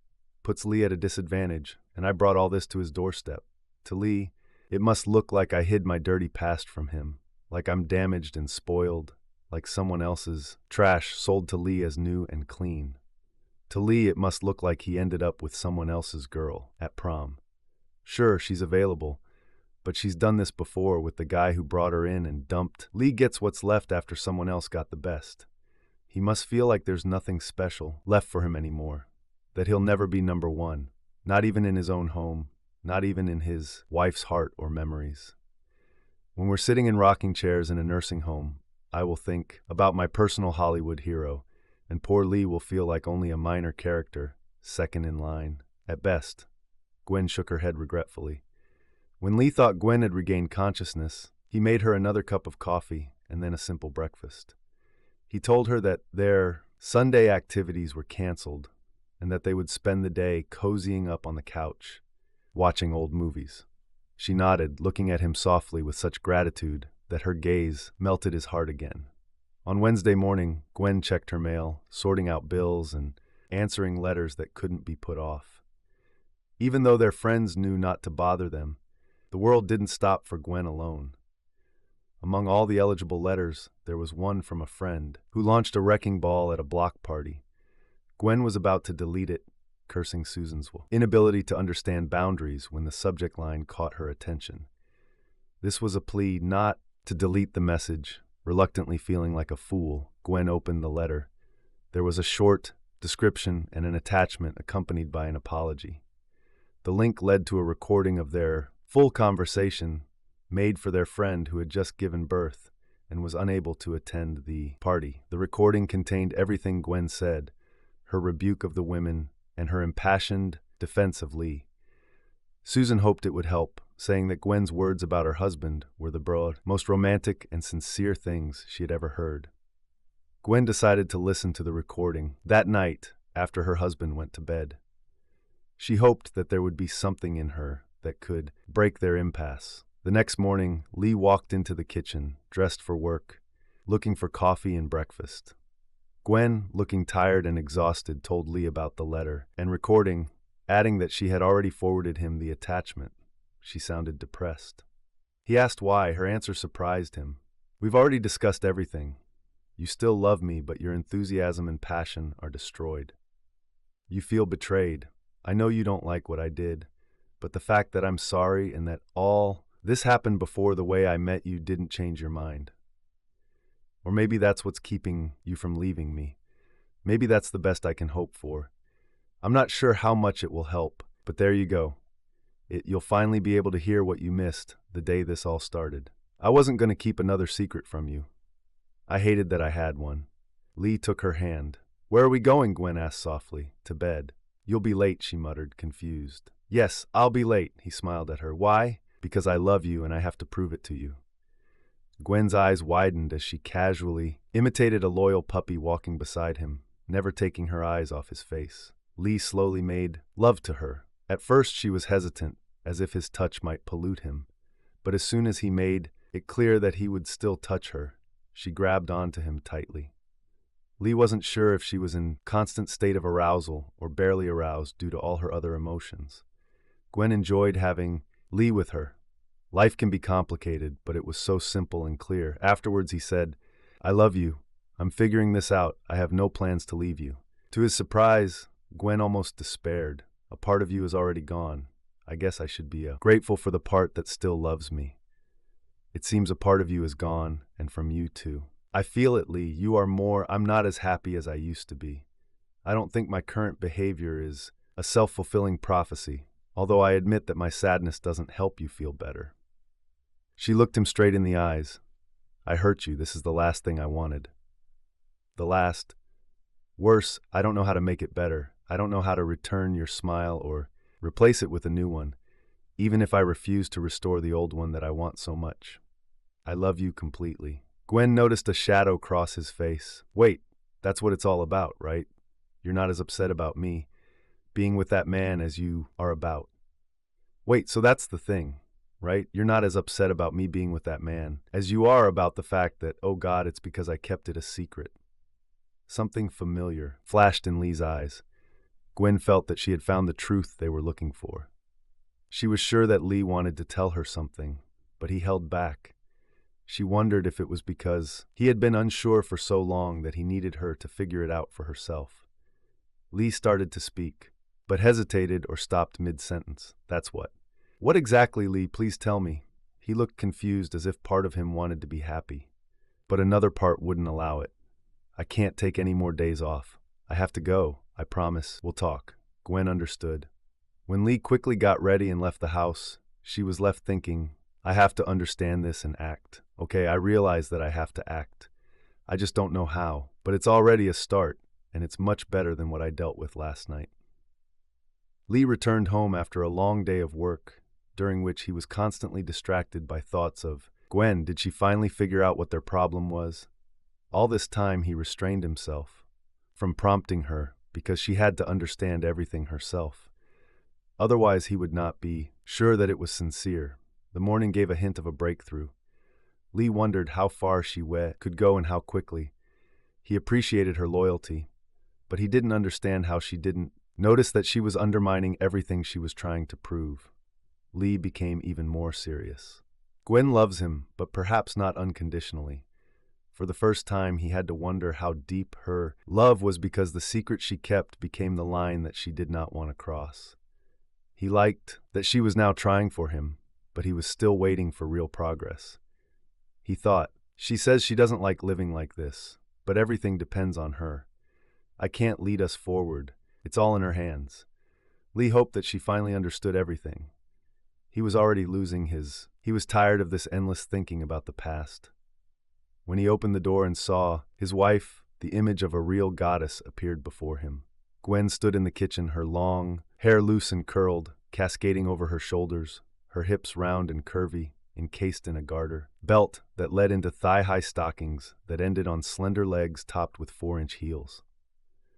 Puts Lee at a disadvantage, and I brought all this to his doorstep. To Lee, it must look like I hid my dirty past from him, like I'm damaged and spoiled, like someone else's trash sold to Lee as new and clean. To Lee, it must look like he ended up with someone else's girl at prom. Sure, she's available, but she's done this before with the guy who brought her in and dumped. Lee gets what's left after someone else got the best. He must feel like there's nothing special left for him anymore, that he'll never be number one, not even in his own home, not even in his wife's heart or memories. When we're sitting in rocking chairs in a nursing home, I will think about my personal Hollywood hero, and poor Lee will feel like only a minor character, second in line, at best. Gwen shook her head regretfully. When Lee thought Gwen had regained consciousness, he made her another cup of coffee and then a simple breakfast. He told her that their Sunday activities were canceled and that they would spend the day cozying up on the couch, watching old movies. She nodded, looking at him softly with such gratitude that her gaze melted his heart again. On Wednesday morning, Gwen checked her mail, sorting out bills and answering letters that couldn't be put off. Even though their friends knew not to bother them, the world didn't stop for Gwen alone. Among all the eligible letters, there was one from a friend who launched a wrecking ball at a block party. Gwen was about to delete it, cursing Susan's inability to understand boundaries when the subject line caught her attention. This was a plea not to delete the message. Reluctantly feeling like a fool, Gwen opened the letter. There was a short description and an attachment accompanied by an apology. The link led to a recording of their full conversation made for their friend who had just given birth and was unable to attend the party. The recording contained everything Gwen said, her rebuke of the women, and her impassioned defense of Lee. Susan hoped it would help, saying that Gwen's words about her husband were the most romantic and sincere things she had ever heard. Gwen decided to listen to the recording that night after her husband went to bed. She hoped that there would be something in her that could break their impasse. The next morning, Lee walked into the kitchen, dressed for work, looking for coffee and breakfast. Gwen, looking tired and exhausted, told Lee about the letter and recording, adding that she had already forwarded him the attachment. She sounded depressed. He asked why. Her answer surprised him. We've already discussed everything. You still love me, but your enthusiasm and passion are destroyed. You feel betrayed. I know you don't like what I did, but the fact that I'm sorry and that all this happened before the way I met you didn't change your mind. Or maybe that's what's keeping you from leaving me. Maybe that's the best I can hope for. I'm not sure how much it will help, but there you go. You'll finally be able to hear what you missed the day this all started. I wasn't going to keep another secret from you. I hated that I had one. Lee took her hand. "Where are we going?" Gwen asked softly. "To bed." "You'll be late," she muttered, confused. "Yes, I'll be late," he smiled at her. "Why?" "Because I love you and I have to prove it to you." Gwen's eyes widened as she casually imitated a loyal puppy walking beside him, never taking her eyes off his face. Lee slowly made love to her. At first she was hesitant, as if his touch might pollute him. But as soon as he made it clear that he would still touch her, she grabbed onto him tightly. Lee wasn't sure if she was in constant state of arousal or barely aroused due to all her other emotions. Gwen enjoyed having Lee with her. Life can be complicated, but it was so simple and clear. Afterwards he said, "I love you. I'm figuring this out. I have no plans to leave you." To his surprise, Gwen almost despaired. "A part of you is already gone. I guess I should be grateful for the part that still loves me. It seems a part of you is gone, and from you too." "I feel it, Lee. You are more. I'm not as happy as I used to be. I don't think my current behavior is a self-fulfilling prophecy, although I admit that my sadness doesn't help you feel better." She looked him straight in the eyes. "I hurt you. This is the last thing I wanted. The last. Worse, I don't know how to make it better. I don't know how to return your smile or replace it with a new one, even if I refuse to restore the old one that I want so much. I love you completely." Gwen noticed a shadow cross his face. "Wait, that's what it's all about, right? You're not as upset about me being with that man as you are about." "Wait, so that's the thing, right? You're not as upset about me being with that man as you are about the fact that, oh God, it's because I kept it a secret." Something familiar flashed in Lee's eyes. Gwen felt that she had found the truth they were looking for. She was sure that Lee wanted to tell her something, but he held back. She wondered if it was because he had been unsure for so long that he needed her to figure it out for herself. Lee started to speak, but hesitated or stopped mid-sentence. "That's what." "What exactly, Lee? Please tell me." He looked confused, as if part of him wanted to be happy, but another part wouldn't allow it. "I can't take any more days off. I have to go. I promise. We'll talk." Gwen understood. When Lee quickly got ready and left the house, she was left thinking, "I have to understand this and act. Okay, I realize that I have to act. I just don't know how, but it's already a start, and it's much better than what I dealt with last night." Lee returned home after a long day of work, during which he was constantly distracted by thoughts of, Gwen, did she finally figure out what their problem was? All this time he restrained himself from prompting her because she had to understand everything herself. Otherwise he would not be sure that it was sincere. The morning gave a hint of a breakthrough. Lee wondered how far she could go and how quickly. He appreciated her loyalty, but he didn't understand how she didn't notice that she was undermining everything she was trying to prove. Lee became even more serious. Gwen loves him, but perhaps not unconditionally. For the first time, he had to wonder how deep her love was because the secret she kept became the line that she did not want to cross. He liked that she was now trying for him, but he was still waiting for real progress. He thought, she says she doesn't like living like this, but everything depends on her. I can't lead us forward. It's all in her hands. Lee hoped that she finally understood everything. He was already he was tired of this endless thinking about the past. When he opened the door and saw his wife, the image of a real goddess appeared before him. Gwen stood in the kitchen, her long hair loose and curled, cascading over her shoulders, her hips round and curvy, encased in a garter belt that led into thigh-high stockings that ended on slender legs topped with 4-inch heels.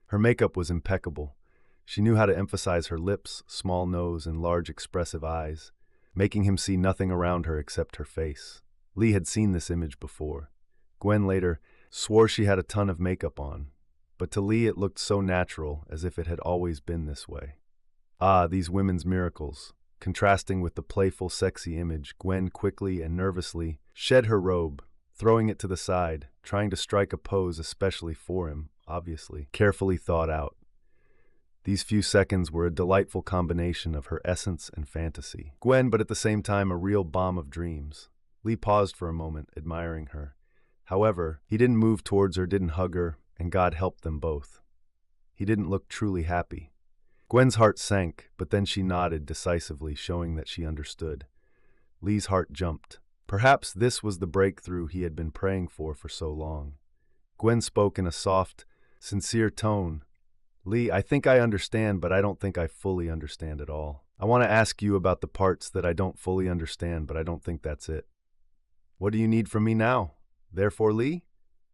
Her makeup was impeccable. She knew how to emphasize her lips, small nose, and large expressive eyes, making him see nothing around her except her face. Lee had seen this image before. Gwen later swore she had a ton of makeup on, but to Lee it looked so natural, as if it had always been this way. Ah, these women's miracles. Contrasting with the playful, sexy image, Gwen quickly and nervously shed her robe, throwing it to the side, trying to strike a pose especially for him, obviously, carefully thought out. These few seconds were a delightful combination of her essence and fantasy. Gwen, but at the same time a real bomb of dreams. Lee paused for a moment, admiring her. However, he didn't move towards her, didn't hug her, and God helped them both. He didn't look truly happy. Gwen's heart sank, but then she nodded decisively, showing that she understood. Lee's heart jumped. Perhaps this was the breakthrough he had been praying for so long. Gwen spoke in a soft, sincere tone. Lee, I think I understand, but I don't think I fully understand at all. I want to ask you about the parts that I don't fully understand, but I don't think that's it. What do you need from me now? Therefore, Lee?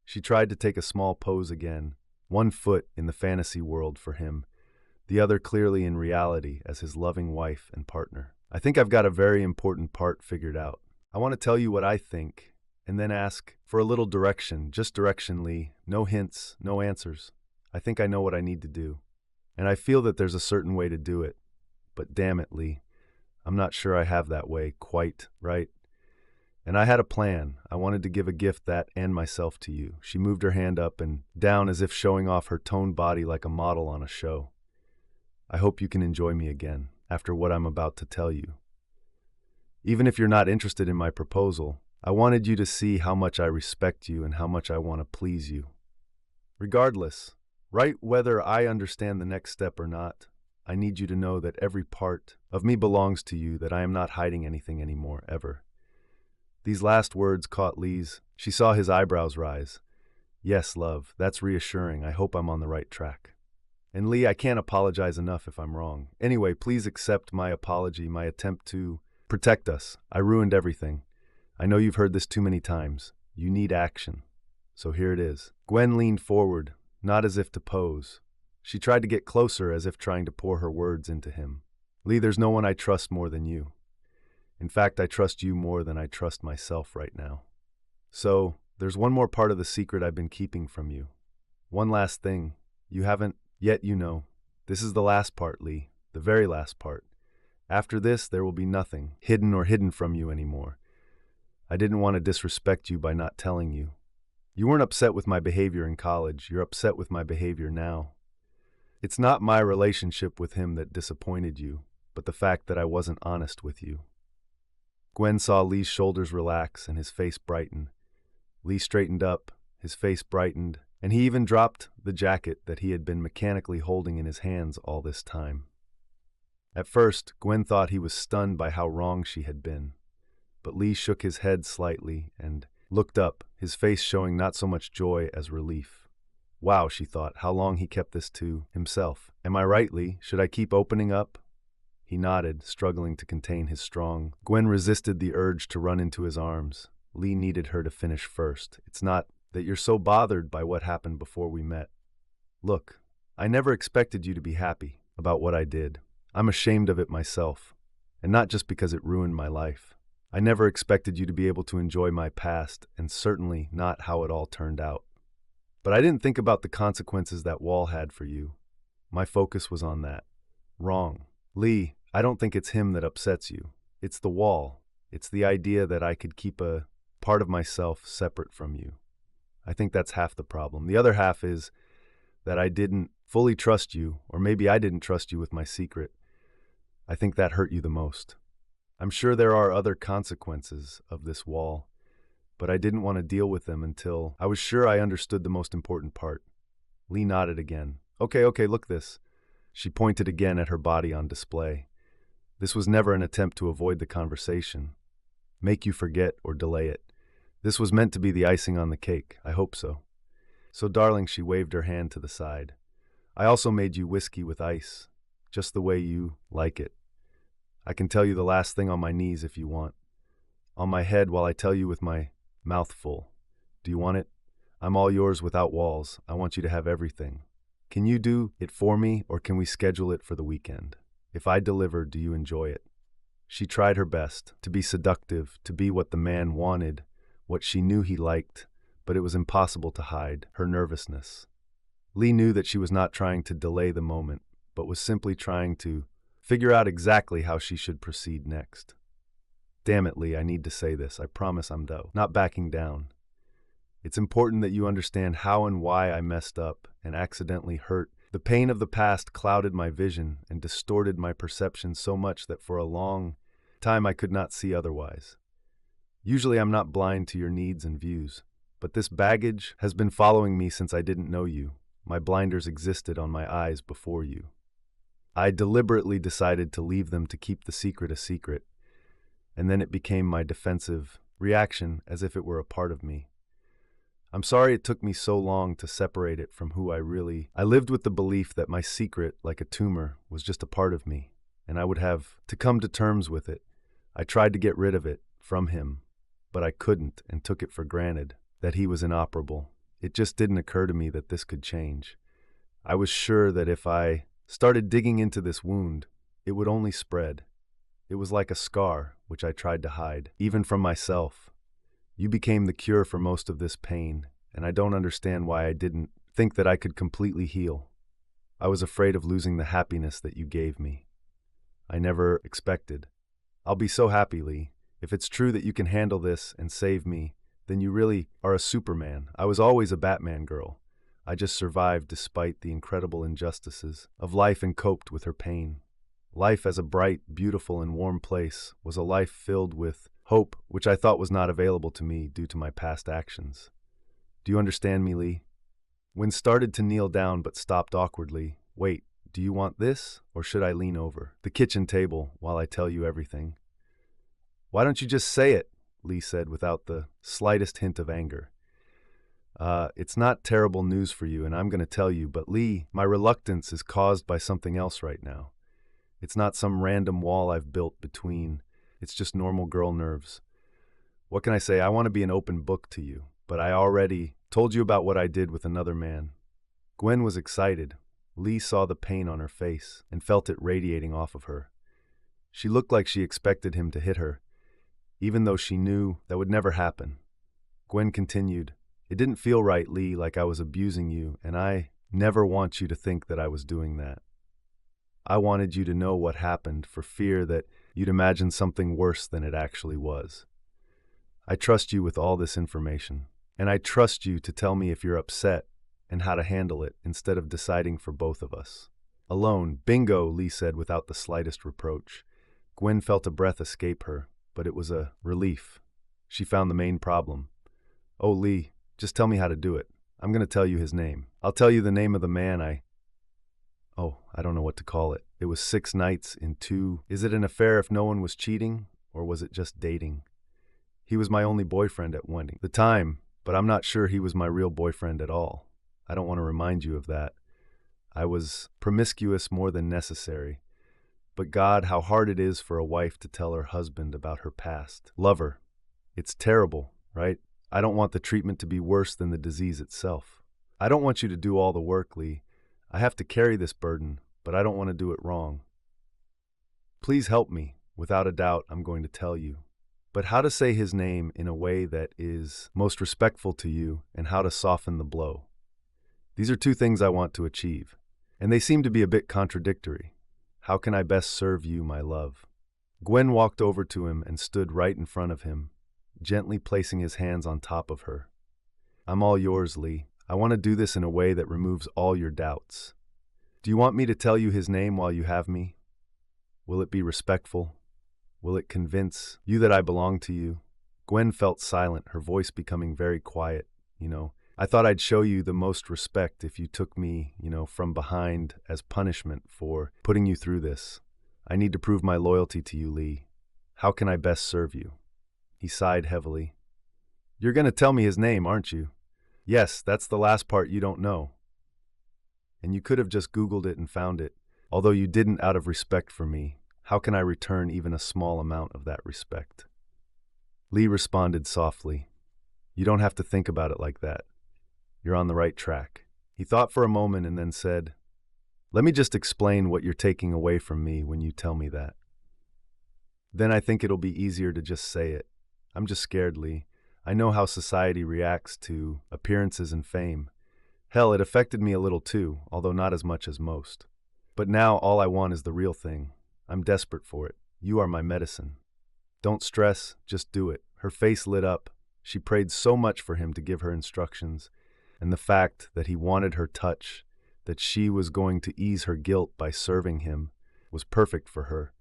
She tried to take a small pose again, one foot in the fantasy world for him, the other clearly in reality as his loving wife and partner. I think I've got a very important part figured out. I want to tell you what I think, and then ask for a little direction, just direction, Lee. No hints, no answers. I think I know what I need to do. And I feel that there's a certain way to do it. But damn it, Lee, I'm not sure I have that way quite, right? And I had a plan. I wanted to give a gift that and myself to you. She moved her hand up and down as if showing off her toned body like a model on a show. I hope you can enjoy me again after what I'm about to tell you. Even if you're not interested in my proposal, I wanted you to see how much I respect you and how much I want to please you. Regardless, right whether I understand the next step or not, I need you to know that every part of me belongs to you, that I am not hiding anything anymore, ever. These last words caught Lee's. She saw his eyebrows rise. Yes, love, that's reassuring. I hope I'm on the right track. And Lee, I can't apologize enough if I'm wrong. Anyway, please accept my apology, my attempt to protect us. I ruined everything. I know you've heard this too many times. You need action. So here it is. Gwen leaned forward, not as if to pose. She tried to get closer, as if trying to pour her words into him. Lee, there's no one I trust more than you. In fact, I trust you more than I trust myself right now. So, there's one more part of the secret I've been keeping from you. One last thing. You haven't yet, you know. This is the last part, Lee. The very last part. After this, there will be nothing hidden from you anymore. I didn't want to disrespect you by not telling you. You weren't upset with my behavior in college. You're upset with my behavior now. It's not my relationship with him that disappointed you, but the fact that I wasn't honest with you. Gwen saw Lee's shoulders relax and his face brighten. Lee straightened up, his face brightened, and he even dropped the jacket that he had been mechanically holding in his hands all this time. At first, Gwen thought he was stunned by how wrong she had been, but Lee shook his head slightly and looked up, his face showing not so much joy as relief. Wow, she thought, how long he kept this to himself. Am I right, Lee? Should I keep opening up? He nodded, struggling to contain his strong. Gwen resisted the urge to run into his arms. Lee needed her to finish first. It's not that you're so bothered by what happened before we met. Look, I never expected you to be happy about what I did. I'm ashamed of it myself, and not just because it ruined my life. I never expected you to be able to enjoy my past, and certainly not how it all turned out. But I didn't think about the consequences that wall had for you. My focus was on that. Wrong. Lee, I don't think it's him that upsets you. It's the wall. It's the idea that I could keep a part of myself separate from you. I think that's half the problem. The other half is that I didn't fully trust you, or maybe I didn't trust you with my secret. I think that hurt you the most. I'm sure there are other consequences of this wall, but I didn't want to deal with them until I was sure I understood the most important part. Lee nodded again. Okay, look this. She pointed again at her body on display. This was never an attempt to avoid the conversation, make you forget or delay it. This was meant to be the icing on the cake. I hope so. So, darling, she waved her hand to the side. I also made you whiskey with ice, just the way you like it. I can tell you the last thing on my knees if you want. On my head while I tell you with my mouth full. Do you want it? I'm all yours without walls. I want you to have everything. Can you do it for me, or can we schedule it for the weekend? If I deliver, do you enjoy it? She tried her best to be seductive, to be what the man wanted, what she knew he liked, but it was impossible to hide her nervousness. Lee knew that she was not trying to delay the moment, but was simply trying to figure out exactly how she should proceed next. Damn it, Lee, I need to say this. I promise I'm not backing down. It's important that you understand how and why I messed up and accidentally hurt. The pain of the past clouded my vision and distorted my perception so much that for a long time I could not see otherwise. Usually I'm not blind to your needs and views, but this baggage has been following me since I didn't know you. My blinders existed on my eyes before you. I deliberately decided to leave them to keep the secret a secret, and then it became my defensive reaction as if it were a part of me. I'm sorry it took me so long to separate it from who I lived with the belief that my secret, like a tumor, was just a part of me, and I would have to come to terms with it. I tried to get rid of it from him, but I couldn't and took it for granted that he was inoperable. It just didn't occur to me that this could change. I was sure that if I started digging into this wound, it would only spread. It was like a scar, which I tried to hide, even from myself. You became the cure for most of this pain, and I don't understand why I didn't think that I could completely heal. I was afraid of losing the happiness that you gave me. I never expected. I'll be so happy, Lee. If it's true that you can handle this and save me, then you really are a Superman. I was always a Batman girl. I just survived despite the incredible injustices of life and coped with her pain. Life as a bright, beautiful, and warm place was a life filled with hope, which I thought was not available to me due to my past actions. Do you understand me, Lee? Gwen started to kneel down but stopped awkwardly. Wait, do you want this, or should I lean over the kitchen table while I tell you everything? Why don't you just say it? Lee said without the slightest hint of anger. It's not terrible news for you, and I'm going to tell you, but Lee, my reluctance is caused by something else right now. It's not some random wall I've built between. It's just normal girl nerves. What can I say? I want to be an open book to you, but I already told you about what I did with another man. Gwen was excited. Lee saw the pain on her face and felt it radiating off of her. She looked like she expected him to hit her, even though she knew that would never happen. Gwen continued, "It didn't feel right, Lee, like I was abusing you, and I never want you to think that I was doing that. I wanted you to know what happened for fear that you'd imagine something worse than it actually was. I trust you with all this information, and I trust you to tell me if you're upset and how to handle it instead of deciding for both of us." Alone, bingo, Lee said without the slightest reproach. Gwen felt a breath escape her, but it was a relief. She found the main problem. "Oh, Lee, just tell me how to do it. I'm going to tell you his name. I'll tell you the name of the man I don't know what to call it. It was 6 nights in 2. Is it an affair if no one was cheating, or was it just dating? He was my only boyfriend at the time, but I'm not sure he was my real boyfriend at all. I don't want to remind you of that. I was promiscuous more than necessary. But God, how hard it is for a wife to tell her husband about her past lover. It's terrible, right? I don't want the treatment to be worse than the disease itself. I don't want you to do all the work, Lee. I have to carry this burden, but I don't want to do it wrong. Please help me. Without a doubt, I'm going to tell you. But how to say his name in a way that is most respectful to you and how to soften the blow. These are 2 things I want to achieve, and they seem to be a bit contradictory. How can I best serve you, my love?" Gwen walked over to him and stood right in front of him, gently placing his hands on top of her. "I'm all yours, Lee. I want to do this in a way that removes all your doubts. Do you want me to tell you his name while you have me? Will it be respectful? Will it convince you that I belong to you?" Gwen felt silent, her voice becoming very quiet. I thought I'd show you the most respect if you took me, from behind as punishment for putting you through this. I need to prove my loyalty to you, Lee. How can I best serve you?" He sighed heavily. "You're going to tell me his name, aren't you?" "Yes, that's the last part you don't know. And you could have just Googled it and found it. Although you didn't out of respect for me, how can I return even a small amount of that respect?" Lee responded softly, "You don't have to think about it like that. You're on the right track." He thought for a moment and then said, "Let me just explain what you're taking away from me when you tell me that. Then I think it'll be easier to just say it. I'm just scared, Lee. I know how society reacts to appearances and fame. Hell, it affected me a little too, although not as much as most. But now all I want is the real thing. I'm desperate for it. You are my medicine. Don't stress, just do it." Her face lit up. She prayed so much for him to give her instructions, and the fact that he wanted her touch, that she was going to ease her guilt by serving him, was perfect for her.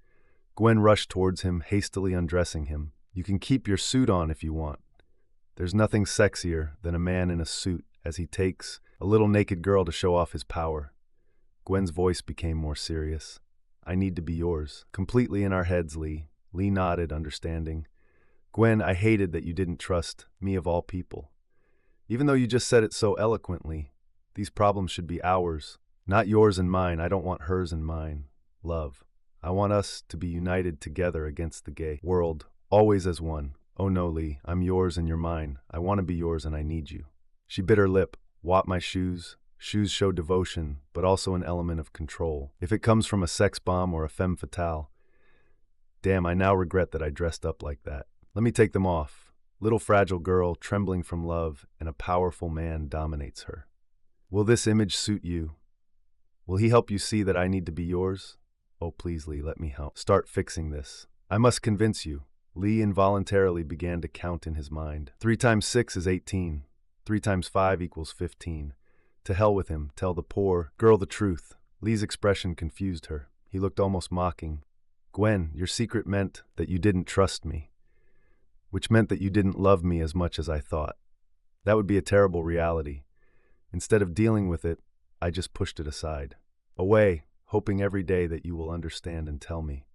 Gwen rushed towards him, hastily undressing him. "You can keep your suit on if you want. There's nothing sexier than a man in a suit as he takes a little naked girl to show off his power." Gwen's voice became more serious. "I need to be yours. Completely in our heads, Lee." Lee nodded, understanding. "Gwen, I hated that you didn't trust me of all people. Even though you just said it so eloquently, these problems should be ours, not yours and mine. I don't want hers and mine. Love. I want us to be united together against the gay world, always as one. Oh no, Lee, I'm yours and you're mine. I want to be yours and I need you. She bit her lip. What, my shoes? Shoes show devotion, but also an element of control. If it comes from a sex bomb or a femme fatale, damn, I now regret that I dressed up like that. Let me take them off. Little fragile girl, trembling from love, and a powerful man dominates her. Will this image suit you? Will he help you see that I need to be yours? Oh, please, Lee, let me help. Start fixing this. I must convince you. Lee involuntarily began to count in his mind. 3 times 6 is 18. 3 times 5 equals 15. To hell with him. Tell the poor girl the truth. Lee's expression confused her. He looked almost mocking. Gwen, your secret meant that you didn't trust me, which meant that you didn't love me as much as I thought. That would be a terrible reality. Instead of dealing with it, I just pushed it aside. Away, hoping every day that you will understand and tell me.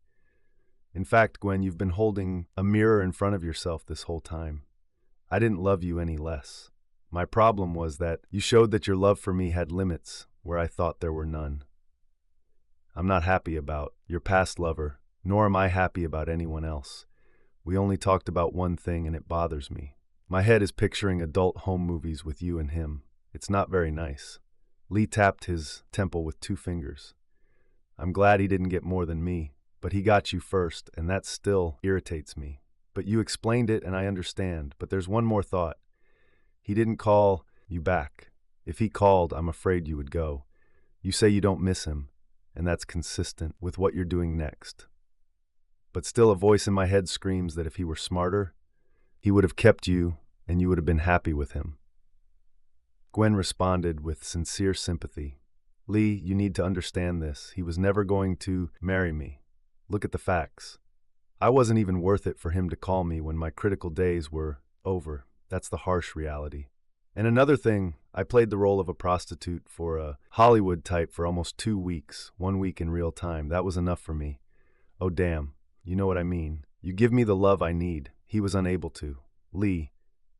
In fact, Gwen, you've been holding a mirror in front of yourself this whole time. I didn't love you any less. My problem was that you showed that your love for me had limits where I thought there were none. I'm not happy about your past lover, nor am I happy about anyone else. We only talked about one thing and it bothers me. My head is picturing adult home movies with you and him. It's not very nice. Lee tapped his temple with 2 fingers. I'm glad he didn't get more than me, but he got you first, and that still irritates me. But you explained it and I understand, but there's one more thought. He didn't call you back. If he called, I'm afraid you would go. You say you don't miss him, and that's consistent with what you're doing next. But still a voice in my head screams that if he were smarter, he would have kept you and you would have been happy with him. Gwen responded with sincere sympathy. Lee, you need to understand this. He was never going to marry me. Look at the facts. I wasn't even worth it for him to call me when my critical days were over. That's the harsh reality. And another thing, I played the role of a prostitute for a Hollywood type for almost 2 weeks, 1 week in real time. That was enough for me. Oh, damn. You know what I mean. You give me the love I need. He was unable to. Lee,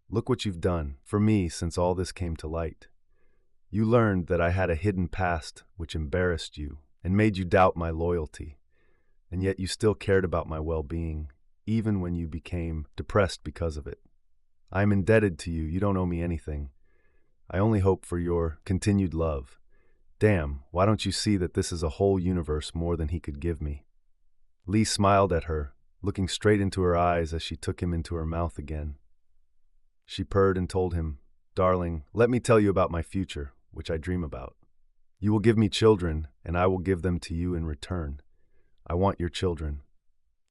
look what you've done for me since all this came to light. You learned that I had a hidden past which embarrassed you and made you doubt my loyalty. And yet you still cared about my well-being, even when you became depressed because of it. I am indebted to you. You don't owe me anything. I only hope for your continued love. Damn, why don't you see that this is a whole universe more than he could give me? Lee smiled at her, looking straight into her eyes as she took him into her mouth again. She purred and told him, Darling, let me tell you about my future, which I dream about. You will give me children, and I will give them to you in return. I want your children.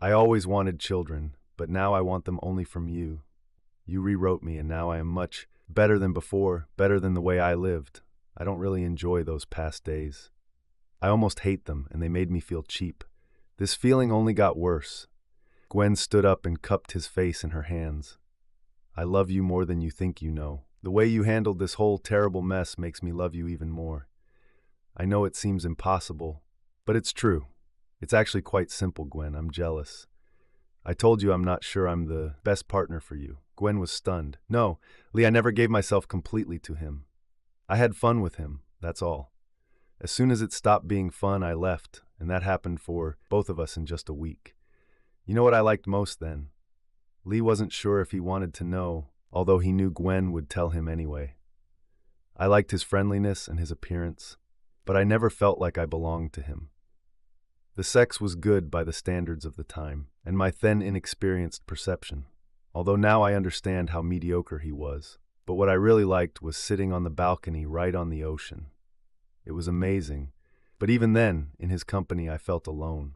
I always wanted children, but now I want them only from you. You rewrote me, and now I am much better than before, better than the way I lived. I don't really enjoy those past days. I almost hate them, and they made me feel cheap. This feeling only got worse. Gwen stood up and cupped his face in her hands. I love you more than you think you know. The way you handled this whole terrible mess makes me love you even more. I know it seems impossible, but it's true. It's actually quite simple, Gwen. I'm jealous. I told you I'm not sure I'm the best partner for you. Gwen was stunned. No, Lee, I never gave myself completely to him. I had fun with him, that's all. As soon as it stopped being fun, I left, and that happened for both of us in just a week. You know what I liked most then? Lee wasn't sure if he wanted to know, although he knew Gwen would tell him anyway. I liked his friendliness and his appearance, but I never felt like I belonged to him. The sex was good by the standards of the time, and my then inexperienced perception, although now I understand how mediocre he was. But what I really liked was sitting on the balcony right on the ocean. It was amazing, but even then, in his company, I felt alone.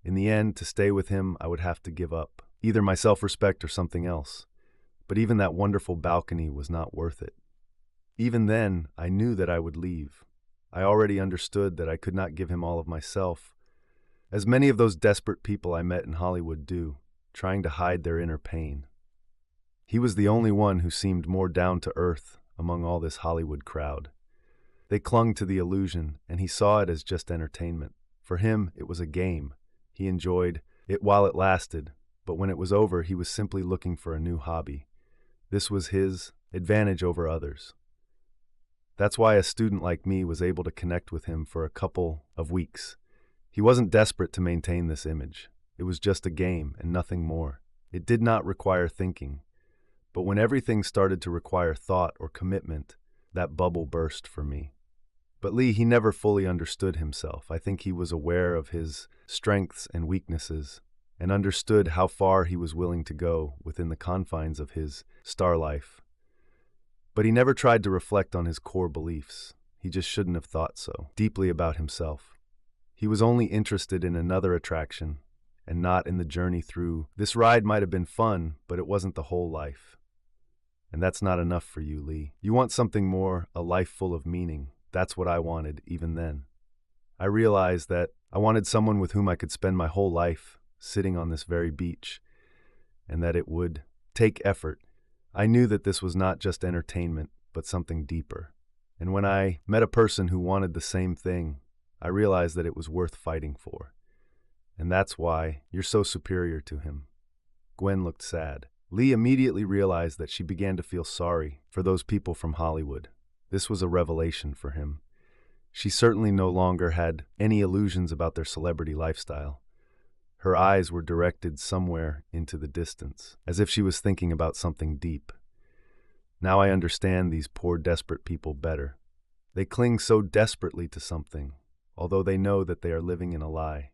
In the end, to stay with him, I would have to give up, either my self-respect or something else. But even that wonderful balcony was not worth it. Even then, I knew that I would leave. I already understood that I could not give him all of myself, as many of those desperate people I met in Hollywood do, trying to hide their inner pain. He was the only one who seemed more down to earth among all this Hollywood crowd. They clung to the illusion, and he saw it as just entertainment. For him, it was a game. He enjoyed it while it lasted, but when it was over, he was simply looking for a new hobby. This was his advantage over others. That's why a student like me was able to connect with him for a couple of weeks. He wasn't desperate to maintain this image. It was just a game and nothing more. It did not require thinking. But when everything started to require thought or commitment, that bubble burst for me. But Lee, he never fully understood himself. I think he was aware of his strengths and weaknesses and understood how far he was willing to go within the confines of his star life. But he never tried to reflect on his core beliefs. He just shouldn't have thought so deeply about himself. He was only interested in another attraction and not in the journey through. This ride might have been fun, but it wasn't the whole life. And that's not enough for you, Lee. You want something more, a life full of meaning. That's what I wanted, even then. I realized that I wanted someone with whom I could spend my whole life sitting on this very beach, and that it would take effort. I knew that this was not just entertainment, but something deeper. And when I met a person who wanted the same thing, I realized that it was worth fighting for. And that's why you're so superior to him. Gwen looked sad. Lee immediately realized that she began to feel sorry for those people from Hollywood. This was a revelation for him. She certainly no longer had any illusions about their celebrity lifestyle. Her eyes were directed somewhere into the distance, as if she was thinking about something deep. Now I understand these poor, desperate people better. They cling so desperately to something, although they know that they are living in a lie.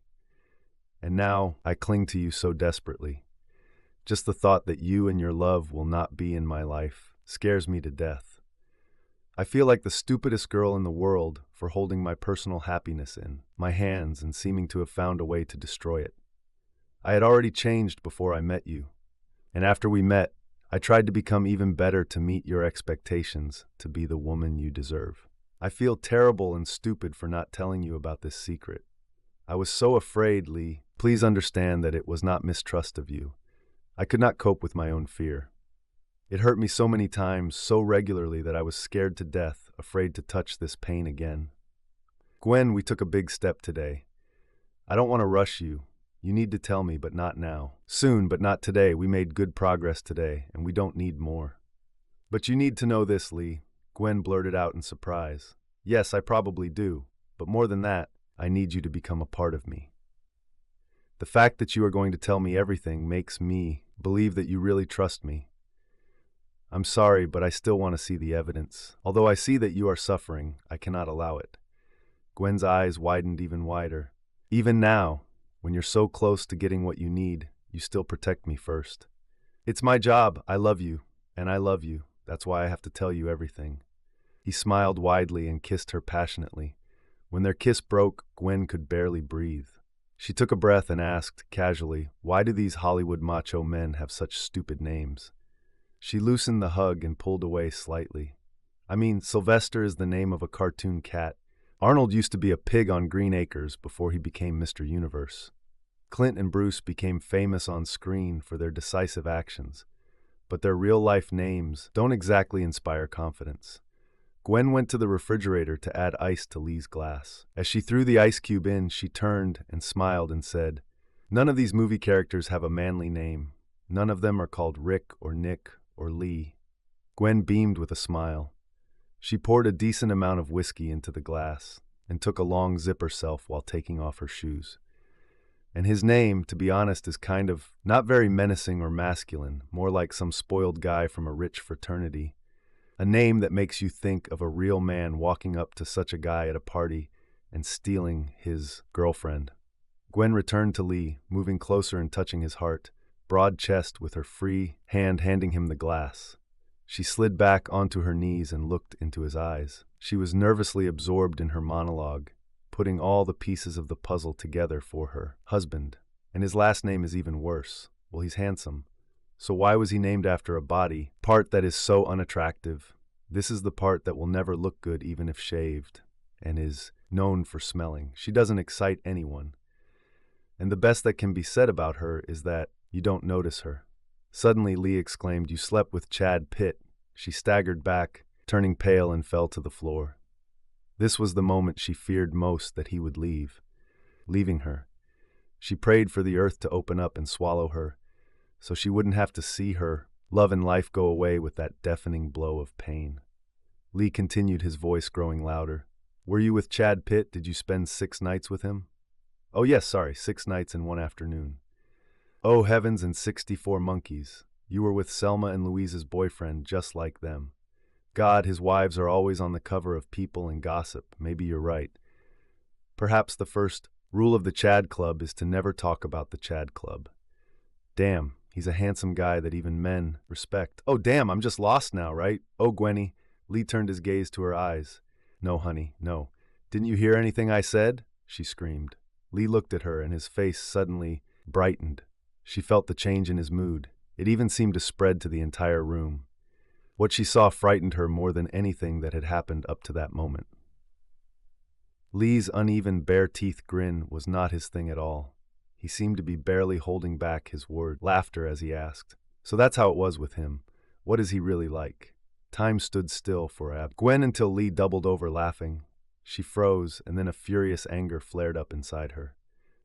And now I cling to you so desperately. Just the thought that you and your love will not be in my life scares me to death. I feel like the stupidest girl in the world for holding my personal happiness in my hands and seeming to have found a way to destroy it. I had already changed before I met you, and after we met, I tried to become even better to meet your expectations to be the woman you deserve. I feel terrible and stupid for not telling you about this secret. I was so afraid, Lee. Please understand that it was not mistrust of you. I could not cope with my own fear. It hurt me so many times, so regularly, that I was scared to death, afraid to touch this pain again. Gwen, we took a big step today. I don't want to rush you. You need to tell me, but not now. Soon, but not today. We made good progress today, and we don't need more. But you need to know this, Lee. Gwen blurted out in surprise. Yes, I probably do. But more than that, I need you to become a part of me. The fact that you are going to tell me everything makes me believe that you really trust me. I'm sorry, but I still want to see the evidence. Although I see that you are suffering, I cannot allow it. Gwen's eyes widened even wider. Even now, when you're so close to getting what you need, you still protect me first. It's my job. I love you, and I love you. That's why I have to tell you everything. He smiled widely and kissed her passionately. When their kiss broke, Gwen could barely breathe. She took a breath and asked, casually, why do these Hollywood macho men have such stupid names? She loosened the hug and pulled away slightly. I mean, Sylvester is the name of a cartoon cat. Arnold used to be a pig on Green Acres before he became Mr. Universe. Clint and Bruce became famous on screen for their decisive actions, but their real-life names don't exactly inspire confidence. Gwen went to the refrigerator to add ice to Lee's glass. As she threw the ice cube in, she turned and smiled and said, "None of these movie characters have a manly name. None of them are called Rick or Nick or Lee." Gwen beamed with a smile. She poured a decent amount of whiskey into the glass and took a long zip herself while taking off her shoes. And his name, to be honest, is kind of not very menacing or masculine, more like some spoiled guy from a rich fraternity. A name that makes you think of a real man walking up to such a guy at a party and stealing his girlfriend. Gwen returned to Lee, moving closer and touching his heart, broad chest, with her free hand handing him the glass. She slid back onto her knees and looked into his eyes. She was nervously absorbed in her monologue, putting all the pieces of the puzzle together for her husband. And his last name is even worse. Well, he's handsome. So why was he named after a body part that is so unattractive? This is the part that will never look good even if shaved, and is known for smelling. She doesn't excite anyone. And the best that can be said about her is that you don't notice her. Suddenly, Lee exclaimed, "You slept with Chad Pitt." She staggered back, turning pale, and fell to the floor. This was the moment she feared most, that he would leave. Leaving her. She prayed for the earth to open up and swallow her, so she wouldn't have to see her love and life go away with that deafening blow of pain. Lee continued, his voice growing louder. Were you with Chad Pitt? Did you spend 6 nights with him? Oh yes, sorry, 6 nights and 1 afternoon. Oh heavens and 64 monkeys. You were with Selma and Louise's boyfriend, just like them. God, his wives are always on the cover of People and Gossip. Maybe you're right. Perhaps the first rule of the Chad Club is to never talk about the Chad Club. Damn, he's a handsome guy that even men respect. Oh damn, I'm just lost now, right? Oh Gwenny. Lee turned his gaze to her eyes. No, honey, no. Didn't you hear anything I said? She screamed. Lee looked at her and his face suddenly brightened. She felt the change in his mood. It even seemed to spread to the entire room. What she saw frightened her more than anything that had happened up to that moment. Lee's uneven, bare-teeth grin was not his thing at all. He seemed to be barely holding back his laughter as he asked, "So that's how it was with him. What is he really like?" Time stood still for Gwen until Lee doubled over laughing. She froze, and then a furious anger flared up inside her.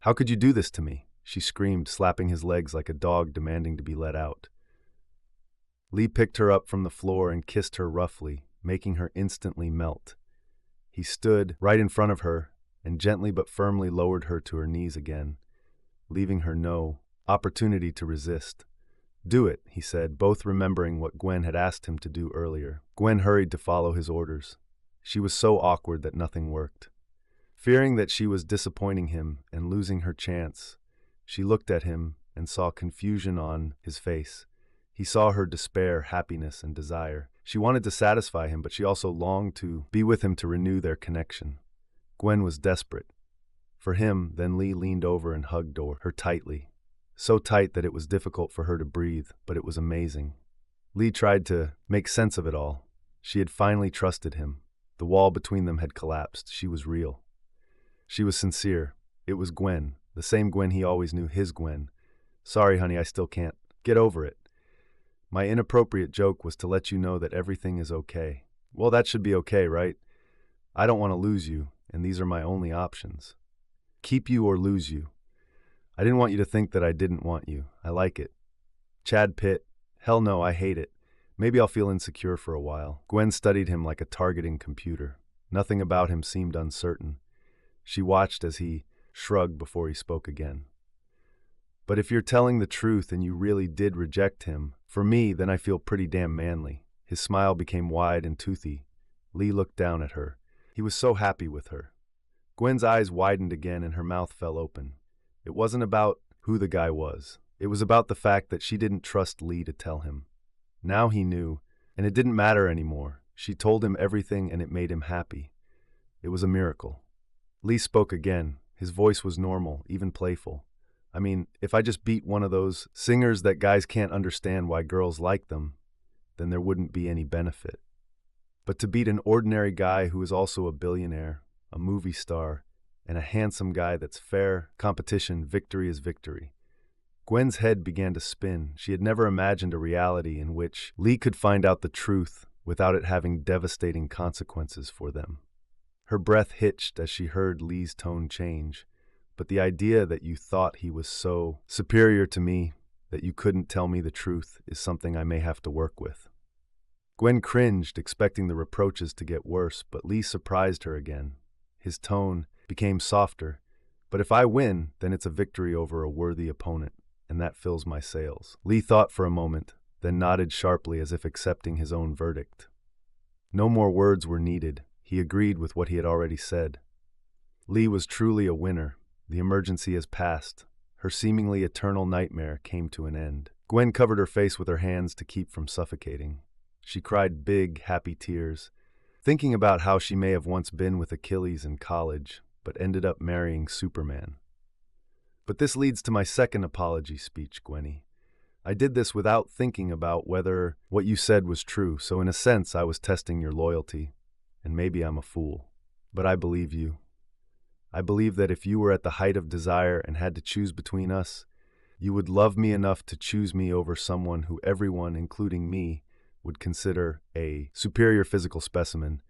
"How could you do this to me?" she screamed, slapping his legs like a dog demanding to be let out. Lee picked her up from the floor and kissed her roughly, making her instantly melt. He stood right in front of her and gently but firmly lowered her to her knees again, leaving her no opportunity to resist. "Do it," he said, both remembering what Gwen had asked him to do earlier. Gwen hurried to follow his orders. She was so awkward that nothing worked. Fearing that she was disappointing him and losing her chance, she looked at him and saw confusion on his face. He saw her despair, happiness, and desire. She wanted to satisfy him, but she also longed to be with him to renew their connection. Gwen was desperate for him. Then Lee leaned over and hugged her tightly. So tight that it was difficult for her to breathe, but it was amazing. Lee tried to make sense of it all. She had finally trusted him. The wall between them had collapsed. She was real. She was sincere. It was Gwen, the same Gwen he always knew, his Gwen. "Sorry, honey, I still can't get over it. My inappropriate joke was to let you know that everything is okay." "Well, that should be okay, right? I don't want to lose you, and these are my only options. Keep you or lose you. I didn't want you to think that I didn't want you. I like it. Chad Pitt? Hell no, I hate it. Maybe I'll feel insecure for a while." Gwen studied him like a targeting computer. Nothing about him seemed uncertain. She watched as he shrugged before he spoke again. "But if you're telling the truth and you really did reject him, for me, then I feel pretty damn manly." His smile became wide and toothy. Lee looked down at her. He was so happy with her. Gwen's eyes widened again and her mouth fell open. It wasn't about who the guy was. It was about the fact that she didn't trust Lee to tell him. Now he knew, and it didn't matter anymore. She told him everything and it made him happy. It was a miracle. Lee spoke again. His voice was normal, even playful. "I mean, if I just beat one of those singers that guys can't understand why girls like them, then there wouldn't be any benefit. But to beat an ordinary guy who is also a billionaire, a movie star, and a handsome guy that's fair competition, victory is victory." Gwen's head began to spin. She had never imagined a reality in which Lee could find out the truth without it having devastating consequences for them. Her breath hitched as she heard Lee's tone change. "But the idea that you thought he was so superior to me that you couldn't tell me the truth is something I may have to work with." Gwen cringed, expecting the reproaches to get worse, but Lee surprised her again. His tone became softer. "But if I win, then it's a victory over a worthy opponent, and that fills my sails." Lee thought for a moment, then nodded sharply as if accepting his own verdict. No more words were needed. He agreed with what he had already said. Lee was truly a winner. The emergency has passed. Her seemingly eternal nightmare came to an end. Gwen covered her face with her hands to keep from suffocating. She cried big, happy tears, thinking about how she may have once been with Achilles in college, but ended up marrying Superman. "But this leads to my second apology speech, Gwenny. I did this without thinking about whether what you said was true, so in a sense I was testing your loyalty, and maybe I'm a fool. But I believe you. I believe that if you were at the height of desire and had to choose between us, you would love me enough to choose me over someone who everyone, including me, would consider a superior physical specimen,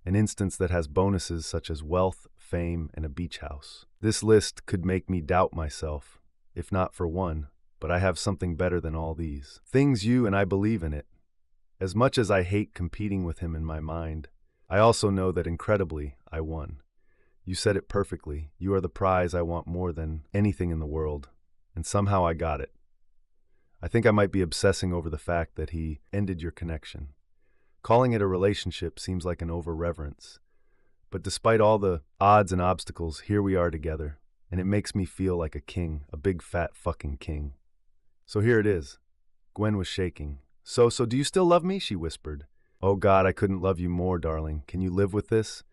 an instance that has bonuses such as wealth, fame, and a beach house. This list could make me doubt myself, if not for one, but I have something better than all these things you and I believe in it. As much as I hate competing with him in my mind, I also know that incredibly, I won. You said it perfectly. You are the prize I want more than anything in the world, and somehow I got it. I think I might be obsessing over the fact that he ended your connection. Calling it a relationship seems like an over-reverence. But despite all the odds and obstacles, here we are together, and it makes me feel like a king, a big fat fucking king. So here it is. Gwen was shaking. So do you still love me? She whispered. Oh God, I couldn't love you more, darling. Can you live with this?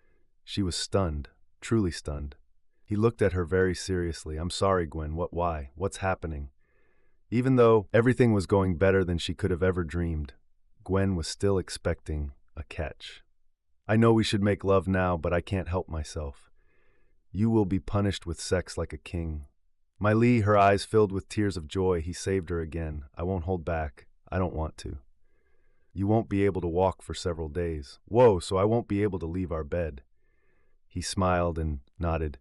She was stunned, truly stunned. He looked at her very seriously. I'm sorry, Gwen. Why? What's happening? Even though everything was going better than she could have ever dreamed, Gwen was still expecting a catch. I know we should make love now, but I can't help myself. You will be punished with sex like a king. My Lee, her eyes filled with tears of joy, he saved her again. I won't hold back. I don't want to. You won't be able to walk for several days. Whoa, so I won't be able to leave our bed. He smiled and nodded.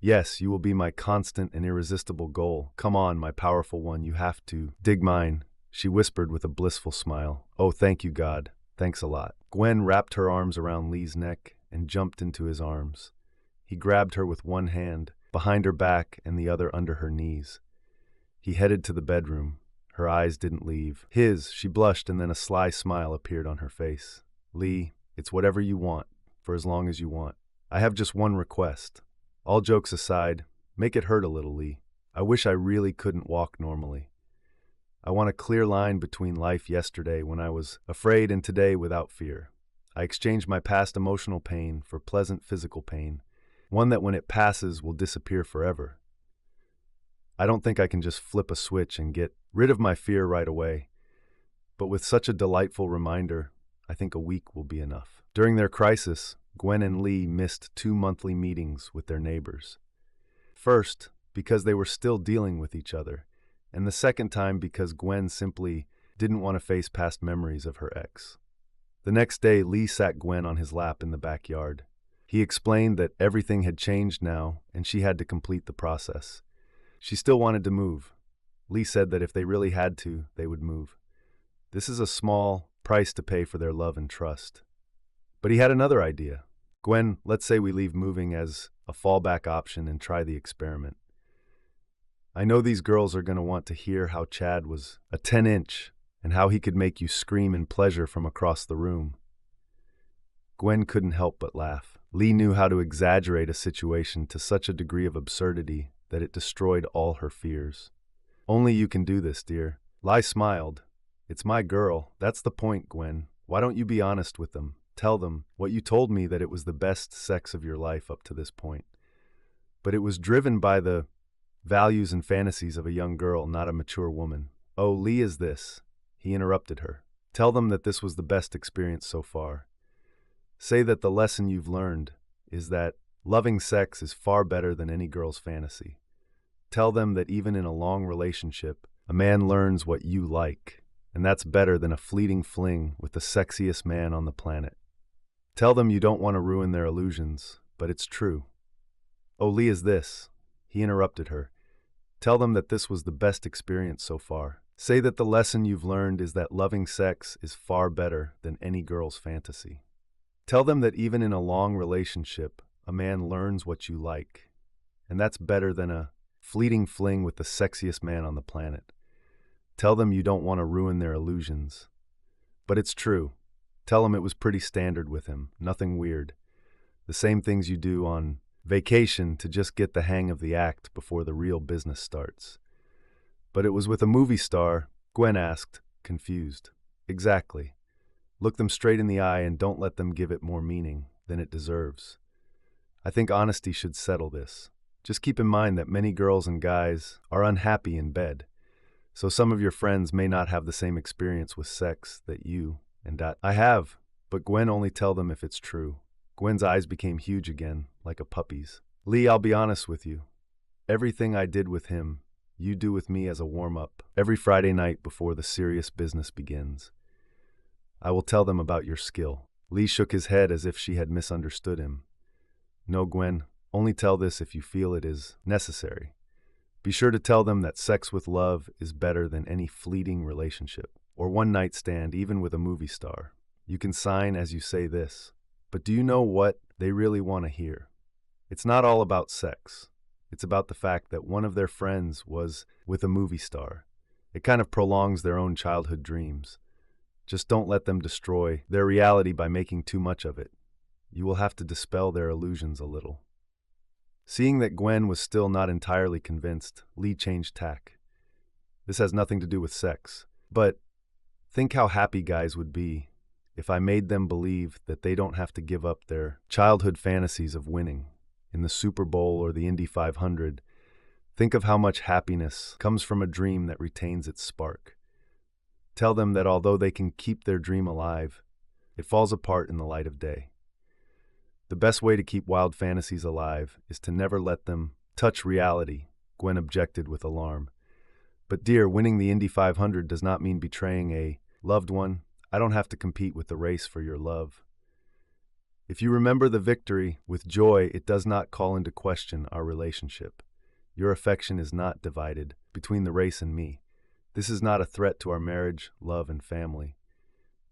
Yes, you will be my constant and irresistible goal. Come on, my powerful one, you have to dig mine, she whispered with a blissful smile. Oh, thank you, God. Thanks a lot. Gwen wrapped her arms around Lee's neck and jumped into his arms. He grabbed her with one hand, behind her back and the other under her knees. He headed to the bedroom. Her eyes didn't leave his. She blushed, and then a sly smile appeared on her face. Lee, it's whatever you want, for as long as you want. I have just one request. All jokes aside, make it hurt a little, Lee. I wish I really couldn't walk normally. I want a clear line between life yesterday when I was afraid and today without fear. I exchanged my past emotional pain for pleasant physical pain, one that when it passes will disappear forever. I don't think I can just flip a switch and get rid of my fear right away, but with such a delightful reminder, I think a week will be enough. During their crisis, Gwen and Lee missed 2 monthly meetings with their neighbors. First, because they were still dealing with each other, and the second time because Gwen simply didn't want to face past memories of her ex. The next day, Lee sat Gwen on his lap in the backyard. He explained that everything had changed now, and she had to complete the process. She still wanted to move. Lee said that if they really had to, they would move. This is a small price to pay for their love and trust. But he had another idea. Gwen, let's say we leave moving as a fallback option and try the experiment. I know these girls are going to want to hear how Chad was a 10-inch and how he could make you scream in pleasure from across the room. Gwen couldn't help but laugh. Lee knew how to exaggerate a situation to such a degree of absurdity that it destroyed all her fears. Only you can do this, dear. Lee smiled. It's my girl. That's the point, Gwen. Why don't you be honest with them? Tell them what you told me, that it was the best sex of your life up to this point. But it was driven by the values and fantasies of a young girl, not a mature woman. Oh, Lee is this. He interrupted her. Tell them that this was the best experience so far. Say that the lesson you've learned is that loving sex is far better than any girl's fantasy. Tell them that even in a long relationship, a man learns what you like, and that's better than a fleeting fling with the sexiest man on the planet. Tell them you don't want to ruin their illusions, but it's true. Oh, Lee is this. He interrupted her. Tell them that this was the best experience so far. Say that the lesson you've learned is that loving sex is far better than any girl's fantasy. Tell them that even in a long relationship, a man learns what you like, and that's better than a fleeting fling with the sexiest man on the planet. Tell them you don't want to ruin their illusions. But it's true. Tell them it was pretty standard with him, nothing weird. The same things you do on vacation to just get the hang of the act before the real business starts. But it was with a movie star, Gwen asked, confused. Exactly. Look them straight in the eye and don't let them give it more meaning than it deserves. I think honesty should settle this. Just keep in mind that many girls and guys are unhappy in bed, so some of your friends may not have the same experience with sex that you and I have, but Gwen, only tell them if it's true. Gwen's eyes became huge again, like a puppy's. Lee, I'll be honest with you. Everything I did with him, you do with me as a warm-up, every Friday night before the serious business begins. I will tell them about your skill. Lee shook his head as if she had misunderstood him. No, Gwen, only tell this if you feel it is necessary. Be sure to tell them that sex with love is better than any fleeting relationship or one-night stand, even with a movie star. You can sign as you say this, but do you know what they really want to hear? It's not all about sex. It's about the fact that one of their friends was with a movie star. It kind of prolongs their own childhood dreams. Just don't let them destroy their reality by making too much of it. You will have to dispel their illusions a little. Seeing that Gwen was still not entirely convinced, Lee changed tack. This has nothing to do with sex, but think how happy guys would be if I made them believe that they don't have to give up their childhood fantasies of winning in the Super Bowl or the Indy 500. Think of how much happiness comes from a dream that retains its spark. Tell them that although they can keep their dream alive, it falls apart in the light of day. The best way to keep wild fantasies alive is to never let them touch reality, Gwen objected with alarm. But dear, winning the Indy 500 does not mean betraying a loved one. I don't have to compete with the race for your love. If you remember the victory with joy, it does not call into question our relationship. Your affection is not divided between the race and me. This is not a threat to our marriage, love, and family.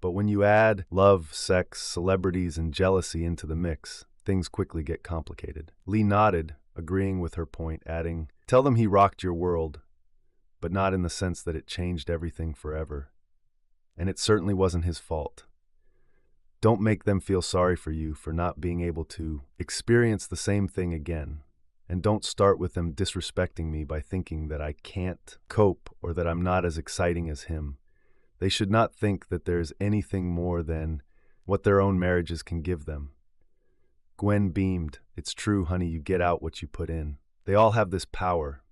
But when you add love, sex, celebrities, and jealousy into the mix, things quickly get complicated. Lee nodded, agreeing with her point, adding, "Tell them he rocked your world, but not in the sense that it changed everything forever. And it certainly wasn't his fault. Don't make them feel sorry for you for not being able to experience the same thing again. And don't start with them disrespecting me by thinking that I can't cope or that I'm not as exciting as him. They should not think that there's anything more than what their own marriages can give them." Gwen beamed. "It's true, honey, you get out what you put in. They all have this power.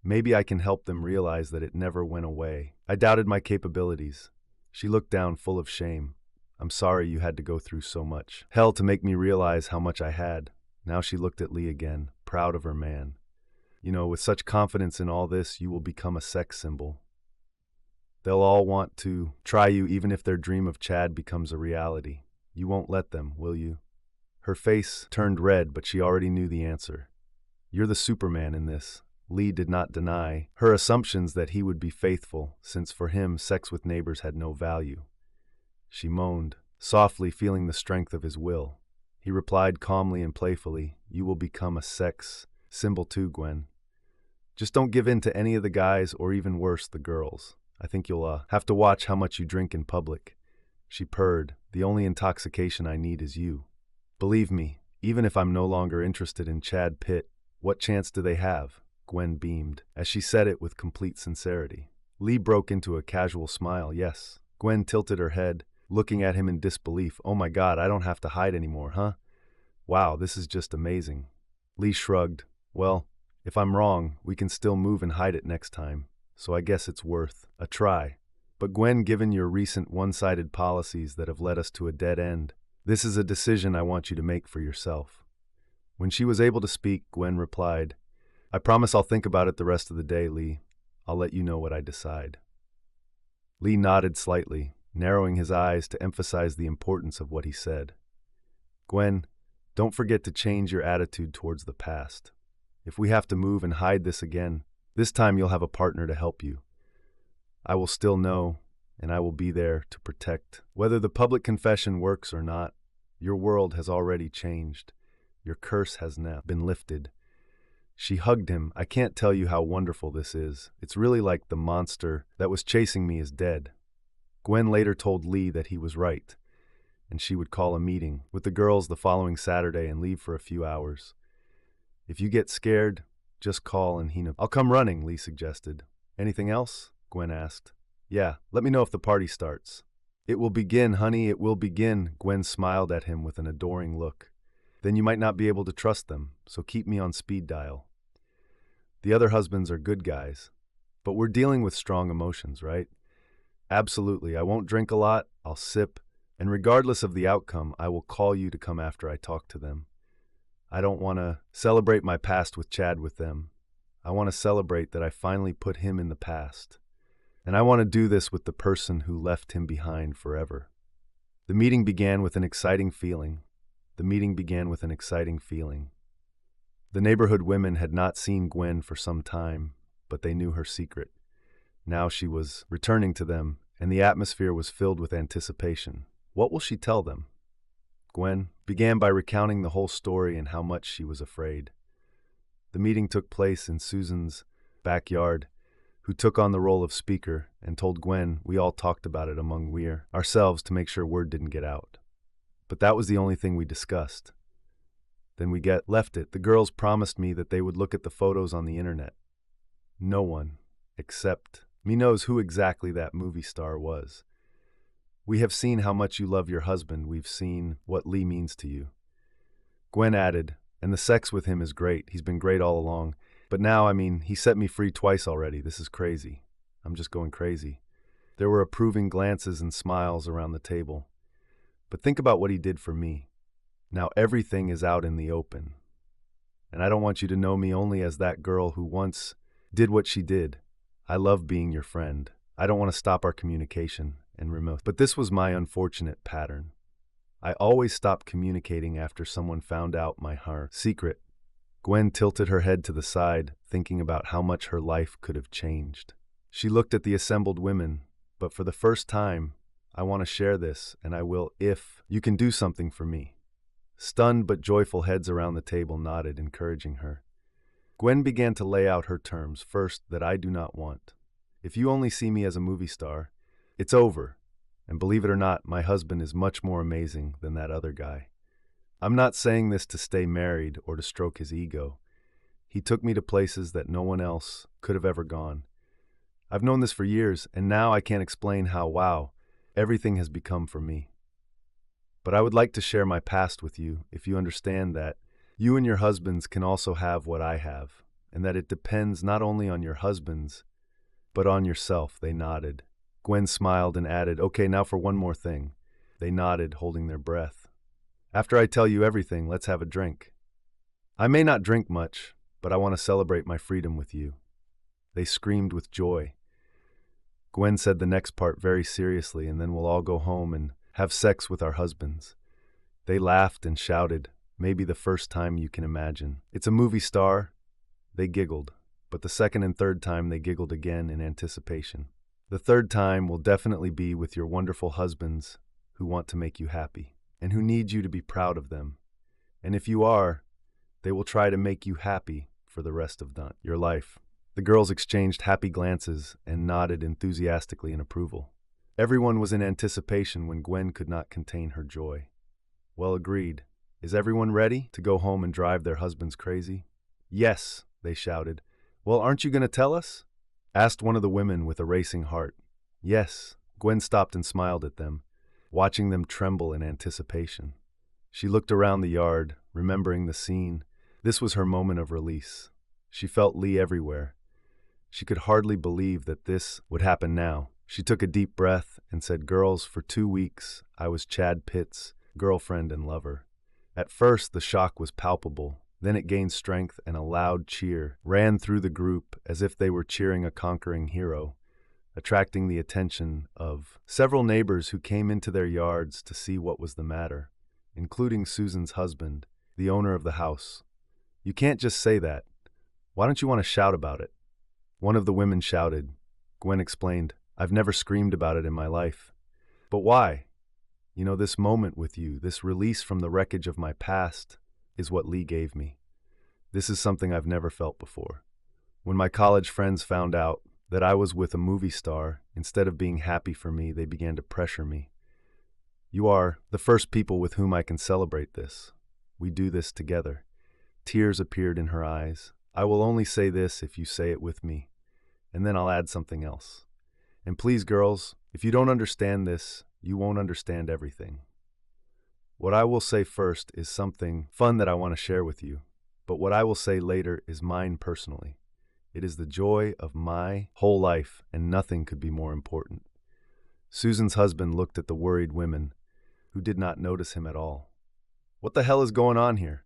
Maybe I can help them realize that it never went away." I doubted my capabilities. She looked down full of shame. "I'm sorry you had to go through so much hell to make me realize how much I had." Now she looked at Lee again, proud of her man. "You know, with such confidence in all this, you will become a sex symbol. They'll all want to try you even if their dream of Chad becomes a reality. You won't let them, will you?" Her face turned red, but she already knew the answer. "You're the Superman in this." Lee did not deny her assumptions that he would be faithful, since for him sex with neighbors had no value. She moaned, softly feeling the strength of his will. He replied calmly and playfully, "You will become a sex symbol too, Gwen. Just don't give in to any of the guys or even worse, the girls. I think you'll have to watch how much you drink in public." She purred, "The only intoxication I need is you. Believe me, even if I'm no longer interested in Chad Pitt, what chance do they have?" Gwen beamed, as she said it with complete sincerity. Lee broke into a casual smile. "Yes." Gwen tilted her head, looking at him in disbelief. "Oh my God, I don't have to hide anymore, huh? Wow, this is just amazing." Lee shrugged. "Well, if I'm wrong, we can still move and hide it next time, so I guess it's worth a try. But Gwen, given your recent one-sided policies that have led us to a dead end, this is a decision I want you to make for yourself." When she was able to speak, Gwen replied, "I promise I'll think about it the rest of the day, Lee. I'll let you know what I decide." Lee nodded slightly, narrowing his eyes to emphasize the importance of what he said. "Gwen, don't forget to change your attitude towards the past. If we have to move and hide this again, this time you'll have a partner to help you. I will still know, and I will be there to protect. Whether the public confession works or not, your world has already changed. Your curse has now been lifted." She hugged him. "I can't tell you how wonderful this is. It's really like the monster that was chasing me is dead." Gwen later told Lee that he was right, and she would call a meeting with the girls the following Saturday and leave for a few hours. "If you get scared, just call and I'll come running," Lee suggested. "Anything else?" Gwen asked. "Yeah, let me know if the party starts." "It will begin, honey, it will begin." Gwen smiled at him with an adoring look. "Then you might not be able to trust them, so keep me on speed dial. The other husbands are good guys, but we're dealing with strong emotions, right?" "Absolutely. I won't drink a lot, I'll sip, and regardless of the outcome, I will call you to come after I talk to them. I don't want to celebrate my past with Chad with them. I want to celebrate that I finally put him in the past. And I want to do this with the person who left him behind forever." The meeting began with an exciting feeling. The The neighborhood women had not seen Gwen for some time, but they knew her secret. Now she was returning to them, and the atmosphere was filled with anticipation. What will she tell them? Gwen began by recounting the whole story and how much she was afraid. The meeting took place in Susan's backyard, who took on the role of speaker and told Gwen we all talked about it among ourselves to make sure word didn't get out. But that was the only thing we discussed. Then we left it. The girls promised me that they would look at the photos on the internet. No one, except me, knows who exactly that movie star was. We have seen how much you love your husband. We've seen what Lee means to you. Gwen added, and the sex with him is great. He's been great all along. But now, he set me free twice already. This is crazy. I'm just going crazy. There were approving glances and smiles around the table. But think about what he did for me. Now everything is out in the open. And I don't want you to know me only as that girl who once did what she did. I love being your friend. I don't want to stop our communication and remote. But this was my unfortunate pattern. I always stopped communicating after someone found out my secret. Gwen tilted her head to the side, thinking about how much her life could have changed. She looked at the assembled women, but for the first time, I want to share this, and I will if you can do something for me. Stunned but joyful heads around the table nodded, encouraging her. Gwen began to lay out her terms. First, that I do not want. If you only see me as a movie star, it's over. And believe it or not, my husband is much more amazing than that other guy. I'm not saying this to stay married or to stroke his ego. He took me to places that no one else could have ever gone. I've known this for years, and now I can't explain how, wow, everything has become for me. But I would like to share my past with you, if you understand that you and your husbands can also have what I have, and that it depends not only on your husbands, but on yourself. They nodded. Gwen smiled and added, okay, now for one more thing. They nodded, holding their breath. After I tell you everything, let's have a drink. I may not drink much, but I want to celebrate my freedom with you. They screamed with joy. Gwen said the next part very seriously, and then we'll all go home and have sex with our husbands. They laughed and shouted, maybe the first time you can imagine. It's a movie star. They giggled, but the second and third time they giggled again in anticipation. The third time will definitely be with your wonderful husbands who want to make you happy and who need you to be proud of them. And if you are, they will try to make you happy for the rest of your life. The girls exchanged happy glances and nodded enthusiastically in approval. Everyone was in anticipation when Gwen could not contain her joy. Well, agreed. Is everyone ready to go home and drive their husbands crazy? Yes, they shouted. Well, aren't you going to tell us? Asked one of the women with a racing heart. Yes. Gwen stopped and smiled at them, watching them tremble in anticipation. She looked around the yard, remembering the scene. This was her moment of release. She felt Lee everywhere. She could hardly believe that this would happen now. She took a deep breath and said, girls, for 2 weeks, I was Chad Pitt's girlfriend and lover. At first, the shock was palpable. Then it gained strength, and a loud cheer ran through the group as if they were cheering a conquering hero, attracting the attention of several neighbors who came into their yards to see what was the matter, including Susan's husband, the owner of the house. You can't just say that. Why don't you want to shout about it? One of the women shouted. Gwen explained, I've never screamed about it in my life. But why? You know, this moment with you, this release from the wreckage of my past, is what Lee gave me. This is something I've never felt before. When my college friends found out that I was with a movie star, instead of being happy for me, they began to pressure me. You are the first people with whom I can celebrate this. We do this together. Tears appeared in her eyes. I will only say this if you say it with me, and then I'll add something else. And please, girls, if you don't understand this, you won't understand everything. What I will say first is something fun that I want to share with you, but what I will say later is mine personally. It is the joy of my whole life, and nothing could be more important. Susan's husband looked at the worried women, who did not notice him at all. What the hell is going on here?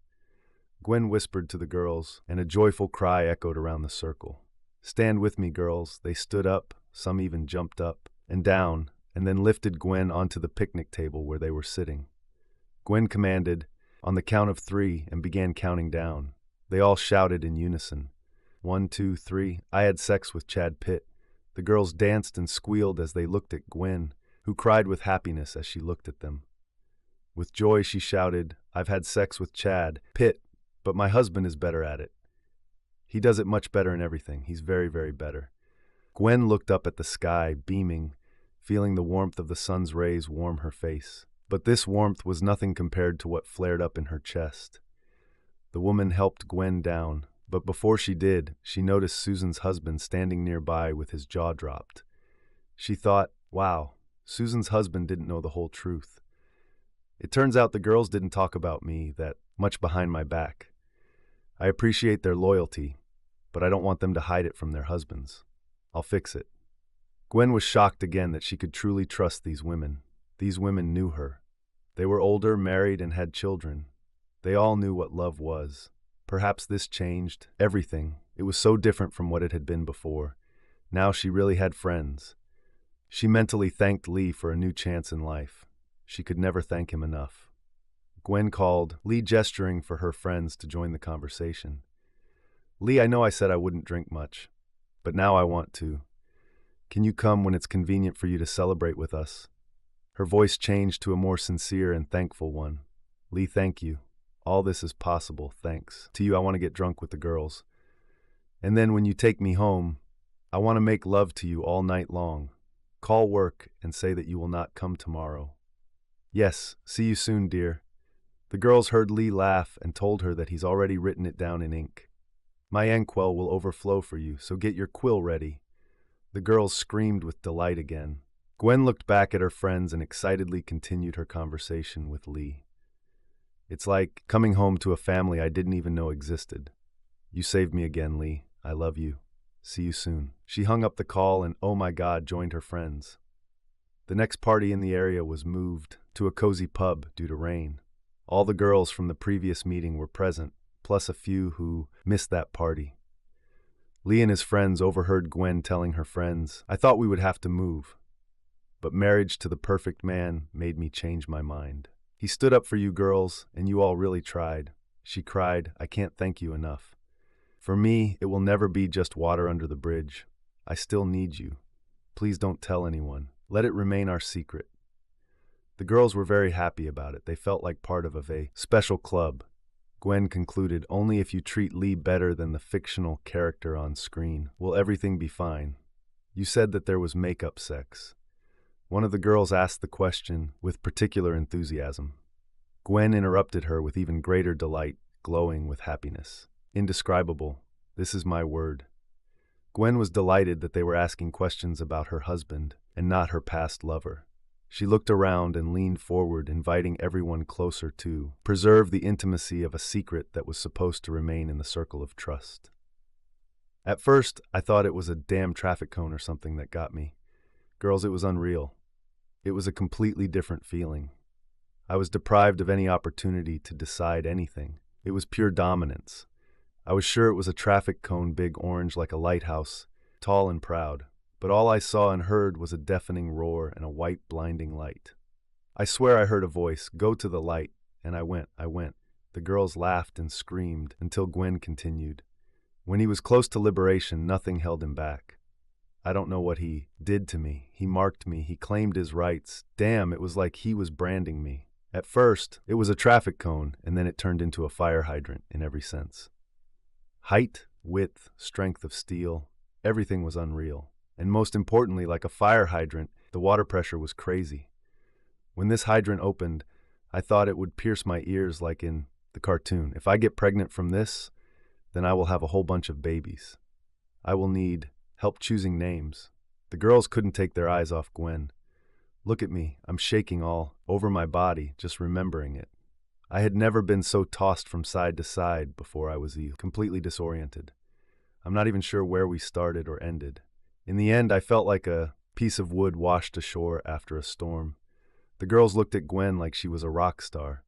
Gwen whispered to the girls, and a joyful cry echoed around the circle. Stand with me, girls. They stood up, some even jumped up and down, and then lifted Gwen onto the picnic table where they were sitting. Gwen commanded, on the count of 3, and began counting down. They all shouted in unison. 1, 2, 3, I had sex with Chad Pitt. The girls danced and squealed as they looked at Gwen, who cried with happiness as she looked at them. With joy she shouted, I've had sex with Chad Pitt, but my husband is better at it. He does it much better in everything. He's very, very better. Gwen looked up at the sky, beaming, feeling the warmth of the sun's rays warm her face. But this warmth was nothing compared to what flared up in her chest. The woman helped Gwen down, but before she did, she noticed Susan's husband standing nearby with his jaw dropped. She thought, wow, Susan's husband didn't know the whole truth. It turns out the girls didn't talk about me that much behind my back. I appreciate their loyalty, but I don't want them to hide it from their husbands. I'll fix it. Gwen was shocked again that she could truly trust these women. These women knew her. They were older, married, and had children. They all knew what love was. Perhaps this changed everything. It was so different from what it had been before. Now she really had friends. She mentally thanked Lee for a new chance in life. She could never thank him enough. Gwen called, Lee gesturing for her friends to join the conversation. Lee, I know I said I wouldn't drink much, but now I want to. Can you come when it's convenient for you to celebrate with us? Her voice changed to a more sincere and thankful one. Lee, thank you. All this is possible, thanks. To you, I want to get drunk with the girls. And then when you take me home, I want to make love to you all night long. Call work and say that you will not come tomorrow. Yes, see you soon, dear. The girls heard Lee laugh and told her that he's already written it down in ink. My inkwell will overflow for you, so get your quill ready. The girls screamed with delight again. Gwen looked back at her friends and excitedly continued her conversation with Lee. It's like coming home to a family I didn't even know existed. You saved me again, Lee. I love you. See you soon. She hung up the call and, oh my God, joined her friends. The next party in the area was moved to a cozy pub due to rain. All the girls from the previous meeting were present, plus a few who missed that party. Lee and his friends overheard Gwen telling her friends, I thought we would have to move, but marriage to the perfect man made me change my mind. He stood up for you girls, and you all really tried. She cried, I can't thank you enough. For me, it will never be just water under the bridge. I still need you. Please don't tell anyone. Let it remain our secret. The girls were very happy about it. They felt like part of a special club. Gwen concluded, only if you treat Lee better than the fictional character on screen will everything be fine. You said that there was makeup sex. One of the girls asked the question with particular enthusiasm. Gwen interrupted her with even greater delight, glowing with happiness. Indescribable. This is my word. Gwen was delighted that they were asking questions about her husband and not her past lover. She looked around and leaned forward, inviting everyone closer to preserve the intimacy of a secret that was supposed to remain in the circle of trust. At first, I thought it was a damn traffic cone or something that got me. Girls, it was unreal. It was a completely different feeling. I was deprived of any opportunity to decide anything. It was pure dominance. I was sure it was a traffic cone, big orange like a lighthouse, tall and proud. But all I saw and heard was a deafening roar and a white blinding light. I swear I heard a voice, go to the light, and I went. The girls laughed and screamed until Gwen continued. When he was close to liberation, nothing held him back. I don't know what he did to me. He marked me. He claimed his rights. Damn, it was like he was branding me. At first, it was a traffic cone, and then it turned into a fire hydrant in every sense. Height, width, strength of steel, everything was unreal. And most importantly, like a fire hydrant, the water pressure was crazy. When this hydrant opened, I thought it would pierce my ears like in the cartoon. If I get pregnant from this, then I will have a whole bunch of babies. I will need help choosing names. The girls couldn't take their eyes off Gwen. Look at me, I'm shaking all over my body, just remembering it. I had never been so tossed from side to side before. I was completely disoriented. I'm not even sure where we started or ended. In the end, I felt like a piece of wood washed ashore after a storm. The girls looked at Gwen like she was a rock star.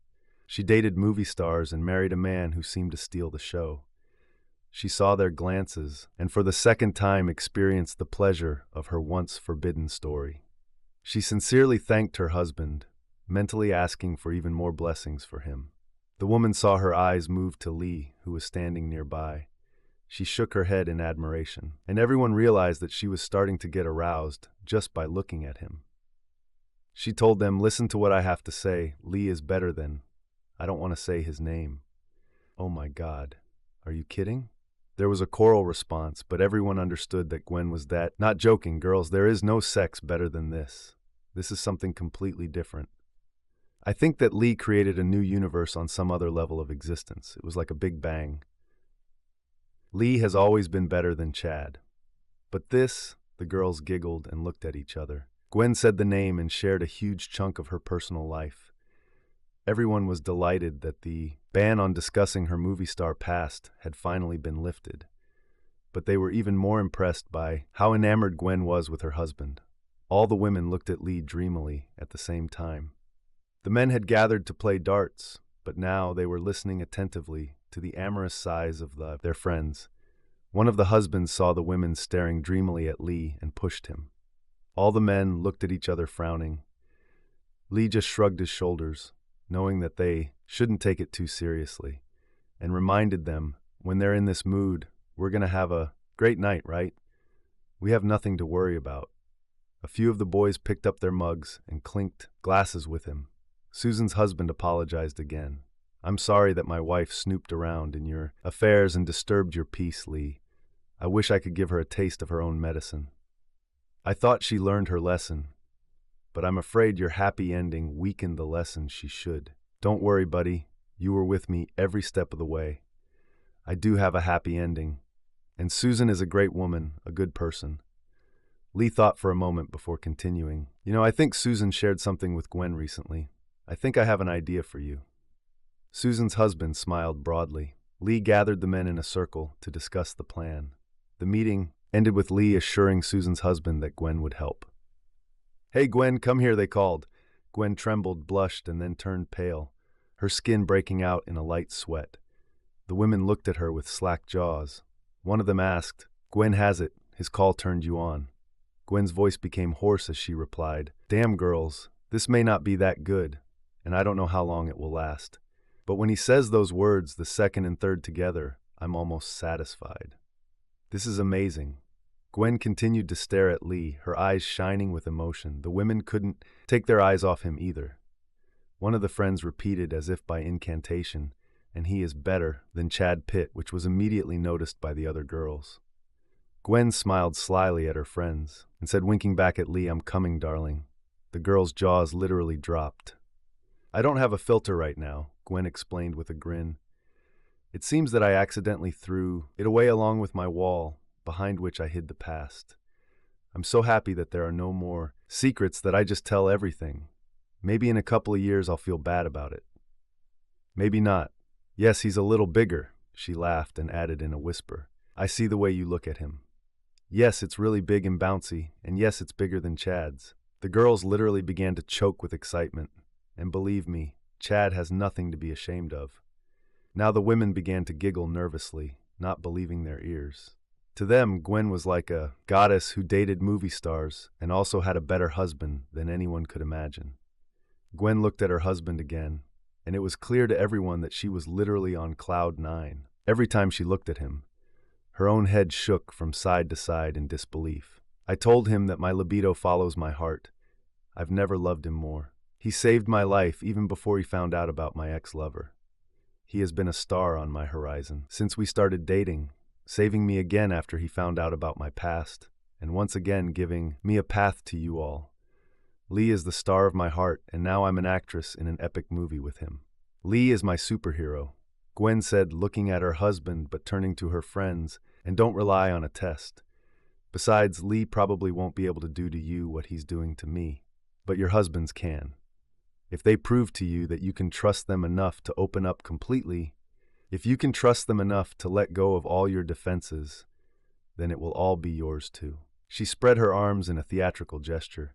She dated movie stars and married a man who seemed to steal the show. She saw their glances and for the second time experienced the pleasure of her once forbidden story. She sincerely thanked her husband, mentally asking for even more blessings for him. The woman saw her eyes move to Lee, who was standing nearby. She shook her head in admiration, and everyone realized that she was starting to get aroused just by looking at him. She told them, "Listen to what I have to say. Lee is better than... I don't want to say his name." "Oh my God. Are you kidding?" There was a choral response, but everyone understood that Gwen was that. "Not joking, girls. There is no sex better than this. This is something completely different. I think that Lee created a new universe on some other level of existence. It was like a big bang. Lee has always been better than Chad. But this..." The girls giggled and looked at each other. Gwen said the name and shared a huge chunk of her personal life. Everyone was delighted that the ban on discussing her movie star past had finally been lifted. But they were even more impressed by how enamored Gwen was with her husband. All the women looked at Lee dreamily at the same time. The men had gathered to play darts, but now they were listening attentively to the amorous sighs of their friends. One of the husbands saw the women staring dreamily at Lee and pushed him. All the men looked at each other frowning. Lee just shrugged his shoulders, knowing that they shouldn't take it too seriously, and reminded them, when they're in this mood, we're going to have a great night, right? We have nothing to worry about. A few of the boys picked up their mugs and clinked glasses with him. Susan's husband apologized again. "I'm sorry that my wife snooped around in your affairs and disturbed your peace, Lee. I wish I could give her a taste of her own medicine. I thought she learned her lesson, but I'm afraid your happy ending weakened the lesson she should. Don't worry, buddy. You were with me every step of the way. I do have a happy ending, and Susan is a great woman, a good person." Lee thought for a moment before continuing. I think Susan shared something with Gwen recently. I think I have an idea for you." Susan's husband smiled broadly. Lee gathered the men in a circle to discuss the plan. The meeting ended with Lee assuring Susan's husband that Gwen would help. "Hey, Gwen, come here," they called. Gwen trembled, blushed, and then turned pale, her skin breaking out in a light sweat. The women looked at her with slack jaws. One of them asked, "Gwen has it. His call turned you on." Gwen's voice became hoarse as she replied, "Damn, girls, this may not be that good, and I don't know how long it will last. But when he says those words, the second and third together, I'm almost satisfied. This is amazing." Gwen continued to stare at Lee, her eyes shining with emotion. The women couldn't take their eyes off him either. One of the friends repeated as if by incantation, "And he is better than Chad Pitt," which was immediately noticed by the other girls. Gwen smiled slyly at her friends and said, winking back at Lee, "I'm coming, darling." The girls' jaws literally dropped. "I don't have a filter right now," Gwen explained with a grin. "It seems that I accidentally threw it away along with my wall, behind which I hid the past. I'm so happy that there are no more secrets, that I just tell everything. Maybe in a couple of years I'll feel bad about it." "Maybe not. Yes, he's a little bigger," she laughed and added in a whisper, "I see the way you look at him. Yes, it's really big and bouncy, and yes, it's bigger than Chad's." The girls literally began to choke with excitement, and believe me, Chad has nothing to be ashamed of. Now the women began to giggle nervously, not believing their ears. To them, Gwen was like a goddess who dated movie stars and also had a better husband than anyone could imagine. Gwen looked at her husband again, and it was clear to everyone that she was literally on cloud 9. Every time she looked at him, her own head shook from side to side in disbelief. "I told him that my libido follows my heart. I've never loved him more. He saved my life even before he found out about my ex-lover. He has been a star on my horizon since we started dating, saving me again after he found out about my past, and once again giving me a path to you all. Lee is the star of my heart, and now I'm an actress in an epic movie with him. Lee is my superhero," Gwen said, looking at her husband but turning to her friends, "and don't rely on a test. Besides, Lee probably won't be able to do to you what he's doing to me, but your husbands can. If they prove to you that you can trust them enough to open up completely, if you can trust them enough to let go of all your defenses, then it will all be yours too." She spread her arms in a theatrical gesture.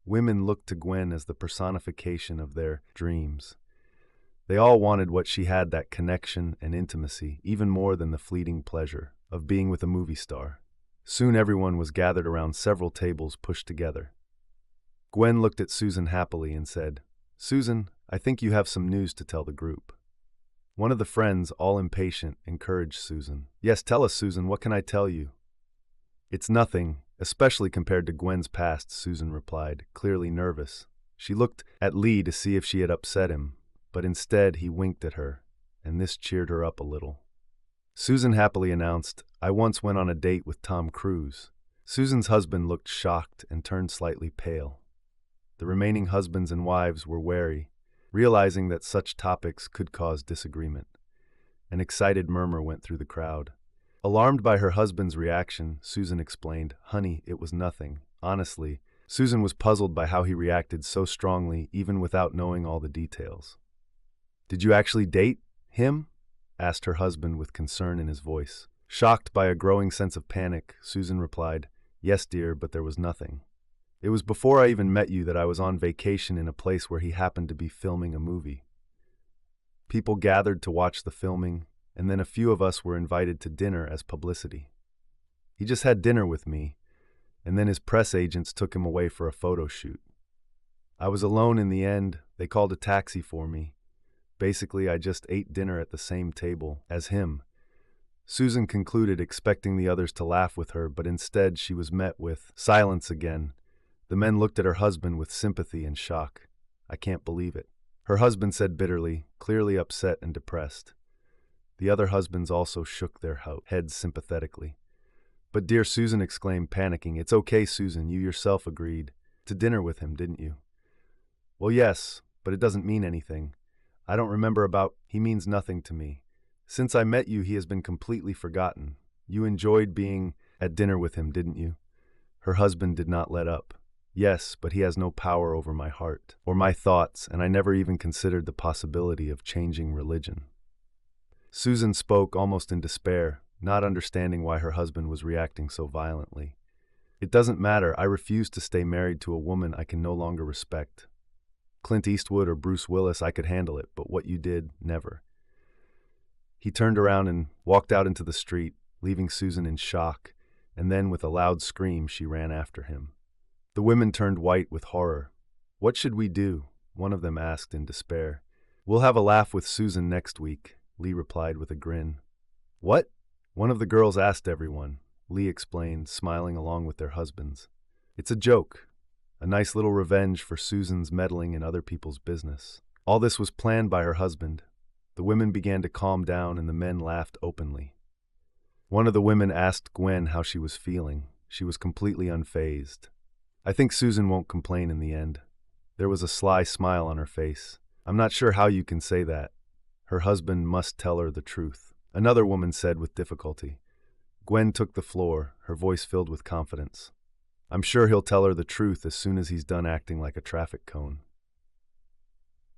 Women looked to Gwen as the personification of their dreams. They all wanted what she had, that connection and intimacy, even more than the fleeting pleasure of being with a movie star. Soon everyone was gathered around several tables pushed together. Gwen looked at Susan happily and said, "Susan, I think you have some news to tell the group." One of the friends, all impatient, encouraged Susan. Yes, tell us, Susan, what can I tell you? It's nothing, especially compared to Gwen's past, Susan replied, clearly nervous. She looked at Lee to see if she had upset him, but instead he winked at her, and this cheered her up a little. Susan happily announced, I once went on a date with Tom Cruise. Susan's husband looked shocked and turned slightly pale. The remaining husbands and wives were wary, realizing that such topics could cause disagreement. An excited murmur went through the crowd. Alarmed by her husband's reaction, Susan explained, Honey, it was nothing. Honestly, Susan was puzzled by how he reacted so strongly even without knowing all the details. Did you actually date him? Asked her husband with concern in his voice. Shocked by a growing sense of panic, Susan replied, Yes, dear, but there was nothing. It was before I even met you that I was on vacation in a place where he happened to be filming a movie. People gathered to watch the filming, and then a few of us were invited to dinner as publicity. He just had dinner with me, and then his press agents took him away for a photo shoot. I was alone in the end. They called a taxi for me. Basically, I just ate dinner at the same table as him. Susan concluded, expecting the others to laugh with her, but instead she was met with silence again. The men looked at her husband with sympathy and shock. I can't believe it. Her husband said bitterly, clearly upset and depressed. The other husbands also shook their heads sympathetically. But dear Susan exclaimed, panicking, It's okay, Susan, you yourself agreed to dinner with him, didn't you? Well, yes, but it doesn't mean anything. I don't remember about. He means nothing to me. Since I met you, he has been completely forgotten. You enjoyed being at dinner with him, didn't you? Her husband did not let up. Yes, but he has no power over my heart or my thoughts, and I never even considered the possibility of changing religion. Susan spoke almost in despair, not understanding why her husband was reacting so violently. It doesn't matter. I refuse to stay married to a woman I can no longer respect. Clint Eastwood or Bruce Willis, I could handle it, but what you did, never. He turned around and walked out into the street, leaving Susan in shock, and then with a loud scream she ran after him. The women turned white with horror. What should we do? One of them asked in despair. We'll have a laugh with Susan next week, Lee replied with a grin. What? One of the girls asked everyone. Lee explained, smiling along with their husbands. It's a joke. A nice little revenge for Susan's meddling in other people's business. All this was planned by her husband. The women began to calm down and the men laughed openly. One of the women asked Gwen how she was feeling. She was completely unfazed. I think Susan won't complain in the end. There was a sly smile on her face. I'm not sure how you can say that. Her husband must tell her the truth. Another woman said with difficulty. Gwen took the floor, her voice filled with confidence. I'm sure he'll tell her the truth as soon as he's done acting like a traffic cone.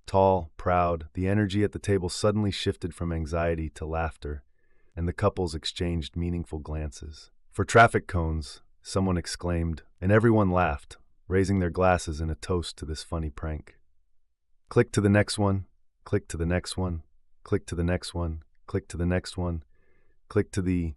Tall, proud, the energy at the table suddenly shifted from anxiety to laughter, and the couples exchanged meaningful glances. For traffic cones, someone exclaimed, and everyone laughed, raising their glasses in a toast to this funny prank. Click to the next one, click to the next one, click to the next one, click to the next one, click to the